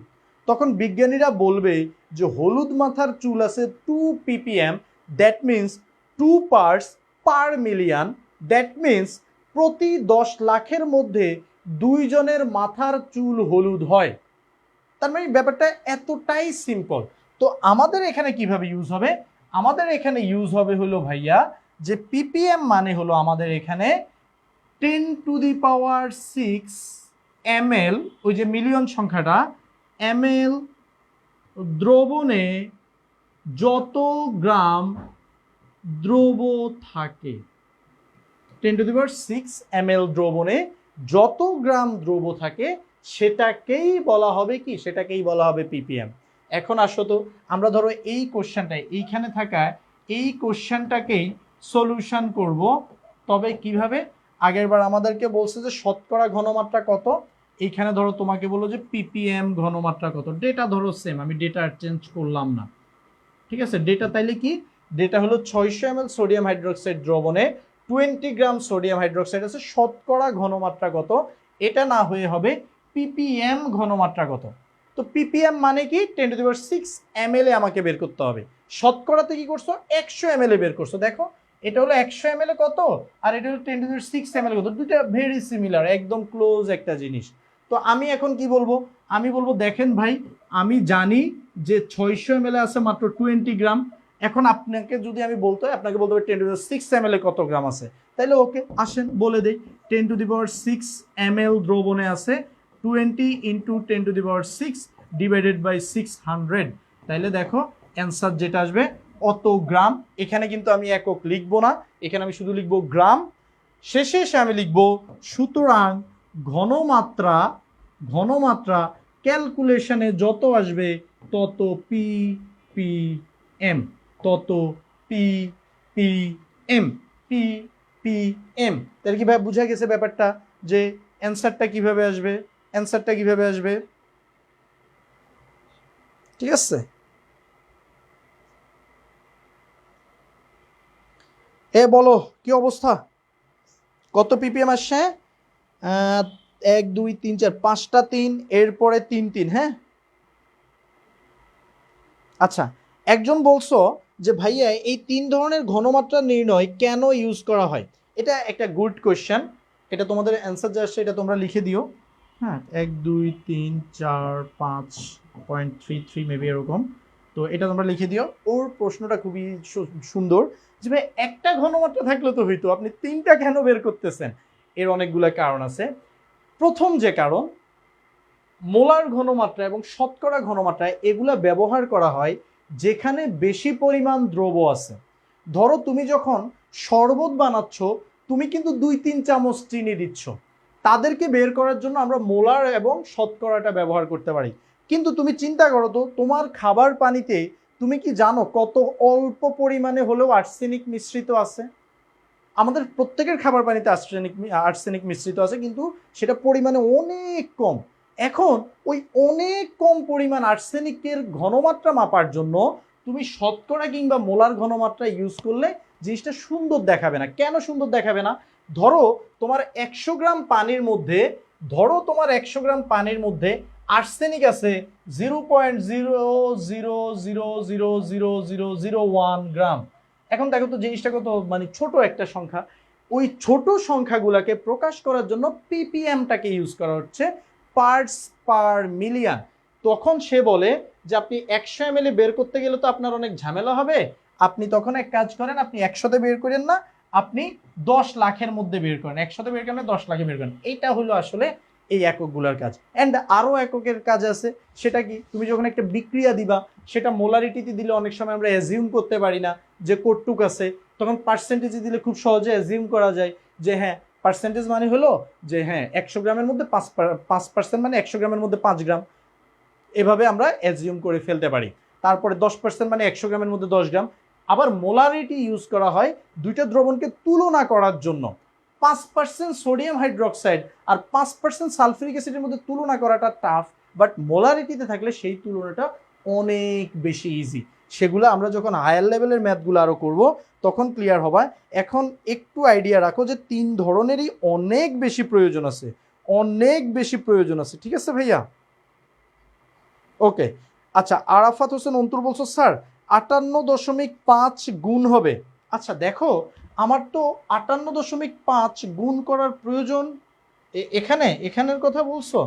তখন বিজ্ঞানীরা বলবে যে হলুদ মাথার চুল আছে 2 ppm, that means 2 parts per million, that means প্রতি 10 লাখের মধ্যে 2 জনের মাথার চুল হলুদ হয়। তার মানে ব্যাপারটা এতটাই সিম্পল। তো আমাদের এখানে কিভাবে ইউজ হবে? আমাদের এখানে ইউজ হবে হলো ভাইয়া যে ppm মানে হলো আমাদের এখানে 10⁶ ml, ওই যে মিলিয়ন সংখ্যাটা, ml দ্রবণে যত গ্রাম দ্রব থাকে, 10⁶ ml দ্রবণে যত গ্রাম দ্রব থাকে সেটাকেই বলা হবে কি, সেটাকেই বলা হবে ppm। এখন আসো তো আমরা ধরো এই কোশ্চেনটাই এইখানে থাকা এই কোশ্চেনটাকেই সলিউশন করব। তবে কিভাবে? আগেরবার আমাদেরকে বলছে যে শতকরা ঘনমাত্রা কত, এইখানে ধরো তোমাকে বললো যে ppm ঘনমাত্রা কত, ডেটা ধরো সেম, আমি ডেটা চেঞ্জ করলাম না, ঠিক আছে। ডেটা তাইলে কি, ডেটা হলো 600 ml সোডিয়াম হাইড্রোক্সাইড দ্রবণে 20 গ্রাম সোডিয়াম হাইড্রোক্সাইড আছে, শতকরা ঘনমাত্রা কত, এটা না হয়ে হবে ppm ঘনমাত্রা কত। তো ppm মানে কি 10⁶ ml এ আমাকে বের করতে হবে। শতকরাতে কি করছো, 100 ml এ বের করছো। দেখো এটা হলো 100 ml এ কত, আর এটা হলো 10⁶ ml কত, দুটো ভেরি সিমিলার, একদম ক্লোজ একটা জিনিস। তো আমি এখন কি বলবো, আমি বলবো দেখেন ভাই, আমি জানি যে 600 ml আছে মাত্র 20 গ্রাম। এখন আপনাকে যদি আমি বলতে হয়, আপনাকে বলতে হবে 10⁶ ml এ কত গ্রাম আছে, তাইলে ওকে আসেন বলে দেই। 10⁶ ml দ্রবণে আছে 20 × 10⁶ ডিভাইডেড বাই 600, তাইলে দেখো অ্যান্সার যেটা আসবে অত গ্রাম। এখানে কিন্তু আমি একক লিখবো না, এখানে আমি শুধু লিখবো গ্রাম, শেষে এসে আমি লিখবো সুতরাং ঘনমাত্রা, ঘনমাত্রা ক্যালকুলেশনে যত আসবে তত ppm, তত ppm, ppm। তাহলে কি ভাই বুঝা গেছে ব্যাপারটা যে অ্যান্সারটা কিভাবে আসবে, অ্যান্সারটা কিভাবে আসবে, ঠিক আছে। এ বলো কি অবস্থা, কত ppm আসছে? 1 2 3 4 5টা 3, এরপরে 3 3, হ্যাঁ। আচ্ছা, একজন বলছো যে ভাইয়া এই 3 ধরনের ঘনমাত্রা নির্ণয় কেন ইউজ করা হয়। এটা একটা গুড কোয়েশ্চেন, এটা তোমাদের অ্যান্সার যা আসছে এটা তোমরা লিখে দিও, হ্যাঁ। 1 2 3 4 5.33 মেবি এরকম, তো এটা তোমরা লিখে দিও। ওর প্রশ্নটা খুবই সুন্দর যে ভাই একটা ঘনমাত্রা থাকলে তো হইতো, আপনি 3টা কেন বের করতেছেন। এর অনেকগুলো কারণ আছে। প্রথম যে কারণ, মোলার ঘনমাত্রা এবং শতকরা ঘনমাত্রা এগুলা ব্যবহার করা হয় যেখানে বেশি পরিমাণ দ্রব আছে। ধরো তুমি যখন শরবত বানাচ্ছ, তুমি কিন্তু 2-3 চামচ চিনি দিচ্ছ, তাদেরকে বের করার জন্য আমরা মোলার এবং শতকরাটা ব্যবহার করতে পারি। কিন্তু তুমি চিন্তা করো তো, তোমার খাবার পানিতে তুমি কি জানো কত অল্প পরিমাণে হলেও আর্সেনিক মিশ্রিত আছে। আমাদের প্রত্যেকের খাবার পানিতে আর্সেনিক মিশ্রিত আছে, কিন্তু সেটা পরিমাণে অনেক কম। এখন ওই অনেক কম পরিমাণ আর্সেনিকের ঘনমাত্রা মাপার জন্য তুমি শতকরা কিংবা মোলার ঘনমাত্রা ইউজ করলে জিনিসটা সুন্দর দেখাবে না। কেন সুন্দর দেখাবে না? ধরো তোমার 100 গ্রাম পানির মধ্যে, ধরো তোমার 100 গ্রাম পানির মধ্যে আর্সেনিক আছে 0.00000001 গ্রাম। এখন দেখো তো জিনিসটা কত মানে ছোট একটা সংখ্যা। ওই ছোট সংখ্যাগুলোকে প্রকাশ করার জন্য ppmটাকে ইউজ করা হচ্ছে, পার্টস পার মিলিয়ন। তখন সে বলে যে আপনি 100 ml বের করতে গেলে তো আপনার অনেক ঝামেলা হবে, আপনি তখন এক কাজ করেন, আপনি 100তে বের করেন না, আপনি 10 লাখের মধ্যে বের করেন, 100তে বের করেন 10 লাখে বের করেন। এইটা হলো আসলে এই এককগুলোর কাজ। অ্যান্ড আরও এককের কাজ আছে, সেটা কি, তুমি যখন একটা বিক্রিয়া দিবা সেটা মোলারিটিতে দিলে অনেক সময় আমরা অ্যাজিউম করতে পারি না যে কতটুক আছে, তখন পার্সেন্টেজে দিলে খুব সহজে অ্যাজিউম করা যায় যে হ্যাঁ পার্সেন্টেজ মানে হলো যে হ্যাঁ 100 গ্রামের মধ্যে 5% মানে 100 গ্রামের মধ্যে 5 গ্রাম, এভাবে আমরা অ্যাজিউম করে ফেলতে পারি। তারপরে 10% মানে 100 গ্রামের মধ্যে 10 গ্রাম। আবার মোলারিটি ইউজ করা হয় দুইটা দ্রবণকে তুলনা করার জন্য। 5% সোডিয়াম হাইড্রোক্সাইড আর 5% সালফিউরিক অ্যাসিডের মধ্যে তুলনা করাটা টাফ, বাট মোলারিটিতে থাকলে সেই তুলনাটা অনেক বেশি ইজি। সেগুলো আমরা যখন হায়ার লেভেলের ম্যাথগুলো আরও করব তখন ক্লিয়ার হবে। এখন একটু আইডিয়া রাখো যে 3 ধরনেরই অনেক বেশি প্রয়োজন আছে, অনেক বেশি প্রয়োজন আছে, ঠিক আছে ভাইয়া। ওকে, আচ্ছা। আরাফাত হোসেন অন্তর বলছো স্যার 58.5 গুণ হবে। আচ্ছা দেখো, আমার তো 58.5 গুণ করার প্রয়োজন, এখানের কথা বলছো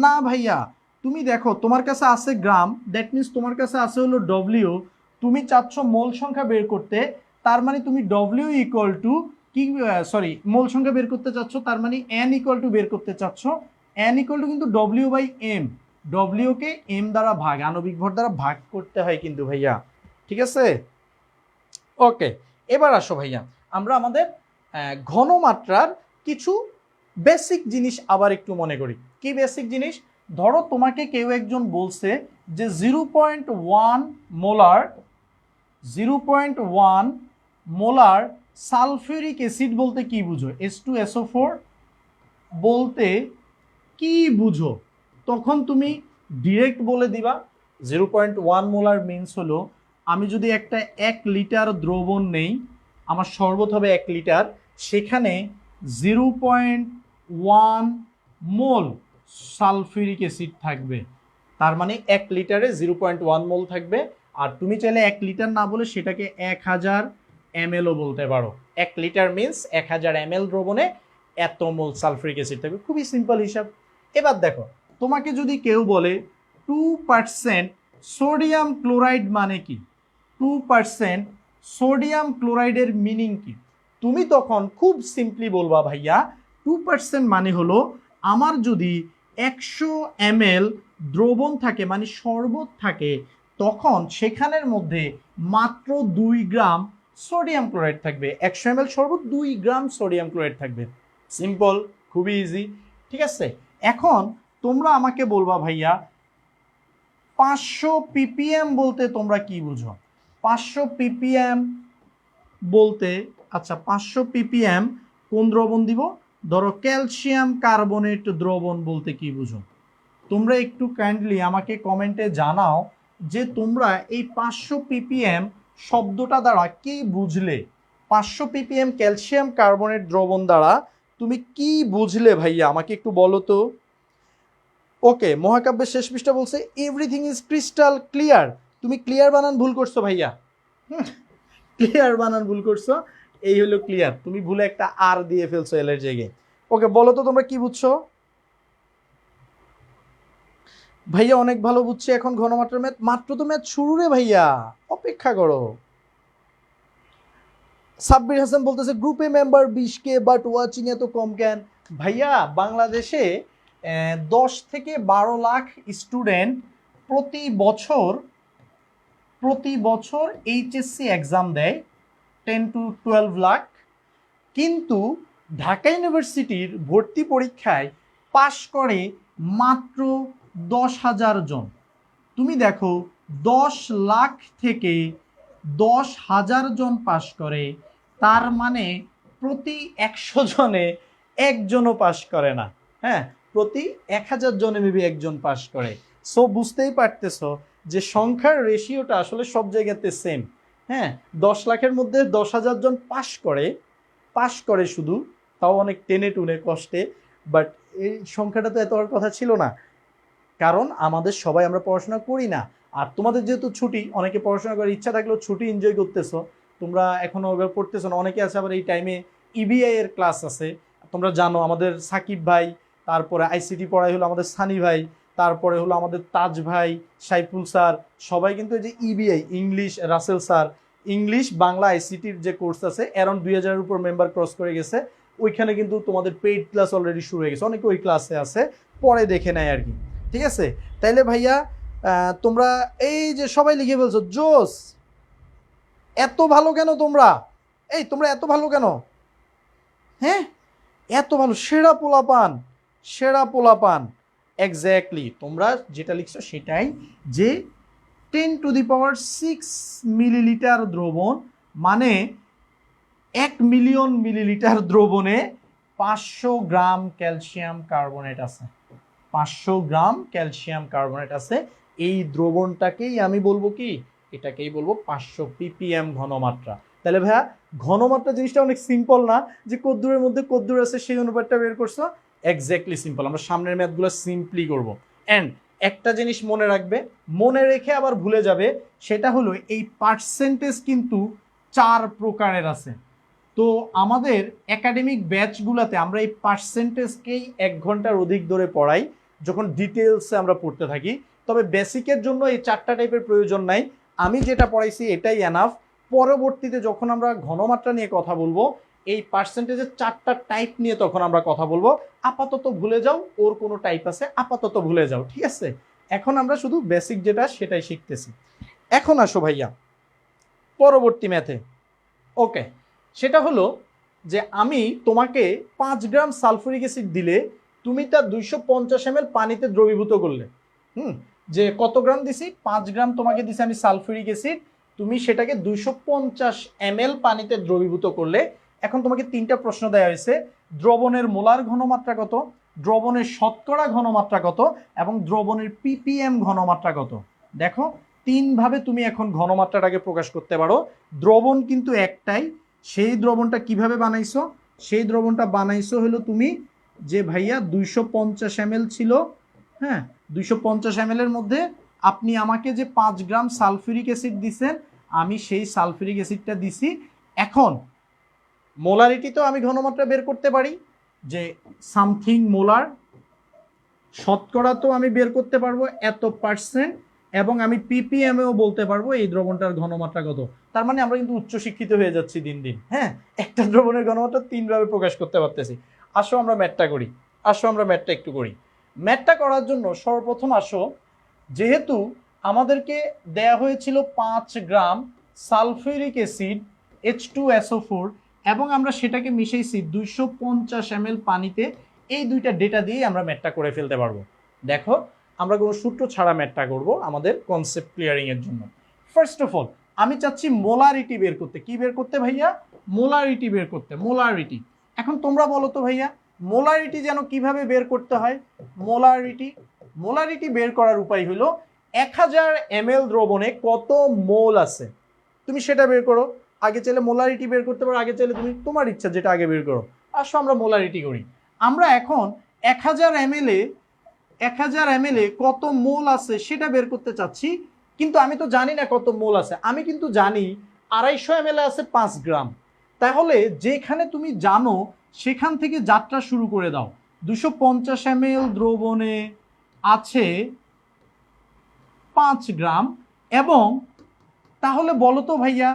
না ভাইয়া। তুমি দেখো তোমার কাছে আছে গ্রাম, দ্যাট মিনস তোমার কাছে আছে হলো ডব্লিউ, তুমি চাচ্ছ মোল সংখ্যা বের করতে, তার মানে তুমি ডব্লিউ ইকুয়াল টু কি, সরি, মোল সংখ্যা বের করতে চাচ্ছ, তার মানে এন ইকুয়াল টু বের করতে চাচ্ছ। এন ইকুয়াল টু কিন্তু ডব্লিউ বাই এম, ডব্লিউ কে এম দ্বারা ভাগ, আণবিক ভর দ্বারা ভাগ করতে হয় কিন্তু ভাইয়া, ঠিক আছে? ওকে, এবার আসো ভাইয়া, আমরা আমাদের ঘনমাত্রার কিছু বেসিক জিনিস আবার একটু মনে করি। কি বেসিক জিনিস? ধরো তোমাকে কেউ একজন বলছে যে 0.1 মোলার 0.1 মোলার সালফিউরিক অ্যাসিড বলতে কি বুঝো, H2SO4 বলতে কি বুঝো? তখন তুমি ডিরেক্ট বলে দিবা 0.1 মোলার মিনস হলো, আমি যদি একটা 1 লিটার দ্রবণ নেই, আমার শরবত হবে 1 লিটার, সেখানে 0.1 মোল সালফিউরিক অ্যাসিড থাকবে, তার মানে 1 লিটারে 0.1 মোল থাকবে। আর তুমি চাইলে 1 লিটার না বলে সেটাকে 1000 ml-ও বলতে পারো। 1 লিটার মিনস 1000 ml দ্রবণে এত মোল সালফিউরিক অ্যাসিড থাকবে, খুবই সিম্পল হিসাব। এবার দেখো, তোমাকে যদি কেউ বলে 2% সোডিয়াম ক্লোরাইড মানে কি, 2% সোডিয়াম ক্লোরাইডের মিনিং কি, তুমি তখন খুব সিম্পলি বলবা ভাইয়া 2% মানে হলো, আমার যদি 100 ml দ্রবণ থাকে মানে শরবত থাকে, তখন সেখানের মধ্যে মাত্র 2 গ্রাম সোডিয়াম ক্লোরাইড থাকবে। 100 ml শরবত 2 গ্রাম সোডিয়াম ক্লোরাইড থাকবে। সিম্পল, খুবই ইজি, ঠিক আছে? এখন তোমরা আমাকে বলবা ভাইয়া 500 ppm বলতে তোমরা কি বুঝো? 500 ppm বলতে, আচ্ছা 500 ppm কোন দ্রবণ দিব? ধরো ক্যালসিয়াম কার্বনেট দ্রবণ বলতে কি বুঝো? তোমরা একটু কাইন্ডলি আমাকে কমেন্টে জানাও যে তোমরা এই 500 ppm শব্দটা দ্বারা কি বুঝলে। 500 ppm ক্যালসিয়াম কার্বনেট দ্রবণ দ্বারা তুমি কি বুঝলে ভাইয়া, আমাকে একটু বলো তো। ওকে, মহাকাব্যের শেষ পৃষ্ঠা বলছে এভরিথিং ইজ ক্রিস্টাল ক্লিয়ার। তুমি ক্লিয়ার বানান ভুল করছো ভাইয়া, ক্লিয়ার বানান ভুল করছো, এই হলো ক্লিয়ার, তুমি ভুলে একটা আর দিয়ে ফেলছো এল এর জায়গায়। ওকে, বলো তো তোমরা কি বুঝছো? ভাইয়া অনেক ভালো বুঝছি, এখন ঘনমাত্রার ম্যাথ, মাত্র তো ম্যাথ শুরু রে ভাইয়া, অপেক্ষা করো। সাব্বির হাসান বলতেছে গ্রুপে মেম্বার 20K বাট ওয়াচিং এত কম কেন? ভাইয়া বাংলাদেশে 10 থেকে 12 লাখ স্টুডেন্ট প্রতি বছর এইচএসসি এক্সাম দেয়, 10 to 12 লাখ, কিন্তু ঢাকা ইউনিভার্সিটির ভর্তি পরীক্ষায় পাশ করে মাত্র 10,000 জন। তুমি দেখো 10 লাখ থেকে 10,000 জন পাশ করে, তার মানে প্রতি 100 জনে একজনও পাশ করে না। হ্যাঁ, প্রতি 1000 জনে মেবি একজন পাশ করে। সো বুঝতেই পারতেছো যে সংখ্যার রেশিওটা আসলে সব জায়গাতে সেম। হ্যাঁ, 10 লাখের মধ্যে 10,000 জন পাশ করে শুধু, তাও অনেক টেনে টুনে কষ্টে, বাট এই সংখ্যাটা তো এত হওয়ার কথা ছিল না, কারণ আমাদের সবাই আমরা পড়াশোনা করি না। আর তোমাদের যেহেতু ছুটি, অনেকে পড়াশোনা করার ইচ্ছা থাকলেও ছুটি এনজয় করতেছো, তোমরা এখনো ওইভাবে পড়তেছো না। অনেকে আছে আবার এই টাইমে ইবিআই এর ক্লাস আছে, তোমরা জানো আমাদের সাকিব ভাই, তারপরে আইসিটি পড়াই হলো আমাদের সানি ভাই, তারপরে হলো আমাদের তাজ ভাই, সাইফুল স্যার, সবাই কিন্তু এই যে EBI English, Russell sir English Bangla আইসিটির যে কোর্স আছে অ্যারাউন্ড 2000-এর উপর মেম্বার ক্রস করে গেছে, ওইখানে কিন্তু তোমাদের পেইড ক্লাস অলরেডি শুরু হয়ে গেছে, অনেকে ওই ক্লাসে আছে, পরে দেখে নেয় আর কি, ঠিক আছে? তাইলে ভাইয়া তোমরা এই যে সবাই লিখে ফেলছো জোস, এত ভালো কেন তোমরা? এই তোমরা এত ভালো কেন? হ্যাঁ, এত ভালো, সেরা পোলাপান। এক্স্যাক্টলি তোমরা যেটা লিখছো সেটাই, যে 10⁶ মিলিলিটার দ্রবণ মানে 1 মিলিয়ন মিলিলিটার দ্রবণে 500 গ্রাম ক্যালসিয়াম কার্বনেট আছে, 500 গ্রাম ক্যালসিয়াম কার্বনেট আছে। এই দ্রবণটাকেই আমি বলবো কি, এটাকেই বলবো 500 ppm ঘনমাত্রা। তাহলে ভাইয়া ঘনমাত্রা জিনিসটা অনেক সিম্পল না, যে কদ্দুরের মধ্যে কদ্দুর আছে সেই অনুপাতটা বের করছো, এক্স্যাক্টলি সিম্পল। আমরা সামনের ম্যাথগুলো সিম্পলি করবো। অ্যান্ড একটা জিনিস মনে রাখবে, মনে রেখে আবার ভুলে যাবে, সেটা হলো এই পার্সেন্টেজ কিন্তু 4 প্রকারের আছে। তো আমাদের একাডেমিক ব্যাচগুলোতে আমরা এই পার্সেন্টেজকেই 1 ঘন্টার অধিক ধরে পড়াই, যখন ডিটেলসে আমরা পড়তে থাকি। তবে বেসিকের জন্য এই 4টা টাইপের প্রয়োজন নাই, আমি যেটা পড়াইছি এটাই এনাফ। পরবর্তীতে যখন আমরা ঘনমাত্রা নিয়ে কথা বলবো, এই পার্সেন্টেজের 4টা টাইপ নিয়ে তখন আমরা কথা বলবো। আপাতত ভুলে যাও ওর কোনো টাইপ আছে, আপাতত ভুলে যাও, ঠিক আছে? এখন আমরা শুধু বেসিক যেটা সেটাই শিখতেছি। এখন আসো ভাইয়া পরবর্তী ম্যাথে। ওকে, সেটা হলো যে আমি তোমাকে 5 গ্রাম সালফুরিক অ্যাসিড দিলে তুমি তা 250 ml পানিতে দ্রবীভূত করলে। যে কত গ্রাম দিছি? 5 গ্রাম তোমাকে দিছি আমি সালফুরিক অ্যাসিড, তুমি সেটাকে 250 ml পানিতে দ্রবীভূত করলে। এখন তোমাকে 3টা প্রশ্ন দেওয়া হয়েছে, দ্রবণের মোলার ঘনমাত্রা কত, দ্রবণের শতকরা ঘনমাত্রা কত এবং দ্রবণের ppm ঘনমাত্রা কত। দেখো 3 ভাবে তুমি এখন ঘনমাত্রাটাকে প্রকাশ করতে পারো। দ্রবণ কিন্তু একটাই, সেই দ্রবণটা কিভাবে বানাইছো? সেই দ্রবণটা বানাইছো হলো তুমি যে ভাইয়া 250 ml ছিল, হ্যাঁ 250 ml এর মধ্যে আপনি আমাকে যে 5 গ্রাম সালফিউরিক অ্যাসিড দিছেন, আমি সেই সালফিউরিক অ্যাসিডটা দিছি। এখন মোলারিটি তো আমি ঘনমাত্রা বের করতে পারি যে সামথিং মোলার, শতকরা তো আমি বের করতে পারবো এত পার্সেন্ট, এবং আমি ppmও বলতে পারবো এই দ্রবণটার ঘনমাত্রা কত। তার মানে আমরা কিন্তু উচ্চশিক্ষিত হয়ে যাচ্ছি দিন দিন। হ্যাঁ, একটা দ্রবণের ঘনমাত্রা 3 ভাবে প্রকাশ করতে পারতেছি। আসো আমরা ম্যাথটা করি, আসো আমরা ম্যাথটা একটু করি। ম্যাথটা করার জন্য সর্বপ্রথম আসো, যেহেতু আমাদেরকে দেয়া হয়েছিল 5 গ্রাম সালফিউরিক অ্যাসিড H2SO4 এবং আমরা সেটাকে মিশাইছি 250 ml পানিতে, এই দুইটা ডেটা দিয়ে আমরা ম্যাথটা করে ফেলতে পারবো। দেখো আমরা কোনো সূত্র ছাড়া ম্যাথটা করব আমাদের কনসেপ্ট ক্লিয়ারিং এর জন্য। ফার্স্ট অফ অল আমি চাচ্ছি মোলারিটি বের করতে। কি বের করতে ভাইয়া? মোলারিটি বের করতে, মোলারিটি। এখন তোমরা বলো তো ভাইয়া মোলারিটি যেন কিভাবে বের করতে হয়? মোলারিটি বের করার উপায় হলো 1000 ml দ্রবণে কত মোল আছে তুমি সেটা বের করো। আগে চাইলে মোলারিটি বের করতে পারো, আগে চাইলে তুমি তোমার ইচ্ছা যেটা আগে বের করো। আসো আমরা মোলারিটি করি। আমরা এখন 1000 ml এ কত মোল আছে সেটা বের করতে চাচ্ছি, কিন্তু আমি তো জানি না কত মোল আছে। আমি কিন্তু জানি 250 ml আছে 5 গ্রাম। তাহলে যেখানে তুমি জানো সেখান থেকে যাত্রা শুরু করে দাও। 250 ml দ্রবণে আছে 5 গ্রাম, এবং তাহলে বলো তো ভাইয়া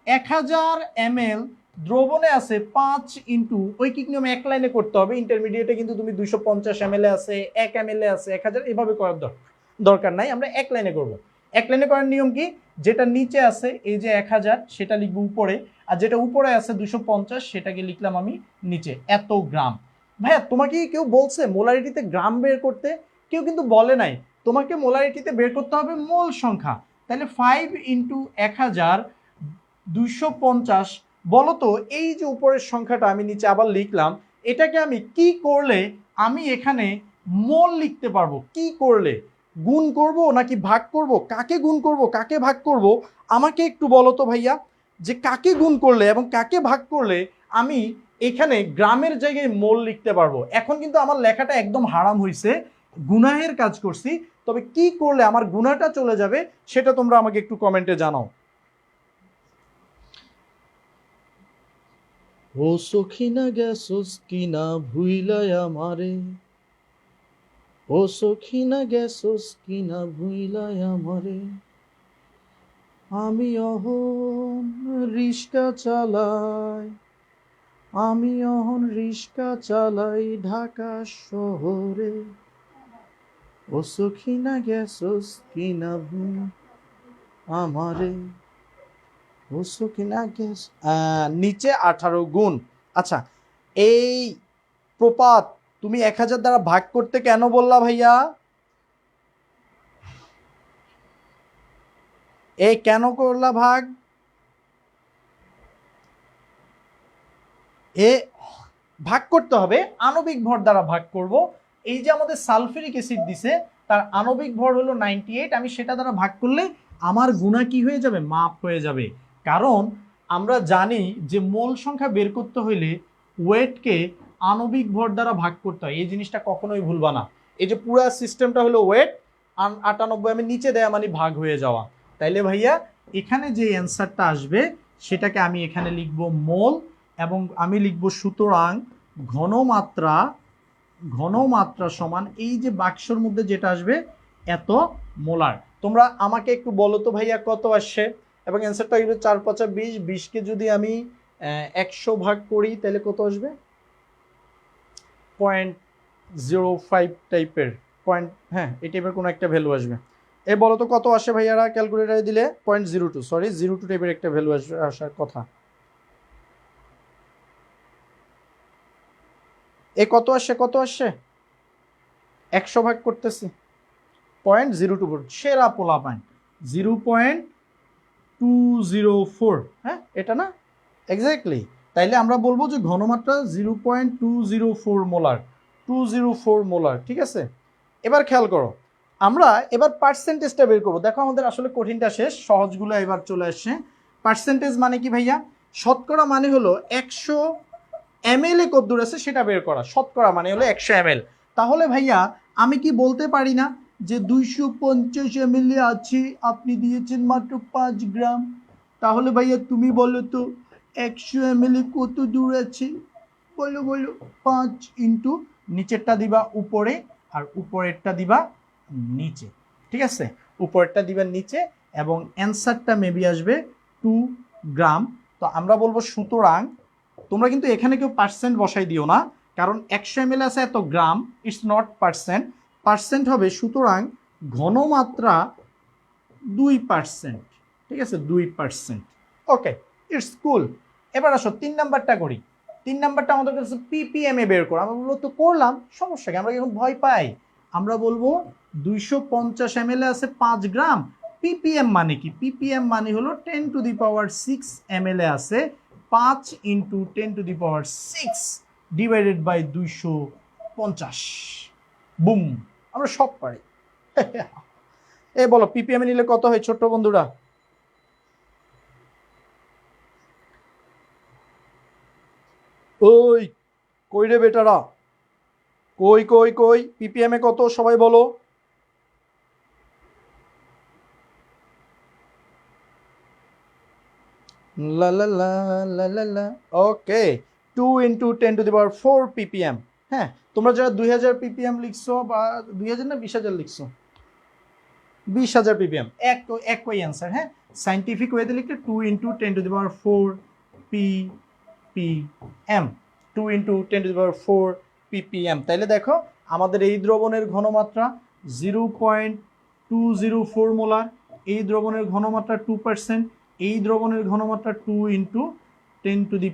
1000 ml দ্রবণে আছে 5 ইন্টু ঐকিক নিয়মে এক লাইনে করতে হবে। ইন্টারমিডিয়েটে কিন্তু তুমি 250 ml আছে, 1 ml আছে, 1000 এভাবে করার দরকার নাই, আমরা এক লাইনে করব। এক লাইনে করার নিয়ম কি? যেটা নিচে আছে এই যে 1000 সেটা লিখবো উপরে, আর যেটা উপরে আছে 250 সেটাকে লিখলাম আমি নিচে। এত গ্রাম। ভাইয়া তোমাকে কেউ বলছে মোলারিটিতে গ্রাম বের করতে? কেউ কিন্তু বলে নাই। তোমাকে মোলারিটিতে বের করতে হবে মোল সংখ্যা। তাহলে 5 ইন্টু 1000 250। বলো তো এই যে উপরের সংখ্যাটা আমি নিচে আবার লিখলাম, এটাকে আমি কি করলে আমি এখানে মোল লিখতে পারবো? কি করলে? গুণ করব নাকি ভাগ করব? কাকে গুণ করব কাকে ভাগ করব আমাকে একটু বলো তো ভাইয়া, যে কাকে গুণ করলে এবং কাকে ভাগ করলে আমি এখানে গ্রামের জায়গায় মোল লিখতে পারবো। এখন কিন্তু আমার লেখাটা একদম হারাম হয়েছে, গুনাহের কাজ করছি। তবে কি করলে আমার গুনাহটা চলে যাবে সেটা তোমরা আমাকে একটু কমেন্টে জানাও। ও সখিনা গেছস কিনা ভুইলাই আমারে, ও সখিনা গেছস কিনা ভুইলাই আমারে, আমি অহন রিস্কা চালাই, আমি অহন রিস্কা চালাই ঢাকা শহরে, ও সখিনা গেছস কিনা ভুই আমারে, ও সখিনা গেছ। নিচে 18 গুণ। আচ্ছা এই প্রপাত তুমি 1000 দ্বারা ভাগ করতে কেন বললা ভাইয়া? এই কেন করলা ভাগ? এ ভাগ করতে হবে আণবিক ভর দ্বারা ভাগ করব। এই যে আমাদের সালফিউরিক অ্যাসিড দিছে তার আণবিক ভর হলো 98, আমি সেটা দ্বারা ভাগ করলে আমার গুণা কি হয়ে যাবে? মাপ হয়ে যাবে। কারণ আমরা জানি যে মোল সংখ্যা বের করতে হইলে ওয়েটকে আণবিক ভর দ্বারা ভাগ করতে হয়। এই জিনিসটা কখনোই ভুলবা না। এই যে পুরো সিস্টেমটা হলো ওয়েট 98 আমি নিচে দেয়া মানে ভাগ হয়ে যাওয়া। তাইলে ভাইয়া এখানে যে অ্যান্সারটা আসবে সেটাকে আমি এখানে লিখব মোল, এবং আমি লিখব সুতরাং ঘনমাত্রা সমান এই যে বাক্সর মধ্যে যেটা আসবে এত মোলার। তোমরা আমাকে একটু বলো তো ভাইয়া কত আসছে, এবং অ্যান্সারটা হলো 4 5 20, 20কে যদি আমি 100 ভাগ করি তাহলে কত আসবে? 0.05 টাইপের পয়েন্ট, হ্যাঁ এই টাইপের কোনো একটা ভ্যালু আসবে। এ বলো তো কত আসে ভাইয়ারা, ক্যালকুলেটারে দিলে 0.02, সরি 02 টাইপের একটা ভ্যালু আসার কথা। এ কত আসছে, কত আসছে? 100 ভাগ করতেছি 0.02, সেরা পোলা পয়েন্ট 0.204, হ্যাঁ এটা না এক্স্যাক্টলি। তাইলে আমরা বলবো যে ঘনমাত্রা 0.204 মোলার, 204 মোলার, ঠিক আছে। এবার খেয়াল করো, আমরা এবার পার্সেন্টেজটা বের করবো। দেখো আমাদের আসলে কঠিনটা শেষ, সহজগুলো এবার চলে আসছে। পার্সেন্টেজ মানে কি ভাইয়া? শতকরা মানে হলো 100 ml এ কত দূর আছে সেটা বের করা, শতকরা মানে হলো 100 ml। তাহলে ভাইয়া আমি কি বলতে পারি না যে 250 ml আছে, আপনি দিয়েছেন মাত্র 5 গ্রাম, তাহলে ভাইয়া তুমি বলো তো 100 ml কত দূর আছে? বলো বলো। 5 ইন্টু নিচেরটা দিবা উপরে আর উপরেরটা দিবা নিচে, ঠিক আছে, উপরেরটা দিবা নিচে, এবং অ্যান্সারটা মেবি আসবে 2 গ্রাম। তো আমরা বলবো সুতরাং, তোমরা কিন্তু এখানে কেউ পার্সেন্ট বসাই দিও না, কারণ 100 ml আছে এত গ্রাম, ইটস নট পার্সেন্ট, পার্সেন্ট হবে সুতরাং ঘনমাত্রা 2%, ঠিক আছে 2%। ওকে, ইটস কুল। এবার আসো 3 নাম্বারটা করি। 3 নাম্বারটা আমাদের কাছে ppm এ বের করো। আমরা বলবো তো করলাম, সমস্যা কি, আমরা এখন ভয় পাই? আমরা বলবো 250 ml আছে 5 গ্রাম, ppm মানে কি? ppm মানে হলো 10⁶ ml আছে 5 ইন্টু 10⁶ ডিভাইডেড বাই 250। বুম, আমরা সব পারি। এ বলো ppm এ নিলে কত হয় ছোট্ট বন্ধুরা? ওই কই রে বেটারা, কই কই কই, ppm এ কত সবাই বলো। লা লা লা লা লা লা। ওকে, 2 ইন্টু 10⁴ ppm। হ্যাঁ, তোমরা যারা 2000 ppm লিখছো বা 2000 না 20,000 লিখছো, 20,000 ppm, একই অ্যান্সার। হ্যাঁ, সাইন্টিফিক ওয়েতে লিখলে 2 ইন্টু 10⁴ ppm, 2 ইন্টু 10⁴ ppm। তাইলে দেখো আমাদের এই দ্রবণের ঘনমাত্রা 0.204 মোলার, এই দ্রবণের ঘনমাত্রা 2%, এই দ্রবণের ঘনমাত্রা 2 ইন্টু 10⁴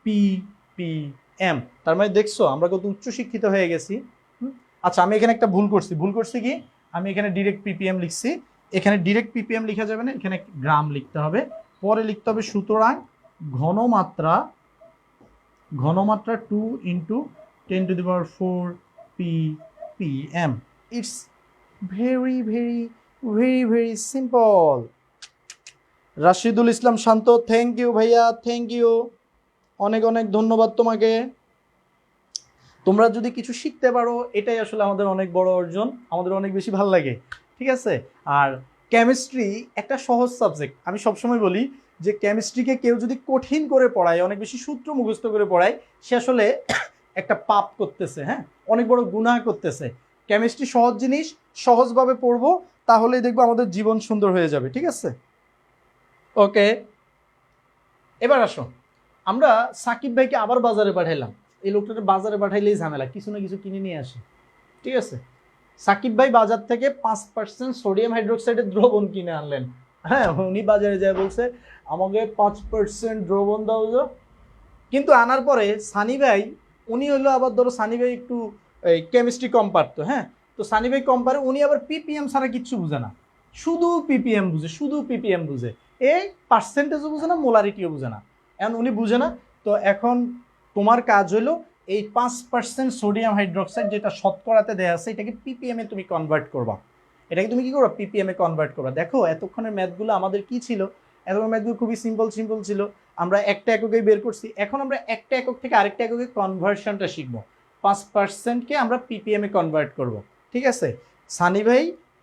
ppm। তার মানে দেখছো আমরা কত উচ্চ শিক্ষিত হয়ে গেছি। আচ্ছা, আমি এখানে একটা ভুল করছি কি, আমি এখানে ডিরেক্ট ppm লিখছি। এখানে ডিরেক্ট ppm লেখা যাবে না, এখানে গ্রাম লিখতে হবে, পরে লিখতে হবে সুতরাং ঘনমাত্রা 2 ইন্টু 10⁴ ppm। It's very very very very simple. Rashidul Islam Shanto, thank you ভাইয়া, থ্যাংক ইউ, অনেক অনেক ধন্যবাদ তোমাকে। তোমরা যদি কিছু শিখতে পারো এটাই আসলে আমাদের অনেক বড় অর্জন, আমাদের অনেক বেশি ভালো লাগে, ঠিক আছে। আর কেমিস্ট্রি একটা সহজ সাবজেক্ট, আমি সবসময় বলি যে কেমিস্ট্রিকে কেউ যদি কঠিন করে পড়ায়, অনেক বেশি সূত্র মুখস্থ করে পড়ায়, সে আসলে একটা পাপ করতেছে, হ্যাঁ অনেক বড় গুনাহ করতেছে। কেমিস্ট্রি সহজ জিনিস, সহজভাবে পড়বো, তাহলেই দেখবো আমাদের জীবন সুন্দর হয়ে যাবে, ঠিক আছে। ওকে, এবার আসো, আমরা সাকিব ভাইকে আবার বাজারে পাঠাইলাম। এই লোকটাকে বাজারে পাঠাইলেই ঝামেলা, কিছু না কিছু কিনে নিয়ে আসে, ঠিক আছে। সাকিব ভাই বাজার থেকে 5% সোডিয়াম হাইড্রোক্সাইডের দ্রবণ কিনে আনলেন। হ্যাঁ, উনি বাজারে যায় বলছে আমাকে 5% দ্রবণ দাও যা। কিন্তু আনার পরে সানি ভাই, উনি হলো আবার ধরো সানি ভাই একটু কেমিস্ট্রি কম পারতো, হ্যাঁ, তো সানি ভাই কম পারে, উনি আবার ppm ছাড়া কিচ্ছু বুঝে না, শুধু ppm বুঝে, শুধু ppm বুঝে, এই পার্সেন্টেজও বুঝে না, মোলারিটিও বুঝে না, এখন উনি বুঝে না। তো এখন তোমার কাজ হলো এই 5% সোডিয়াম হাইড্রোক্সাইড যেটা শতকরাতে দেয়া আছে, এটাকে ppm এ তুমি কনভার্ট করবা। এটাকে তুমি কি করবা? ppm এ কনভার্ট করবা। দেখো এতক্ষণের ম্যাথগুলো আমাদের কি ছিল, এতক্ষণ ম্যাথগুলো খুবই সিম্পল ছিল, আমরা একটা এককেই বের করছি। এখন আমরা একটা একক থেকে আরেকটা এককে কনভার্সনটা শিখবো, 5%কে আমরা ppm এ কনভার্ট করব, ঠিক আছে। সানি ভাই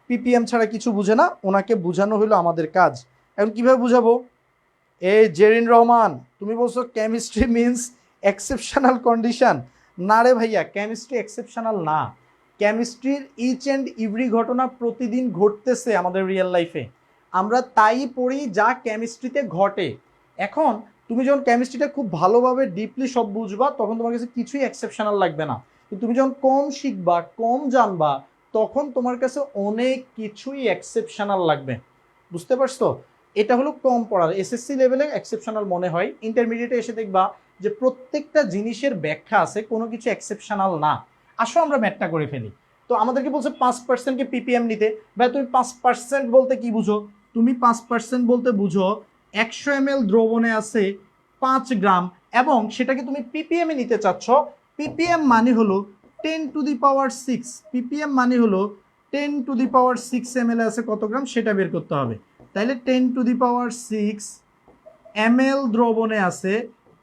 ppm ছাড়া কিছু বুঝে না, ওনাকে বোঝানো হলো আমাদের কাজ। এখন কিভাবে বুঝাবো? এই জেরিন রহমান, তুমি বলছো কেমিস্ট্রি মিনস এক্সেপশনাল কন্ডিশন। না রে ভাইয়া, কেমিস্ট্রি এক্সেপশনাল না, কেমিস্ট্রির ইচ অ্যান্ড এভরি ঘটনা প্রতিদিন ঘটতেছে আমাদের রিয়েল লাইফে, আমরা তাই পড়ি যা কেমিস্ট্রিতে ঘটে। এখন তুমি যখন কেমিস্ট্রিটা খুব ভালোভাবে ডিপলি সব বুঝবা তখন তোমার কাছে কিছুই এক্সেপশনাল লাগবে না, কিন্তু তুমি যখন কম শিখবা কম জানবা তখন তোমার কাছে অনেক কিছুই এক্সেপশনাল লাগবে। বুঝতে পারছো? এটা হলো কম পড়ার, এসএসসি লেভেলে এক্সেপশনাল মনে হয়, ইন্টারমিডিয়েটে এসে দেখবা যে প্রত্যেকটা জিনিসের ব্যাখ্যা আছে, কোনো কিছু এক্সেপশনাল না। আসো আমরা ম্যাথটা করে ফেলি। তো আমাদেরকে বলছে 5%কে পিপিএম নিতে। ভাই তুমি 5% বলতে কি বুঝো? তুমি 5% বলতে বুঝো 100 ml দ্রবণে আছে 5 গ্রাম এবং সেটাকে তুমি পিপিএম এ নিতে চাচ্ছ। পিপিএম মানে হলো 10⁶। পিপিএম মানে হলো 10⁶ ml আছে কত গ্রাম সেটা বের করতে হবে। তাইলে 10⁶ ml দ্রবণে আছে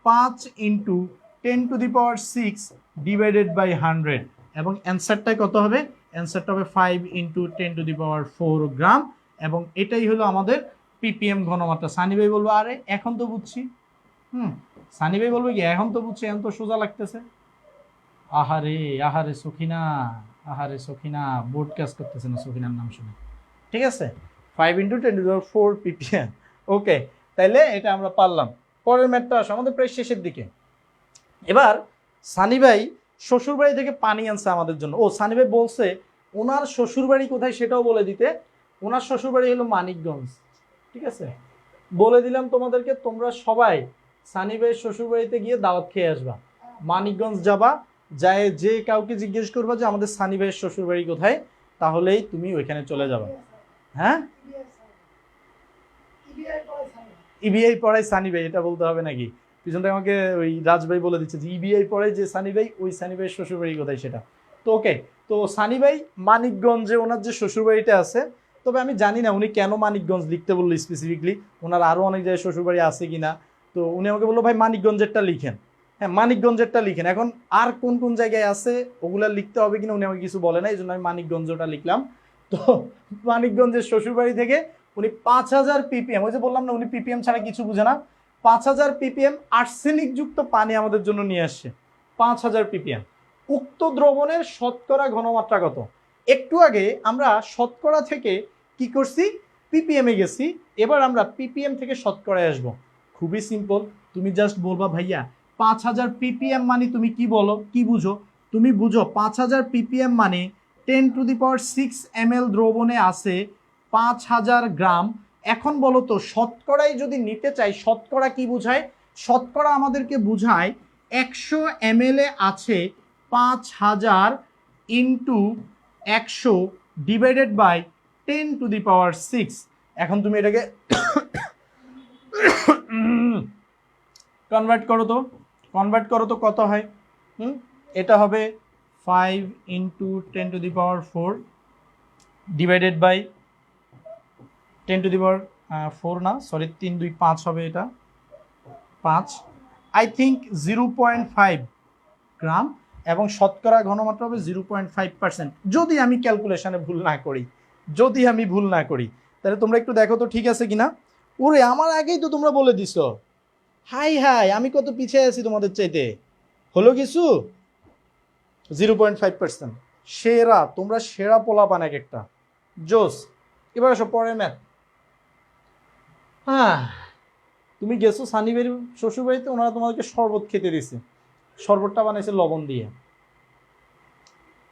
5 ইন্টু 10⁶ ডিভাইডেড বাই 100 এবং অ্যান্সারটা কত হবে? অ্যান্সারটা হবে 5 ইন্টু 10⁴ গ্রাম এবং এটাই হলো আমাদের পিপিএম ঘনমাত্রা। সানি ভাই বলবো আরে এখন তো বুঝছি। সানি ভাই বলবো কি এখন তো বুঝছি, এখন তো সোজা লাগতেছে। আহারে আহারে সখিনা, আহারে সখিনা বোর্ড কাজ করতেছে না সখিনার নাম শুনে। ঠিক আছে, 5 ইন্টু 10⁴ পিপিএম। ওকে, তাইলে এটা আমরা পারলাম। পরের ম্যাথটা আসো, আমাদের প্রায় শেষের দিকে। এবার সানি ভাই শ্বশুরবাড়ি থেকে পানি আনছে আমাদের জন্য। ও সানি ভাই বলছে ওনার শ্বশুরবাড়ি কোথায় সেটাও বলে দিতে। ওনার শ্বশুরবাড়ি হলো মানিকগঞ্জ। ঠিক আছে, বলে দিলাম তোমাদেরকে, তোমরা সবাই সানি ভাইয়ের শ্বশুরবাড়িতে গিয়ে দাওয়াত খেয়ে আসবা। মানিকগঞ্জ যাবা, যায় যে কাউকে জিজ্ঞেস করবা যে আমাদের সানি ভাইয়ের শ্বশুরবাড়ি কোথায়, তাহলেই তুমি ওইখানে চলে যাবা। হ্যাঁ, ইবিআই পড়ায় সানি ভাই, এটা বলতে হবে নাকি? পিছন থেকে আমাকে ওই রাজ ভাই বলে দিচ্ছে যে ইবিআই পড়ায় যে সানি ভাই, ওই সানি ভাইয়ের শ্বশুরবাড়ি কোথায় সেটা। তো ওকে, তো সানি ভাই মানিকগঞ্জে ওনার যে শ্বশুরবাড়িটা আছে, তবে আমি জানি না উনি কেন মানিকগঞ্জ লিখতে বললো স্পেসিফিকলি, ওনার আরও অনেক জায়গায় শ্বশুরবাড়ি আছে কিনা। তো উনি আমাকে বললো ভাই মানিকগঞ্জেরটা লিখেন। হ্যাঁ, মানিকগঞ্জেরটা লিখেন। এখন আর কোন কোন জায়গায় আছে ওগুলা লিখতে হবে কিনা উনি আমাকে কিছু বলে না, এই জন্য আমি মানিকগঞ্জটা লিখলাম। তো মানিকগঞ্জের শ্বশুরবাড়ি থেকে উনি 5000 পিপিএম, ওই যে বললাম না উনি পিপিএম ছাড়া কিছু বুঝে না, 5000 পিপিএম আর্সেনিক যুক্ত পানি আমাদের জন্য নিয়ে আসছে। 5000 পিপিএম। উক্ত দ্রবণের শতকরা ঘনমাত্রা কত? একটু আগে আমরা শতকরা থেকে কি করছি? পিপিএম এ গেছি। এবার আমরা পিপিএম থেকে শতকরায় আসবো। খুবই সিম্পল, তুমি জাস্ট বলবা ভাইয়া 5000 পিপিএম মানে তুমি কি বলো, কি বুঝো? তুমি বুঝো 5000 পিপিএম মানে 10⁶ ml দ্রবণে আছে 5000 গ্রাম। এখন বলো তো শতকরাই যদি নিতে চাই, শতকরা কি বুঝায়? শতকরা আমাদেরকে বুঝায় 100 ml এ আছে 5000 ইন্টু 100 ডিভাইডেড বাই 10⁶। এখন তুমি এটাকে কনভার্ট করো তো কত হয়? এটা হবে 5 ইন্টু 10⁴ ডিভাইডেড বাই 10⁴ না, সরি 3 2 5 হবে, এটা 5 আই থিঙ্ক 0.5 গ্রাম এবং শতকরা ঘনমাত্রা হবে 0.5%, যদি আমি ক্যালকুলেশনে ভুল না করি। তাহলে তোমরা একটু দেখো তো ঠিক আছে কিনা। ওরে আমার আগেই তো তোমরা বলে দিছো। হাই আমি কত পিছিয়ে আছি তোমাদের চাইতে। হলো কিছু 0.5%। সেরা, তোমরা সেরা পোলাপান এক একটা, জোস। এবার আসো পরের ম্যাথ। তুমি গেছো সানিবের শ্বশুরবাড়িতে, ওনারা তোমাদেরকে শরবত খেতে দিছে। শরবতটা বানাইছে লবণ দিয়ে।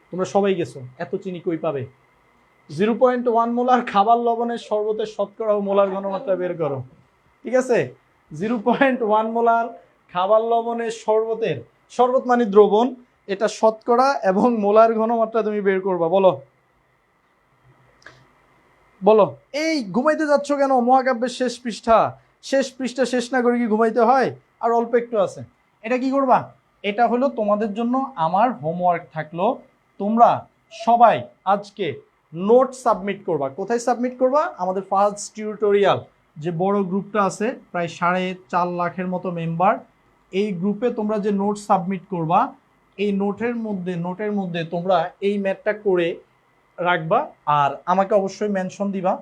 তোমরা সবাই গেছো, এত চিনি কই পাবে? 0.1 মোলার খাবার লবণের শরবতের শতকরা ও মোলার ঘনমাত্রা বের করো। ঠিক আছে, 0.1 মোলার খাবার লবণের শরবতের, শরবত মানে দ্রবণ, এটা শতকরা এবং মোলার ঘনমাত্রা তুমি বের করবা। বলো। এই ঘুমাইতে যাচ্ছ কেন? মহাকাব্যের শেষ পৃষ্ঠা শেষ না করে কি ঘুমাইতে হয়? আর অল্প একটু আছে। এটা কি করবা? এটা হলো তোমাদের জন্য আমার হোমওয়ার্ক থাকলো। তোমরা সবাই আজকে নোট সাবমিট করবা। কোথায় সাবমিট করবা? আমাদের ফার্স্ট টিউটোরিয়াল যে বড় গ্রুপটা আছে, প্রায় 4.5 লাখের মতো মেম্বার, এই গ্রুপে তোমরা যে নোট সাবমিট করবা, এই নোটের মধ্যে তোমরা এই ম্যাথটা করে রাখবা আর আমাকে অবশ্যই মেনশন দিবা।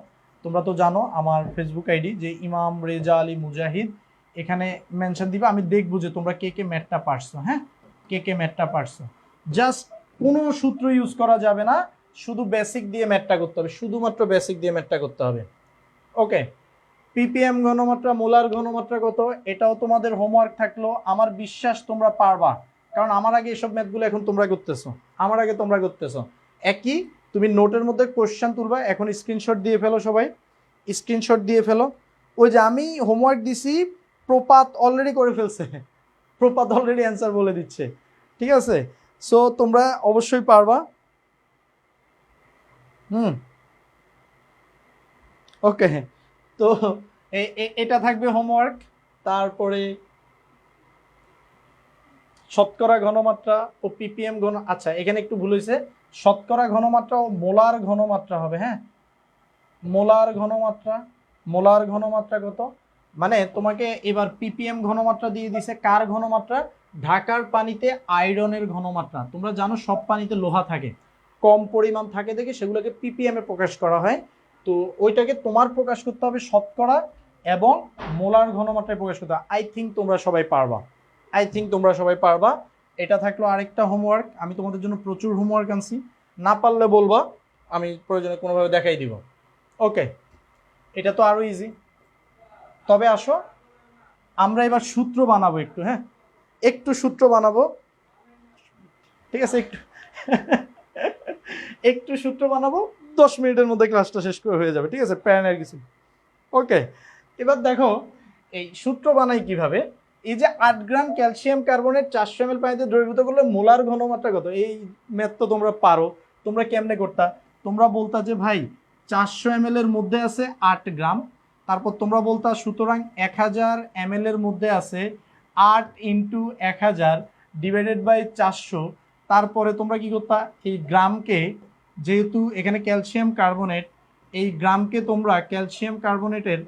তোমরা তো জানো আমার ফেসবুক আইডি যে ইমাম রেজা আলী মুজাহিদ, এখানে মেনশন দিবা। আমি দেখবো যে তোমরা কে ম্যাথটা পারছো। হ্যাঁ, কে ম্যাথটা পারছো। জাস্ট কোনো সূত্র ইউজ করা যাবে না, শুধু বেসিক দিয়ে ম্যাথটা করতে হবে, শুধুমাত্র বেসিক দিয়ে ম্যাথটা করতে হবে। ওকে, পিপিএম ঘনমাত্রা, মোলার ঘনমাত্রা কত, এটাও তোমাদের হোমওয়ার্ক থাকলো। আমার বিশ্বাস তোমরা পারবা, কারণ আমার আগে এসব ম্যাথগুলো এখন তোমরা করতেছো, আমার আগে তোমরা করতেছো। একই, তুমি নোটের মধ্যে কোশ্চেন তুলবা, এখন স্ক্রিনশট দিয়ে ফেলো, সবাই স্ক্রিনশট দিয়ে ফেলো। ওই যে আমি হোমওয়ার্ক দিছি, প্রপাত অলরেডি করে ফেলছে, প্রপাত অলরেডি অ্যান্সার বলে দিচ্ছে, ঠিক আছে? সো তোমরা অবশ্যই পারবা। ওকে, তো এটা থাকবে হোমওয়ার্ক। তারপরে শতকরা ঘনমাত্রা ও পিপিএম ঘন, আচ্ছা এখানে একটু ভুল হয়েছে, শতকরা ঘনমাত্রা ও মোলার ঘনমাত্রা হবে। হ্যাঁ, মোলার ঘনমাত্রা, মোলার ঘনমাত্রা কত, মানে তোমাকে এবার পিপিএম ঘনমাত্রা দিয়ে দিছে, কার ঘনমাত্রা? ঢাকার পানিতে আয়রনের ঘনমাত্রা। তোমরা জানো সব পানিতে লোহা থাকে, কম পরিমাণ থাকে দেখে সেগুলোকে পিপিএম এ প্রকাশ করা হয়। তো ওইটাকে তোমার প্রকাশ করতে হবে শতকরা এবং মোলার ঘনমাত্রায় প্রকাশ করতে হবে। আই থিঙ্ক তোমরা সবাই পারবা, আই থিঙ্ক তোমরা সবাই পারবা। এটা থাকলো আরেকটা হোমওয়ার্ক, আমি তোমাদের জন্য প্রচুর হোমওয়ার্ক আনছি, না পারলে বলবা, আমি প্রয়োজনে কোনোভাবে দেখাই দিব। ওকে, এটা তো আরো ইজি। তবে আসো আমরা এবার সূত্র বানাবো একটু, হ্যাঁ একটু সূত্র বানাবো, ঠিক আছে? একটু একটু সূত্র বানাবো, 10 মিনিটের মধ্যে ক্লাসটা শেষ করে হয়ে যাবে, ঠিক আছে? প্যানের কিছু। ওকে, এবার দেখো এই সূত্র বানাই কিভাবে। এই যে 8 গ্রাম ক্যালসিয়াম কার্বনেট 400 ml পানিতে দ্রবীভূত করলে মোলার ঘনমাত্রা কত? এই ম্যাথ তো তোমরা পারো, তোমরা কেমনে করতা? তোমরা বলতা যে ভাই 400 ml এর মধ্যে আছে 8 গ্রাম, তারপর তোমরা বলতা সুতরাং 1000 ml এর মধ্যে আছে 8 ইন্টু 1000 ডিভাইডেড বাই 400। তারপরে তোমরা কি করতা, এই গ্রামকে, যেহেতু এখানে ক্যালসিয়াম কার্বনেট, এই গ্রামকে তোমরা ক্যালসিয়াম কার্বনেটের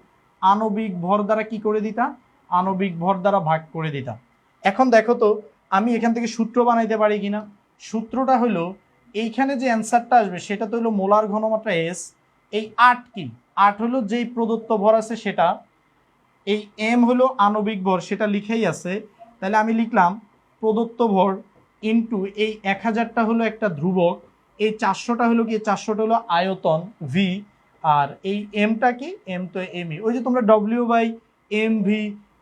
আণবিক ভর দ্বারা কি করে দিতা? আণবিক ভর দ্বারা ভাগ করে দিতা। এখন দেখো তো আমি এখান থেকে সূত্র বানাইতে পারি কিনা। সূত্রটা হলো, এইখানে যে অ্যান্সারটা আসবে সেটা তো হলো মোলার ঘনমাত্রা এস, এই 8 কি, 8 হলো যেই প্রদত্ত ভর আছে সেটা, এই এম হলো আণবিক ভর সেটা লিখেই আছে, তাহলে আমি লিখলাম প্রদত্ত ভর ইন্টু এই 1000টা হলো একটা ধ্রুবক, এই 400টা হলো কি, 400টা হলো আয়তন ভি, আর এই এমটা কি, এম তো এমই, ওই যে তোমরা W by M V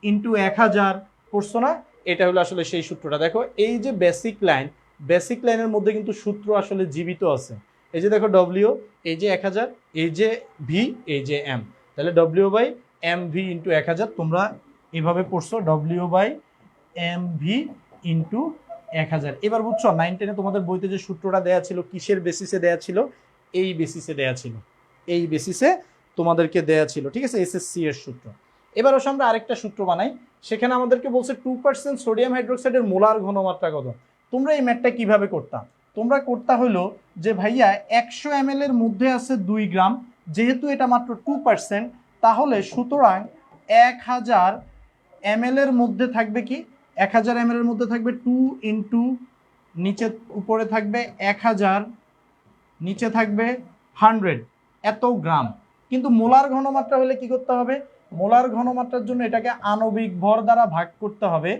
into 1000 পড়ছো না, এটা হলো আসলে সেই সূত্রটা। দেখো এই যে বেসিক লাইন, বেসিক লাইনের মধ্যে কিন্তু সূত্র আসলে জীবিত আছে। এই যে দেখো ডব্লিউ, এই যে 1000, এই যে ভি, এই যে এম, তাহলে W by M V into 1000 তোমরা এভাবে পড়ছো, W by M V into 1000। এবার বুঝছো 9, 10 তোমাদের বইতে যে সূত্রটা দেয়া ছিল কিসের বেসিসে দেয়া ছিল? এই বেসিসে দেয়া ছিল, এই বেসিসে তোমাদেরকে দেয়া ছিল, ঠিক আছে? এসএসসি এর সূত্র। এবার আসলে আমরা আরেকটা সূত্র বানাই, সেখানে আমাদেরকে বলছে 2% সোডিয়াম হাইড্রোক্সাইডের মোলার ঘনমাত্রা কত। তোমরা এই ম্যাথটা কিভাবে করতা? তোমরা করতা হলো যে ভাইয়া 100 ml এর মধ্যে আছে 2 গ্রাম, যেহেতু এটা মাত্র 2%, তাহলে সুতরাং 1000 ml এর মধ্যে থাকবে কি, 1000 ml এর মধ্যে থাকবে 2 ইন্টু, নিচে উপরে থাকবে 1000, নিচে থাকবে 100, এত গ্রাম। কিন্তু মোলার ঘনমাত্রা হলে কি করতে হবে? মোলার ঘনমাত্রার জন্য এটাকে আণবিক ভর দ্বারা ভাগ করতে হবে।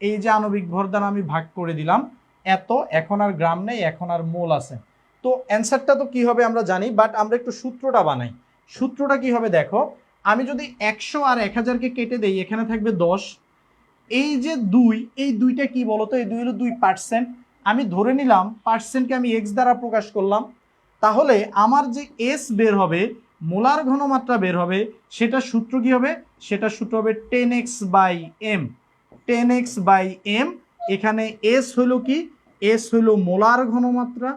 এই যে আণবিক ভর দ্বারা আমি ভাগ করে দিলাম, এত, এখন আর গ্রাম নেই, এখন আর মোল আছে। তো অ্যান্সারটা তো কি হবে আমরা জানি, বাট আমরা একটু সূত্রটা বানাই। সূত্রটা কি হবে দেখো, আমি যদি 100 আর 1000কে কেটে দেই, এখানে থাকবে 10, এই যে 2, এই 2টা কি বলতো? এই 2 হলো 2%। আমি ধরে নিলাম পার্সেন্টকে আমি এক্স দ্বারা প্রকাশ করলাম, তাহলে আমার যে এস বের হবে, মোলার ঘনমাত্রা বের হবে, সেটা সূত্র কি হবে? সেটা সূত্র হবে 10x by M, 10x by M. এখানে এস হলো কি, এস হলো মোলার ঘনমাত্রা,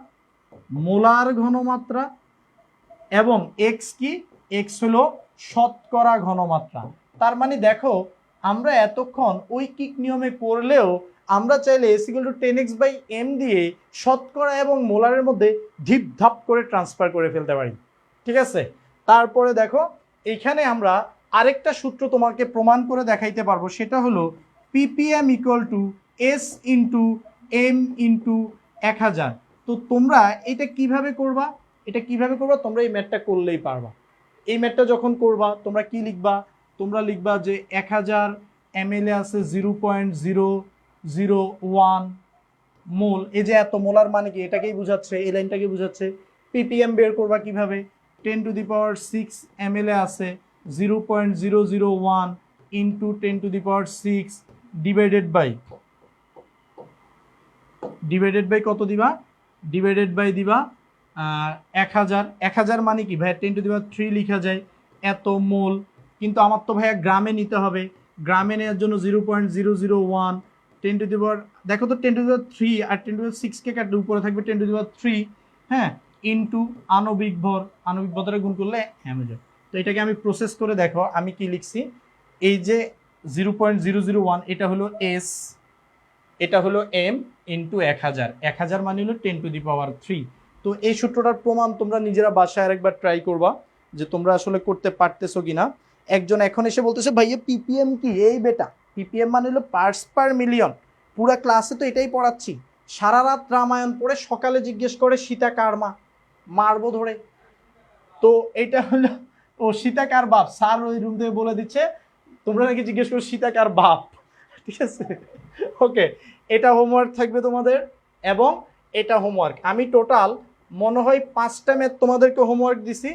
মোলার ঘনমাত্রা, এবং এক্স কি, এক্স হলো শতকরা ঘনমাত্রা। তার মানে দেখো আমরা এতক্ষণ ঐকিক নিয়মে করলেও আমরা চাইলে S equal to 10x by M দিয়ে শতকরা এবং মোলারের মধ্যে ধিপ ধাপ করে ট্রান্সফার করে ফেলতে পারি, ঠিক আছে? তারপরে দেখো এইখানে আমরা আরেকটা সূত্র তোমাকে প্রমাণ করে দেখাইতে পারবো, সেটা হলো PPM equal to S into M into 1000। তো তোমরা এটা কিভাবে করবা? এটা কিভাবে করবা? তোমরা এই ম্যাথটা করলেই পারবা। এই ম্যাথটা যখন করবা তোমরা কি লিখবা? তোমরা লিখবা যে 1000 ml আছে 0.001 মোল, এই যে এত মোলার মানে কি, এটাকেই বুঝাচ্ছে, এই লাইনটাকে বুঝাচ্ছে। ppm বের করবা কিভাবে, 10⁶ ml এ আছে 0.001 ইন্টু 10⁶ ডিভাইডেড বাই কত দিবা, ডিভাইডেড বাই দিবা 1000। 1000 মানে কি ভাইয়া 10⁻³ লিখা যায়, এত মোল। কিন্তু আমার তো ভাইয়া গ্রামে নিতে হবে, গ্রামে নেওয়ার জন্য 0.001 দেখো তো 10⁻³ আর 10⁻6কে কাটলে উপরে থাকবে 10⁻³, হ্যাঁ, ইন্টু আণবিক ভর, আণবিক ভর দ্বারা গুণ করলে হয়ে যায়। তো এটাকে আমি প্রসেস করে দেখো আমি কি লিখছি, এই যে 0.001 এটা হলো এস, এটা হলো এম ইন্টু 1000, 1000 মানে হলো 10⁻³ তো এই সূত্রটার প্রমাণ তোমরা নিজেরা বাসায় আরেকবার ট্রাই করবা যে তোমরা আসলে করতে পারতেছো কিনা। একজন এখন এসে বলতেছে ভাইয়া পিপিএম কি, এই বেটা পিপিএম মানে হলো পার্টস পার মিলিয়ন, পুরা ক্লাসে তো এটাই পড়াচ্ছি, সারা রাত রামায়ণ পড়ে সকালে জিজ্ঞেস করে সীতা কার মা, মারবো ধরে। তো এটা হলো, ও সীতা কার বাপ, স্যার ওই রুম থেকে বলে দিচ্ছে তোমরা নাকি জিজ্ঞেস করো সীতা কার বাপ, ঠিক আছে। ওকে, এটা হোমওয়ার্ক থাকবে তোমাদের, এবং এটা হোমওয়ার্ক। আমি টোটাল মনে হয় 5টা ম্যাথ তোমাদেরকে হোমওয়ার্ক দিছি,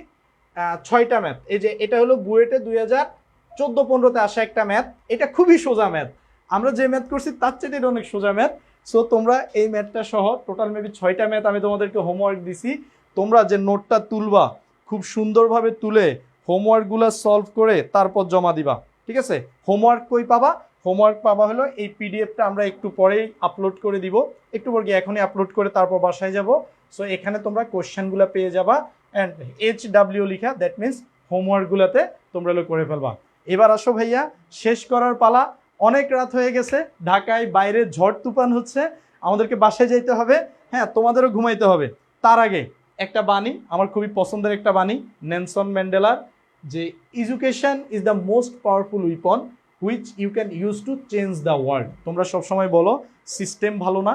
6টা ম্যাথ। এই যে এটা হলো বুয়েটে 2014-15-তে আসা একটা ম্যাথ, এটা খুবই সোজা ম্যাথ, আমরা যে ম্যাথ করছি তার চেয়ে এটা অনেক সোজা ম্যাথ। সো তোমরা এই ম্যাথটা সহ টোটাল মেবি 6টা ম্যাথ আমি তোমাদেরকে হোমওয়ার্ক দিছি। তোমরা যে নোটটা তুলবা খুব সুন্দরভাবে তুলে হোমওয়ার্কগুলো সলভ করে তারপর জমা দিবা, ঠিক আছে। হোমওয়ার্ক কই পাবা, হোমওয়ার্ক পাবা হলো এই পিডিএফটা আমরা একটু পরেই আপলোড করে দিব, একটু পর গিয়ে এখনই আপলোড করে তারপর বাসায় যাব। সো এখানে তোমরা কোশ্চেনগুলো পেয়ে যাবা অ্যান্ড HW লিখা, দ্যাট মিনস হোমওয়ার্কগুলোতে তোমরা করে ফেলবা। এবার আসো ভাইয়া, শেষ করার পালা, অনেক রাত হয়ে গেছে, ঢাকায় বাইরে ঝড় তুফান হচ্ছে, আমাদেরকে বাসায় যাইতে হবে, হ্যাঁ তোমাদেরও ঘুমাইতে হবে। তার আগে একটা বাণী, আমার খুবই পছন্দের একটা বাণী নেলসন ম্যান্ডেলার, যে education is the most powerful weapon which you can use to change the world. তোমরা সবসময় বলো সিস্টেম ভালো না,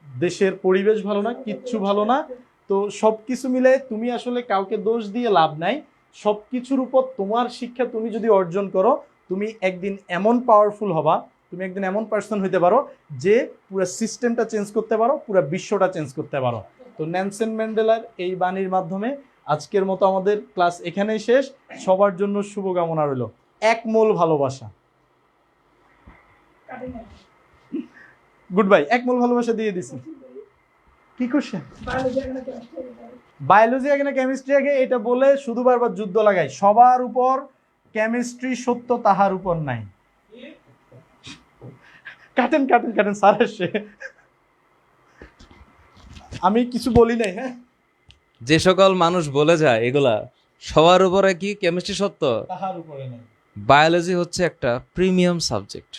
দেশের পরিবেশ ভালো না, কিচ্ছু ভালো না, তো সব কিছু মিলে তুমি আসলে কাউকে দোষ দিয়ে লাভ নাই, সব কিছুর উপর তোমার শিক্ষা তুমি যদি অর্জন করো, তুমি একদিন এমন পাওয়ারফুল হবা, তুমি একদিন এমন পার্সন হইতে পারো যে পুরো সিস্টেমটা চেঞ্জ করতে পারো, পুরো বিশ্বটা চেঞ্জ করতে পারো। তো নেলসন ম্যান্ডেলার এই বাণীর মাধ্যমে আজকের মতো আমাদের ক্লাস এখানেই শেষ। সবার জন্য শুভকামনা রইল। এক মোল ভালোবাসা, গুড বাই, এক মোল ভালোবাসা দিয়ে দিছি। কি কোশ্চেন, বায়োলজি আগে না কেমিস্ট্রি আগে, এটা বলে শুধু বারবার যুদ্ধ লাগাই, সবার উপর কেমিস্ট্রি সত্য তাহার উপর নাই। কাটেন কাটেন কাটেন, স্যার আসছে, আমি কিছু বলি নাই। হ্যাঁ, যে সকল মানুষ বলে যায় এগুলা সবার উপরে কি কেমিস্ট্রি সত্য, তাহার উপরে নাই। বায়োলজি হচ্ছে একটা প্রিমিয়াম সাবজেক্ট।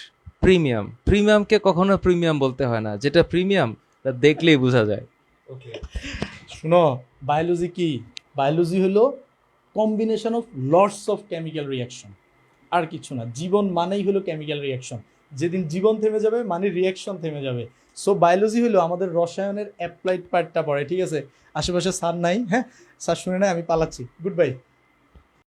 প্রিমিয়ামকে কখনো প্রিমিয়াম বলতে হয় না, যেটা প্রিমিয়াম তা দেখলেই বোঝা যায়। ওকে, শুনো, বায়োলজি কি, বায়োলজি হলো combination of lots of chemical reaction, আর কিছু না। জীবন মানেই হলো কেমিক্যাল রিয়াকশন, যেদিন জীবন থেমে যাবে মানে রিয়াকশন থেমে যাবে। সো বায়োলজি হলো আমাদের রসায়নের অ্যাপ্লাইড পার্টটা পড়ে, ঠিক আছে। আশেপাশে স্যার নাই, হ্যাঁ স্যার শুনে নাই, আমি পালাচ্ছি, গুড বাই।